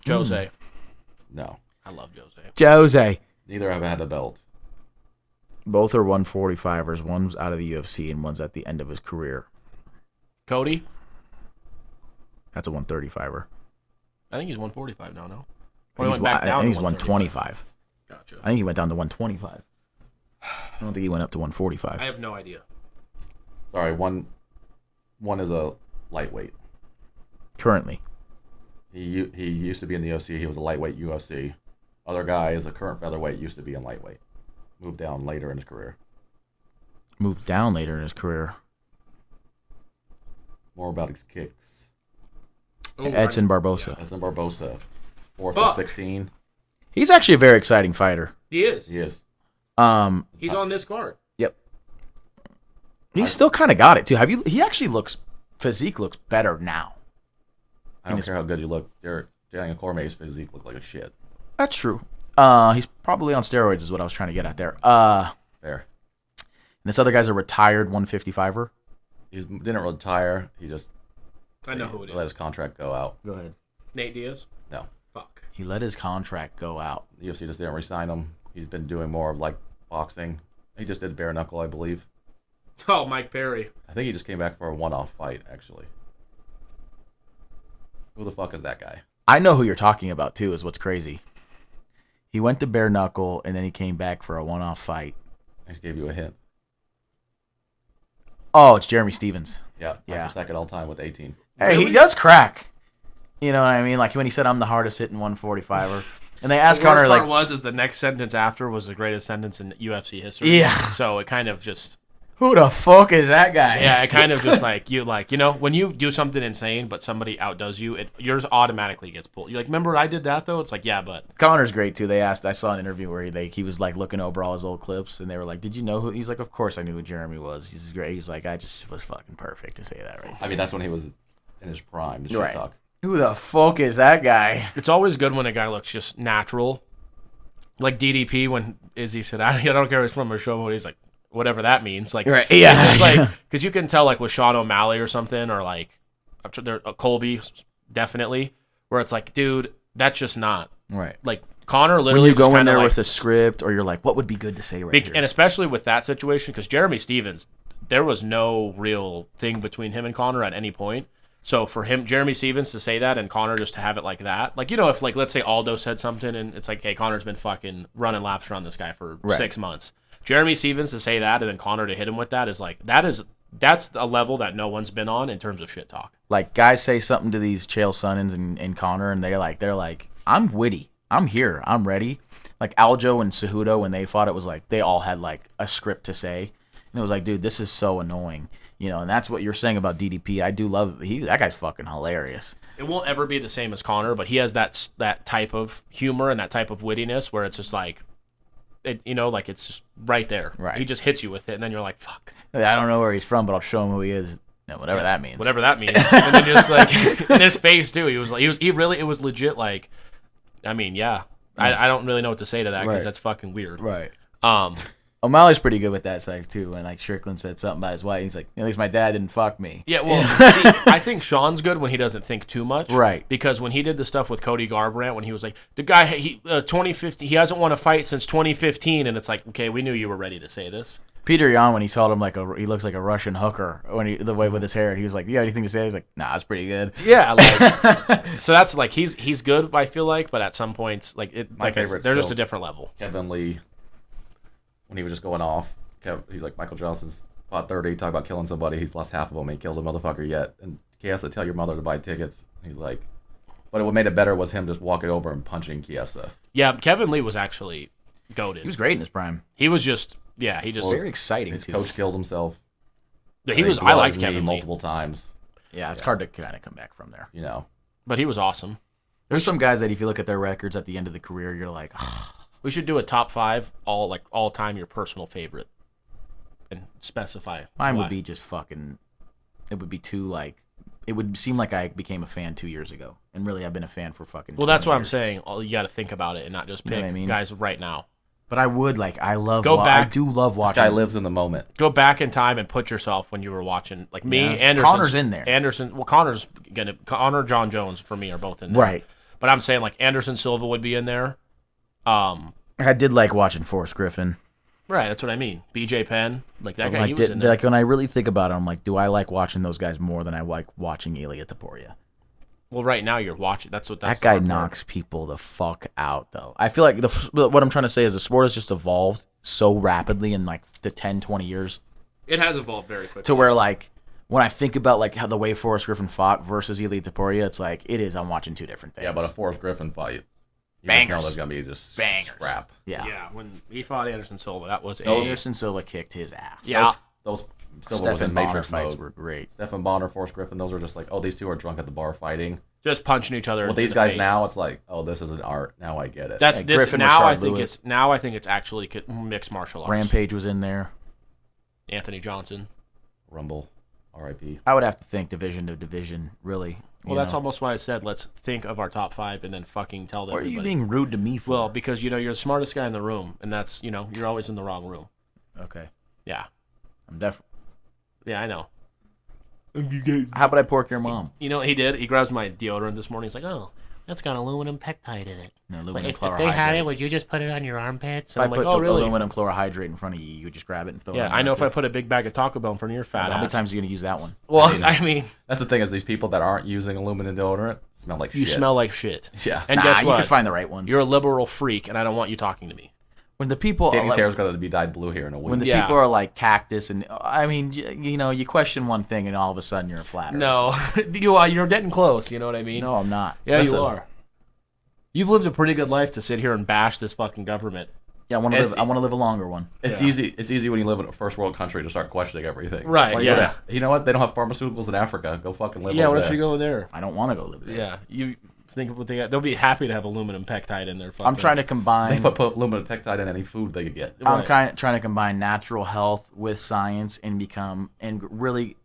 Speaker 1: Jose.
Speaker 3: No.
Speaker 1: I love Jose.
Speaker 2: Jose.
Speaker 3: Neither have had a belt.
Speaker 2: Both are 145ers. One's out of the UFC and one's at the end of his career.
Speaker 1: Cody.
Speaker 2: That's a 135er.
Speaker 1: I think he's 145 now, no?
Speaker 2: I
Speaker 1: Or he
Speaker 2: think
Speaker 1: went back down
Speaker 2: he's
Speaker 1: to
Speaker 2: 125.
Speaker 1: Gotcha.
Speaker 2: I think he went down to 125. I don't think he went up to 145.
Speaker 1: I have no idea.
Speaker 3: Sorry, one is a lightweight.
Speaker 2: Currently.
Speaker 3: He used to be in the UFC. He was a lightweight UFC. Other guy is a current featherweight, used to be in lightweight. Moved down later in his career.
Speaker 2: Moved down later in his career.
Speaker 3: More about his kicks.
Speaker 1: Ooh,
Speaker 2: Edson Barbosa.
Speaker 3: Edson Barbosa. 4th
Speaker 1: Fuck.
Speaker 3: with 16.
Speaker 2: He's actually a very exciting fighter.
Speaker 1: He is.
Speaker 3: He is.
Speaker 1: He's on this card.
Speaker 2: Yep. He's still kind of got it too. He actually physique looks better now.
Speaker 3: I don't care how good you look. Daniel Cormier's physique looked like a shit.
Speaker 2: That's true. He's probably on steroids is what I was trying to get at there.
Speaker 3: Fair.
Speaker 2: And this other guy's a retired 155er.
Speaker 3: He didn't retire. He just
Speaker 1: I know who it
Speaker 3: let
Speaker 1: is.
Speaker 3: his contract go out.
Speaker 2: Go ahead.
Speaker 1: Nate Diaz.
Speaker 3: No.
Speaker 1: Fuck.
Speaker 2: He let his contract go out.
Speaker 3: The UFC just didn't re-sign him. He's been doing more of like boxing. He just did bare knuckle, I believe.
Speaker 1: Oh, Mike Perry.
Speaker 3: I think he just came back for a one-off fight, actually. Who the fuck is that guy?
Speaker 2: I know who you're talking about too. Is what's crazy. He went to bare knuckle and then he came back for a one-off fight.
Speaker 3: I just gave you a hint.
Speaker 2: Oh, it's Jeremy Stevens.
Speaker 3: Yeah.
Speaker 2: Yeah.
Speaker 3: For second all time with 18.
Speaker 2: Hey,
Speaker 1: Really?
Speaker 2: he does crack. You know what I mean? Like when he said, "I'm the hardest hitting 145er," and they asked
Speaker 1: The worst
Speaker 2: Connor
Speaker 1: part
Speaker 2: like,
Speaker 1: is the next sentence after was the greatest sentence in UFC history.
Speaker 2: Yeah.
Speaker 1: So it kind of just
Speaker 2: "Who the fuck is that guy?"
Speaker 1: yeah, it kind of just like when you do something insane but somebody outdoes you, yours automatically gets pulled. You're like, remember I did that though? It's like, yeah, but
Speaker 2: Connor's great too. I saw an interview where he was like looking over all his old clips, and they were like, "Did you know who?" He's like, "Of course I knew who Jeremy was. He's great." He's like, "I just was fucking perfect to say that right."
Speaker 3: I mean, that's when he was in his prime. The shit
Speaker 2: Right.
Speaker 3: talk.
Speaker 2: Who the fuck is that guy?
Speaker 1: it's always good when a guy looks just natural. Like DDP when Izzy said, I don't care if it's from a show, but he's like, whatever that means. Like,
Speaker 2: Right, yeah.
Speaker 1: It's like, because you can tell, like, with Sean O'Malley or something, or like, Colby, definitely, where it's like, dude, that's just not.
Speaker 2: Right.
Speaker 1: Like, Connor
Speaker 2: When
Speaker 1: literally
Speaker 2: you go
Speaker 1: just
Speaker 2: in
Speaker 1: kinda
Speaker 2: there
Speaker 1: like,
Speaker 2: with a script, or you're like, "What would be good to say right here?"
Speaker 1: and especially with that situation, because Jeremy Stevens, there was no real thing between him and Connor at any point. So for him, Jeremy Stevens to say that and Connor just to have it like that, like, if like, let's say Aldo said something and it's like, hey, Connor's been fucking running laps around this guy for 6 months. Jeremy Stevens to say that and then Connor to hit him with that is like, that's a level that no one's been on in terms of shit talk.
Speaker 2: Like guys say something to these Chael Sonnens and Connor, and they're like, "I'm witty. I'm here. I'm ready." Like Aljo and Cejudo, when they fought, it was like they all had like a script to say, and it was like, dude, this is so annoying, And that's what you're saying about DDP. I do love that guy's fucking hilarious.
Speaker 1: It won't ever be the same as Conor, but he has that type of humor and that type of wittiness where it's just like, like it's just right there.
Speaker 2: Right.
Speaker 1: He just hits you with it, and then you're like, fuck.
Speaker 2: I don't know where he's from, but I'll show him who he is. Whatever that means.
Speaker 1: Whatever that means. And then just like in his face too, he was like, it was legit. Like, I mean, yeah. I don't really know what to say to that because that's fucking weird.
Speaker 2: Right. O'Malley's pretty good with that side too. When like Strickland said something about his wife, he's like, at least my dad didn't fuck me.
Speaker 1: Yeah, well, see, I think Sean's good when he doesn't think too much.
Speaker 2: Right.
Speaker 1: Because when he did the stuff with Cody Garbrandt, when he was like, the guy, 2015, he hasn't won a fight since 2015, and it's like, okay, we knew you were ready to say this.
Speaker 2: Peter Yan, when he saw him he looks like a Russian hooker the way with his hair. He was like, "You got anything to say?" He's like, "Nah, it's pretty good."
Speaker 1: Yeah, like so that's like he's good. I feel like, but at some points, like it,
Speaker 3: my favorite,
Speaker 1: they're just a different level.
Speaker 3: Kevin Lee, when he was just going off, he's like Michael Johnson's fought 30, talk about killing somebody. He's lost half of them. Ain't killed a motherfucker yet. And Chiesa, tell your mother to buy tickets. And he's like, but what made it better was him just walking over and punching Chiesa.
Speaker 1: Yeah, Kevin Lee was actually goated.
Speaker 2: He was great in his prime.
Speaker 1: He was just. Yeah, he just
Speaker 2: very exciting.
Speaker 3: His
Speaker 2: too.
Speaker 3: coach killed himself.
Speaker 1: Yeah, I liked Kevin Lee
Speaker 3: multiple times.
Speaker 2: Yeah, it's hard to kind of come back from there.
Speaker 1: But he was awesome.
Speaker 2: There's some guys that if you look at their records at the end of the career, you're like,
Speaker 1: we should do a top 5 all time your personal favorite, and specify.
Speaker 2: Mine
Speaker 1: why.
Speaker 2: would be just fucking. It would be too like. It would seem like I became a fan 2 years ago, and really I've been a fan for fucking.
Speaker 1: Well, that's what
Speaker 2: years.
Speaker 1: I'm saying. You got to think about it and not just pick guys right now.
Speaker 2: But I would I love.
Speaker 1: Go back.
Speaker 2: I do love watching.
Speaker 3: This guy lives in the moment.
Speaker 1: Go back in time and put yourself when you were watching, like me. Anderson.
Speaker 2: Connor's in there.
Speaker 1: Conor, John Jones for me are both in there.
Speaker 2: Right.
Speaker 1: But I'm saying like Anderson Silva would be in there.
Speaker 2: I did like watching Forrest Griffin.
Speaker 1: Right, that's what I mean. BJ Penn, like that guy, he was in there.
Speaker 2: Like when I really think about it, I'm like, do I like watching those guys more than I like watching Elliott Poirier?
Speaker 1: Well, right now you're watching. That's
Speaker 2: that guy knocks people the fuck out, though. I feel like what I'm trying to say is the sport has just evolved so rapidly in like the 10, 20 years.
Speaker 1: It has evolved very quickly.
Speaker 2: To where like when I think about like how the way Forrest Griffin fought versus Elliott Poirier, it's like I'm watching two different things.
Speaker 3: Yeah, but a Forrest Griffin fight, you
Speaker 2: bangers.
Speaker 3: know there's gonna be just
Speaker 2: bangers.
Speaker 3: Scrap.
Speaker 1: Yeah. When he fought Anderson Silva, that was
Speaker 2: Anderson Silva kicked his ass.
Speaker 1: Yeah.
Speaker 3: Those Silva was in Matrix
Speaker 2: fights
Speaker 3: mode.
Speaker 2: were great.
Speaker 3: Stephan Bonner, Forrest Griffin, those are just like, these two are drunk at the bar fighting.
Speaker 1: Just punching each other.
Speaker 3: Well, these guys now, it's like, this is an art. Now I get it.
Speaker 1: That's
Speaker 2: like
Speaker 1: this.
Speaker 2: Griffin,
Speaker 1: Now
Speaker 2: Rashard
Speaker 1: I think
Speaker 2: Lewis.
Speaker 1: it's actually mixed martial arts.
Speaker 2: Rampage was in there.
Speaker 1: Anthony Johnson.
Speaker 3: Rumble, R.I.P.
Speaker 2: I would have to think division to division, really.
Speaker 1: Well, that's almost why I said let's think of our top 5 and then fucking tell them.
Speaker 2: What are you being rude to me for?
Speaker 1: Well, because you're the smartest guy in the room, and that's you're always in the wrong room.
Speaker 2: Okay.
Speaker 1: Yeah.
Speaker 2: I'm definitely.
Speaker 1: Yeah, I know.
Speaker 2: How about I pork your mom?
Speaker 1: You know what he did? He grabs my deodorant this morning. He's like, "Oh, that's got aluminum pectide in it.
Speaker 2: No, aluminum
Speaker 1: If
Speaker 2: chlorohydrate.
Speaker 1: they had it, would you just put it on your armpits?"
Speaker 2: If I
Speaker 1: I'm
Speaker 2: put
Speaker 1: like, "Oh, really?"
Speaker 2: aluminum chlorohydrate in front of you, you would just grab it and throw it.
Speaker 1: Yeah,
Speaker 2: on
Speaker 1: I know.
Speaker 2: your
Speaker 1: If I
Speaker 2: armpits.
Speaker 1: put a big bag of Taco Bell in front of your fat
Speaker 2: How many
Speaker 1: ass.
Speaker 2: times are you gonna use that one?
Speaker 1: Well, I mean,
Speaker 3: That's the thing is these people that aren't using aluminum deodorant smell like
Speaker 1: you
Speaker 3: shit.
Speaker 1: smell like shit.
Speaker 3: Yeah.
Speaker 1: And guess
Speaker 2: you
Speaker 1: what?
Speaker 2: can find the right ones.
Speaker 1: You're a liberal freak, and I don't want you talking to me.
Speaker 2: When the people
Speaker 3: Danny's
Speaker 2: like,
Speaker 3: hair is going to be dyed blue here in a week.
Speaker 2: when the
Speaker 1: Yeah.
Speaker 2: people are like cactus and I mean you question one thing and all of a sudden you're a flat earth.
Speaker 1: No, you are. You're getting close. You know what I mean?
Speaker 2: No, I'm not.
Speaker 1: Yeah,
Speaker 3: Listen.
Speaker 1: you are. You've lived a pretty good life to sit here and bash this fucking government.
Speaker 2: Yeah, I want to live a longer one.
Speaker 3: It's easy. It's easy when you live in a first world country to start questioning everything.
Speaker 1: Right,
Speaker 3: Like,
Speaker 1: yes.
Speaker 3: You know what? They don't have pharmaceuticals in Africa. Go fucking live
Speaker 1: Yeah,
Speaker 3: over
Speaker 1: what
Speaker 3: there.
Speaker 1: if you go there?
Speaker 2: I don't want to go live there.
Speaker 1: Yeah, you think of what they got. They'll be happy to have aluminum pectide in their fucking...
Speaker 2: I'm trying to
Speaker 3: They
Speaker 2: combine.
Speaker 3: put aluminum tectide in any food they could get.
Speaker 2: I'm trying to combine natural health with science and really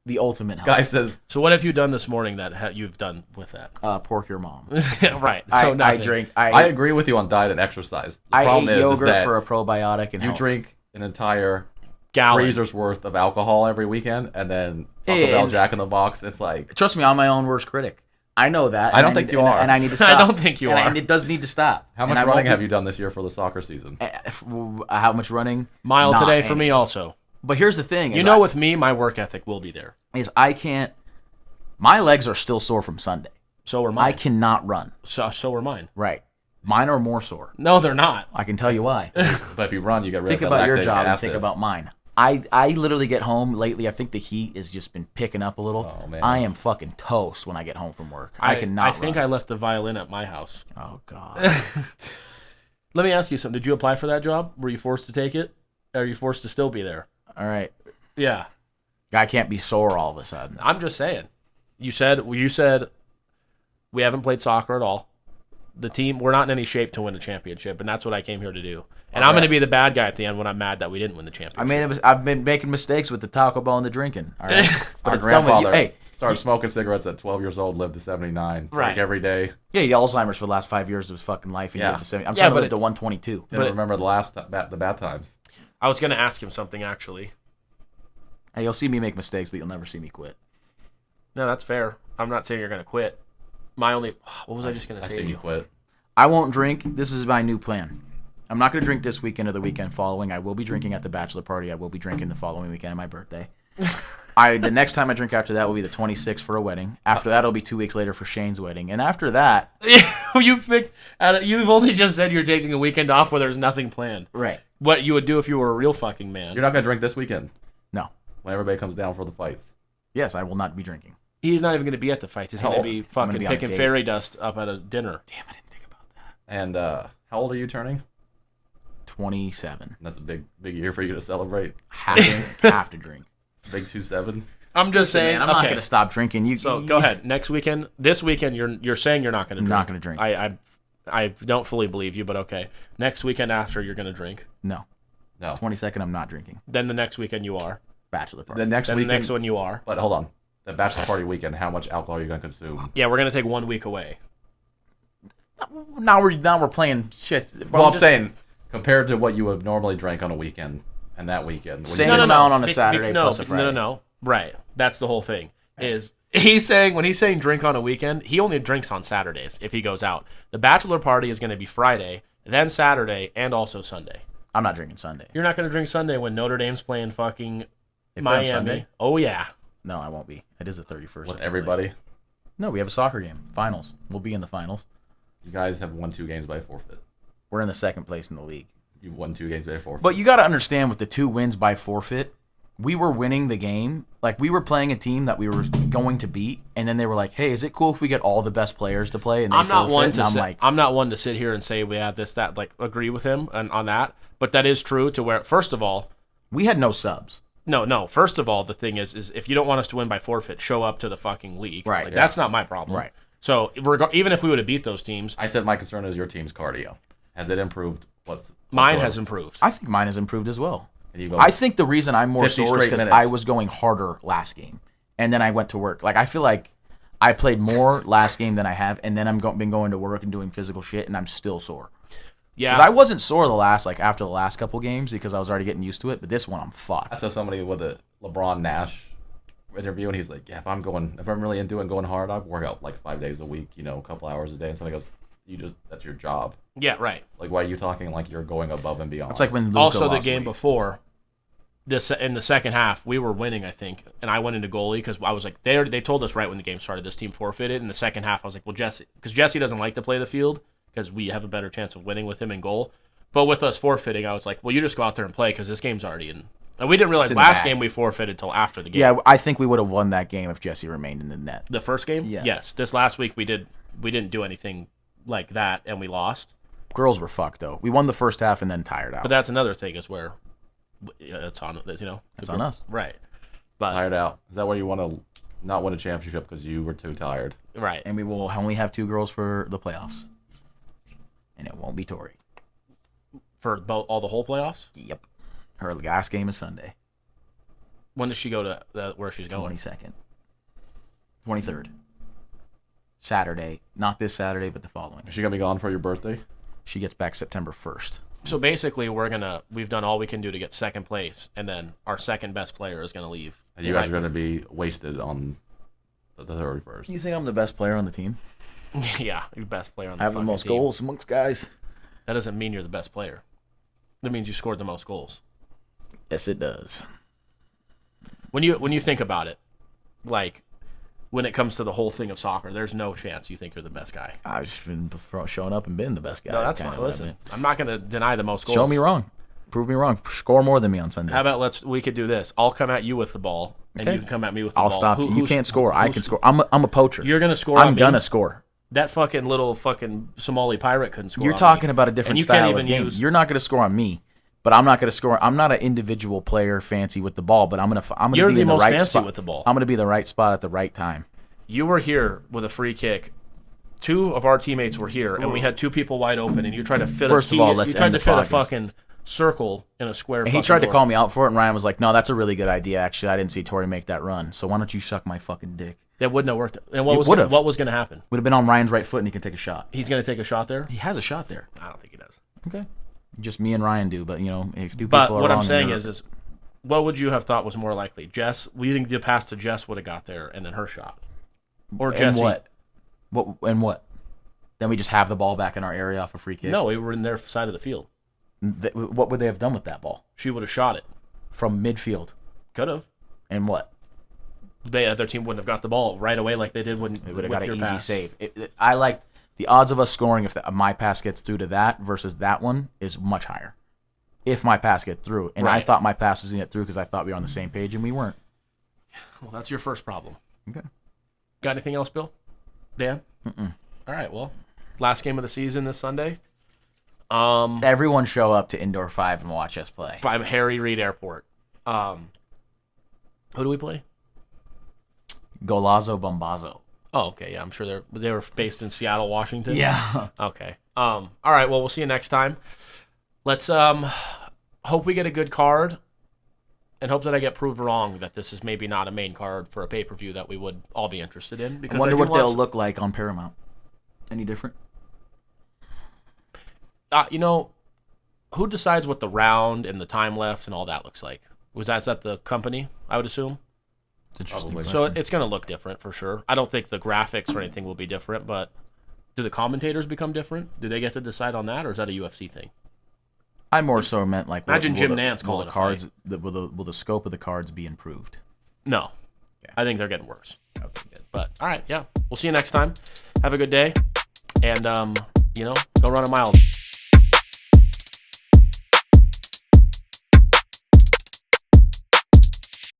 Speaker 2: the ultimate health.
Speaker 3: Guy says,
Speaker 1: So what have you done this morning that you've done with that?
Speaker 2: Pork your mom.
Speaker 1: Right. So
Speaker 2: I
Speaker 1: nothing.
Speaker 2: drink.
Speaker 3: I agree with you on diet and exercise. The
Speaker 2: I
Speaker 3: problem
Speaker 2: ate
Speaker 3: is
Speaker 2: yogurt
Speaker 3: that
Speaker 2: for a probiotic and
Speaker 3: you
Speaker 2: health.
Speaker 3: drink an entire
Speaker 1: Gallon.
Speaker 3: freezer's worth of alcohol every weekend, and then Taco
Speaker 2: Yeah,
Speaker 3: Bell
Speaker 2: and-
Speaker 3: Jack in the Box. It's like,
Speaker 2: Trust me, I'm my own worst critic. I know that.
Speaker 3: I don't
Speaker 2: and
Speaker 3: think
Speaker 2: need-
Speaker 3: you
Speaker 2: and-
Speaker 3: are.
Speaker 2: And I need to stop.
Speaker 1: I don't think you are.
Speaker 2: And it does need to stop.
Speaker 3: how
Speaker 2: And
Speaker 3: much
Speaker 2: I won't
Speaker 3: running
Speaker 2: be-
Speaker 3: have you done this year for the soccer season?
Speaker 2: How much running?
Speaker 1: Mile
Speaker 2: Not
Speaker 1: today for
Speaker 2: any.
Speaker 1: me also.
Speaker 2: But here's the thing.
Speaker 1: You know, with me, my work ethic will be there.
Speaker 2: I can't. My legs are still sore from Sunday.
Speaker 1: So are
Speaker 2: I
Speaker 1: mine.
Speaker 2: cannot run.
Speaker 1: So are mine.
Speaker 2: Right. Mine are more sore.
Speaker 1: No, they're not.
Speaker 2: I can tell you why.
Speaker 3: But if you run, you get rid
Speaker 2: Think
Speaker 3: of that
Speaker 2: about your
Speaker 3: lactic
Speaker 2: job and
Speaker 3: acid.
Speaker 2: think about mine. I literally get home lately. I think the heat has just been picking up a little.
Speaker 3: Oh, man.
Speaker 2: I am fucking toast when I get home from work. I cannot.
Speaker 1: I think
Speaker 2: run.
Speaker 1: I left the violin at my house.
Speaker 2: Oh God.
Speaker 1: Let me ask you something. Did you apply for that job? Were you forced to take it? Or are you forced to still be there?
Speaker 2: All right.
Speaker 1: Yeah.
Speaker 2: Guy can't be sore all of a sudden.
Speaker 1: I'm just saying. You said we haven't played soccer at all. The team, we're not in any shape to win a championship, and that's what I came here to do. And I'm going to be the bad guy at the end when I'm mad that we didn't win the championship.
Speaker 2: I've been making mistakes with the Taco Bell and the drinking. All right? But
Speaker 3: Our
Speaker 2: it's done with you.
Speaker 3: grandfather
Speaker 2: Hey,
Speaker 3: started smoking cigarettes at 12 years old, lived to 79.
Speaker 1: Right.
Speaker 3: Drank every day.
Speaker 2: yeah, he had Alzheimer's for the last 5 years of his fucking life. And
Speaker 3: Yeah.
Speaker 2: he lived to 70. I'm
Speaker 1: Yeah,
Speaker 2: trying to
Speaker 1: but
Speaker 2: live to 122.
Speaker 3: Didn't remember the bad times.
Speaker 1: I was going to ask him something, actually.
Speaker 2: Hey, you'll see me make mistakes, but you'll never see me quit.
Speaker 1: No, that's fair. I'm not saying you're going to quit. What was I just going to
Speaker 3: I
Speaker 1: say
Speaker 3: see
Speaker 1: to
Speaker 3: you
Speaker 1: you?
Speaker 3: quit.
Speaker 2: I won't drink. This is my new plan. I'm not going to drink this weekend or the weekend following. I will be drinking at the bachelor party. I will be drinking the following weekend of my birthday. The next time I drink after that will be the 26th for a wedding. After that, it'll be 2 weeks later for Shane's wedding. And after that...
Speaker 1: You've only just said you're taking a weekend off where there's nothing planned.
Speaker 2: Right.
Speaker 1: What you would do if you were a real fucking man.
Speaker 3: You're not going to drink this weekend
Speaker 2: No.
Speaker 3: when everybody comes down for the fights.
Speaker 2: Yes, I will not be drinking.
Speaker 1: He's not even going to be at the fights. He's going to be fucking
Speaker 2: be on a
Speaker 1: picking
Speaker 2: date.
Speaker 1: fairy dust up at a dinner.
Speaker 2: Damn, I didn't think about that.
Speaker 3: And how old are you turning?
Speaker 2: 27.
Speaker 3: That's a big year for you to celebrate.
Speaker 2: Have to drink.
Speaker 3: Big 2-7.
Speaker 1: I'm just saying.
Speaker 2: Man, I'm not going to stop drinking.
Speaker 1: So go ahead. Next weekend, this weekend, you're saying you're not going to drink.
Speaker 2: Not going to drink.
Speaker 1: I don't fully believe you, but okay. Next weekend after, you're going to drink.
Speaker 2: No.
Speaker 3: No.
Speaker 2: 22nd, I'm not drinking.
Speaker 1: Then the next weekend you are.
Speaker 2: Bachelor party.
Speaker 3: The next
Speaker 1: Then
Speaker 3: weekend.
Speaker 1: the next one you are.
Speaker 3: But hold on. The bachelor party weekend, how much alcohol are you going to consume?
Speaker 1: Yeah, we're going to take 1 week away.
Speaker 2: Now we're playing shit.
Speaker 3: Well, I'm saying, compared to what you would normally drink on a weekend and that weekend. when
Speaker 2: Same
Speaker 3: you-
Speaker 2: amount on a Saturday plus a Friday.
Speaker 1: No. Right. That's the whole thing. Is he's saying when he's saying drink on a weekend, he only drinks on Saturdays if he goes out. The bachelor party is going to be Friday, then Saturday, and also Sunday.
Speaker 2: I'm not drinking Sunday.
Speaker 1: You're not going to drink Sunday when Notre Dame's playing fucking
Speaker 2: They play on
Speaker 1: Miami.
Speaker 2: Sunday?
Speaker 1: Oh yeah.
Speaker 2: No, I won't be. It is the 31st.
Speaker 3: With everybody.
Speaker 2: No, we have a soccer game. Finals. We'll be in the finals.
Speaker 3: You guys have won 2 games by forfeit.
Speaker 2: We're in the second place in the league.
Speaker 3: You've won 2 games by forfeit.
Speaker 2: But you got to understand with the 2 wins by forfeit, we were winning the game. Like, we were playing a team that we were going to beat, and then they were like, hey, is it cool if we get all the best players to play? And they
Speaker 1: I'm not one
Speaker 2: forfeit?
Speaker 1: to
Speaker 2: And I'm
Speaker 1: sit,
Speaker 2: like,
Speaker 1: I'm not one to sit here and say we had this, that, like agree with him on that. But that is true to where, first of all,
Speaker 2: we had no subs.
Speaker 1: No. First of all, the thing is if you don't want us to win by forfeit, show up to the fucking league.
Speaker 2: Right,
Speaker 1: Like,
Speaker 2: yeah.
Speaker 1: That's not my problem.
Speaker 2: Right.
Speaker 1: So even if we would have beat those teams,
Speaker 3: I said my concern is your team's cardio. Has it improved?
Speaker 1: mine has improved.
Speaker 2: I think mine has improved as well.
Speaker 3: And you go,
Speaker 2: I think the reason I'm more
Speaker 3: 50
Speaker 2: sore is
Speaker 3: straight
Speaker 2: because
Speaker 3: minutes.
Speaker 2: I was going harder last game, and then I went to work. Like, I feel like I played more last game than I have, and then been going to work and doing physical shit, and I'm still sore.
Speaker 1: Yeah.
Speaker 2: Because I wasn't sore after the last couple games because I was already getting used to it, but this one I'm fucked.
Speaker 3: I saw somebody with a LeBron Nash interview, and he's like, yeah, if I'm really into it and going hard, I work out like 5 days a week, a couple hours a day. And somebody goes, that's your job.
Speaker 1: Yeah, right.
Speaker 3: Like, why are you talking like you're going above and beyond?
Speaker 2: It's like when Luka
Speaker 1: Also, the
Speaker 2: lost
Speaker 1: game
Speaker 2: weight.
Speaker 1: before, in the second half, we were winning, I think, and I went into goalie because I was like, they told us right when the game started, this team forfeited. In the second half, I was like, well, because Jesse doesn't like to play the field because we have a better chance of winning with him in goal. But with us forfeiting, I was like, well, you just go out there and play because this game's already in. And we didn't realize
Speaker 2: in the
Speaker 1: last
Speaker 2: bag.
Speaker 1: game we forfeited till after the game.
Speaker 2: Yeah, I think we would have won that game if Jesse remained in the net.
Speaker 1: The first game?
Speaker 2: Yeah.
Speaker 1: Yes. This last week we didn't do anything like that and we lost.
Speaker 2: Girls were fucked, though. We won the first half and then tired out.
Speaker 1: But that's another thing is where it's on,
Speaker 2: It's on us.
Speaker 1: Right. But
Speaker 3: tired out. Is that why you want to not win a championship because you were too tired?
Speaker 1: right.
Speaker 2: And we will only have 2 girls for the playoffs. And it won't be Tori.
Speaker 1: For all the whole playoffs?
Speaker 2: Yep. Her last game is Sunday,
Speaker 1: When does she go to where she's going?
Speaker 2: 22nd. 23rd. Saturday. Not this Saturday, but the following.
Speaker 3: Is she going to be gone for your birthday?
Speaker 2: She gets back September 1st.
Speaker 1: So basically, we've done all we can do to get second place, and then our second best player is gonna leave.
Speaker 3: And you guys are going to be wasted on the 31st.
Speaker 2: You think I'm the best player on the team?
Speaker 1: Yeah, you're best player on the
Speaker 2: I have the
Speaker 1: fucking
Speaker 2: most
Speaker 1: team.
Speaker 2: goals amongst guys.
Speaker 1: That doesn't mean you're the best player. That means you scored the most goals.
Speaker 2: Yes, it does.
Speaker 1: When you think about it, like when it comes to the whole thing of soccer, there's no chance you think you're the best guy.
Speaker 2: I've just been showing up and been the best guy.
Speaker 1: No, that's fine. Listen, I'm not gonna deny the most goals.
Speaker 2: Show me wrong. Prove me wrong. Score more than me on Sunday.
Speaker 1: How about we could do this? I'll come at you with the ball, and
Speaker 2: Okay.
Speaker 1: you can come at me with the
Speaker 2: I'll
Speaker 1: ball.
Speaker 2: stop you. You can't score. I can score. I'm a poacher.
Speaker 1: You're gonna score.
Speaker 2: I'm
Speaker 1: on me.
Speaker 2: gonna score.
Speaker 1: That fucking little fucking Somali pirate couldn't score.
Speaker 2: You're
Speaker 1: on
Speaker 2: talking
Speaker 1: me.
Speaker 2: about a different
Speaker 1: And you
Speaker 2: style
Speaker 1: can't
Speaker 2: of
Speaker 1: even
Speaker 2: game.
Speaker 1: use.
Speaker 2: You're not going to score on me, but I'm not going to score. I'm not an individual player fancy with the ball, but I'm going to
Speaker 1: You're
Speaker 2: be
Speaker 1: the
Speaker 2: in the
Speaker 1: most
Speaker 2: right
Speaker 1: fancy
Speaker 2: spot
Speaker 1: with the ball.
Speaker 2: I'm going to be in the right spot at the right time.
Speaker 1: You were here with a free kick. 2 of our teammates were here, and we had 2 people wide open, and you tried to fit.
Speaker 2: First of all, let's
Speaker 1: you tried
Speaker 2: end
Speaker 1: to
Speaker 2: the
Speaker 1: fit a
Speaker 2: podcast.
Speaker 1: fucking circle in a square.
Speaker 2: And he tried to call me out for it, and Ryan was like, "No, that's a really good idea. Actually, I didn't see Tori make that run. So why don't you suck my fucking dick?"
Speaker 1: That wouldn't have worked. And
Speaker 2: It
Speaker 1: what was going to happen?
Speaker 2: Would have been on Ryan's right foot, and he can take a shot.
Speaker 1: He's going to take a shot there.
Speaker 2: He has a shot there.
Speaker 1: I don't think he does.
Speaker 2: Okay. Just me and Ryan do, but if 2 people
Speaker 1: But
Speaker 2: are
Speaker 1: what I'm
Speaker 2: on,
Speaker 1: saying
Speaker 2: then
Speaker 1: is, what would you have thought was more likely? Jess, we think the pass to Jess would have got there, and then her shot, or
Speaker 2: and
Speaker 1: Jesse.
Speaker 2: what? Then we just have the ball back in our area off a free kick.
Speaker 1: No, we were in their side of the field.
Speaker 2: What would they have done with that ball
Speaker 1: She would have shot it.
Speaker 2: from midfield?
Speaker 1: Could have.
Speaker 2: And what?
Speaker 1: Their team wouldn't have got the ball right away like they did when
Speaker 2: We would have
Speaker 1: with
Speaker 2: got an
Speaker 1: your
Speaker 2: easy
Speaker 1: pass.
Speaker 2: save. I like the odds of us scoring if my pass gets through to that versus that one is much higher. If my pass gets through, and I
Speaker 1: Right.
Speaker 2: thought my pass was going to get through because I thought we were on the same page and we weren't.
Speaker 1: Well, that's your first problem.
Speaker 2: Okay.
Speaker 1: Got anything else, Bill? Dan?
Speaker 2: Mm-mm.
Speaker 1: All right. Well, last game of the season this Sunday.
Speaker 2: Everyone show up to Indoor 5 and watch us play.
Speaker 1: By Harry Reid Airport. Who do we play?
Speaker 2: Golazo Bombazo.
Speaker 1: Oh, okay. Yeah, I'm sure they were based in Seattle, Washington.
Speaker 2: Yeah.
Speaker 1: Okay. All right. Well, we'll see you next time. Let's hope we get a good card, and hope that I get proved wrong that this is maybe not a main card for a pay-per-view that we would all be interested in.
Speaker 2: I
Speaker 1: Because
Speaker 2: wonder
Speaker 1: do
Speaker 2: what
Speaker 1: want
Speaker 2: they'll look like on Paramount. Any different?
Speaker 1: Who decides what the round and the time left and all that looks like? Is that the company? I would assume.
Speaker 2: It's interesting.
Speaker 3: Probably.
Speaker 1: So it's going to look different for sure. I don't think the graphics or anything will be different, but do the commentators become different? Do they get to decide on that, or is that a UFC thing?
Speaker 2: I more so meant like
Speaker 1: Imagine
Speaker 2: will
Speaker 1: Jim
Speaker 2: the-
Speaker 1: Nance
Speaker 2: will
Speaker 1: called
Speaker 2: the
Speaker 1: it a
Speaker 2: cards. Will the scope of the cards be improved?
Speaker 1: No.
Speaker 2: Okay.
Speaker 1: I think they're getting worse.
Speaker 2: Okay, good.
Speaker 1: But all right, yeah. We'll see you next time. Have a good day. And go run a mile.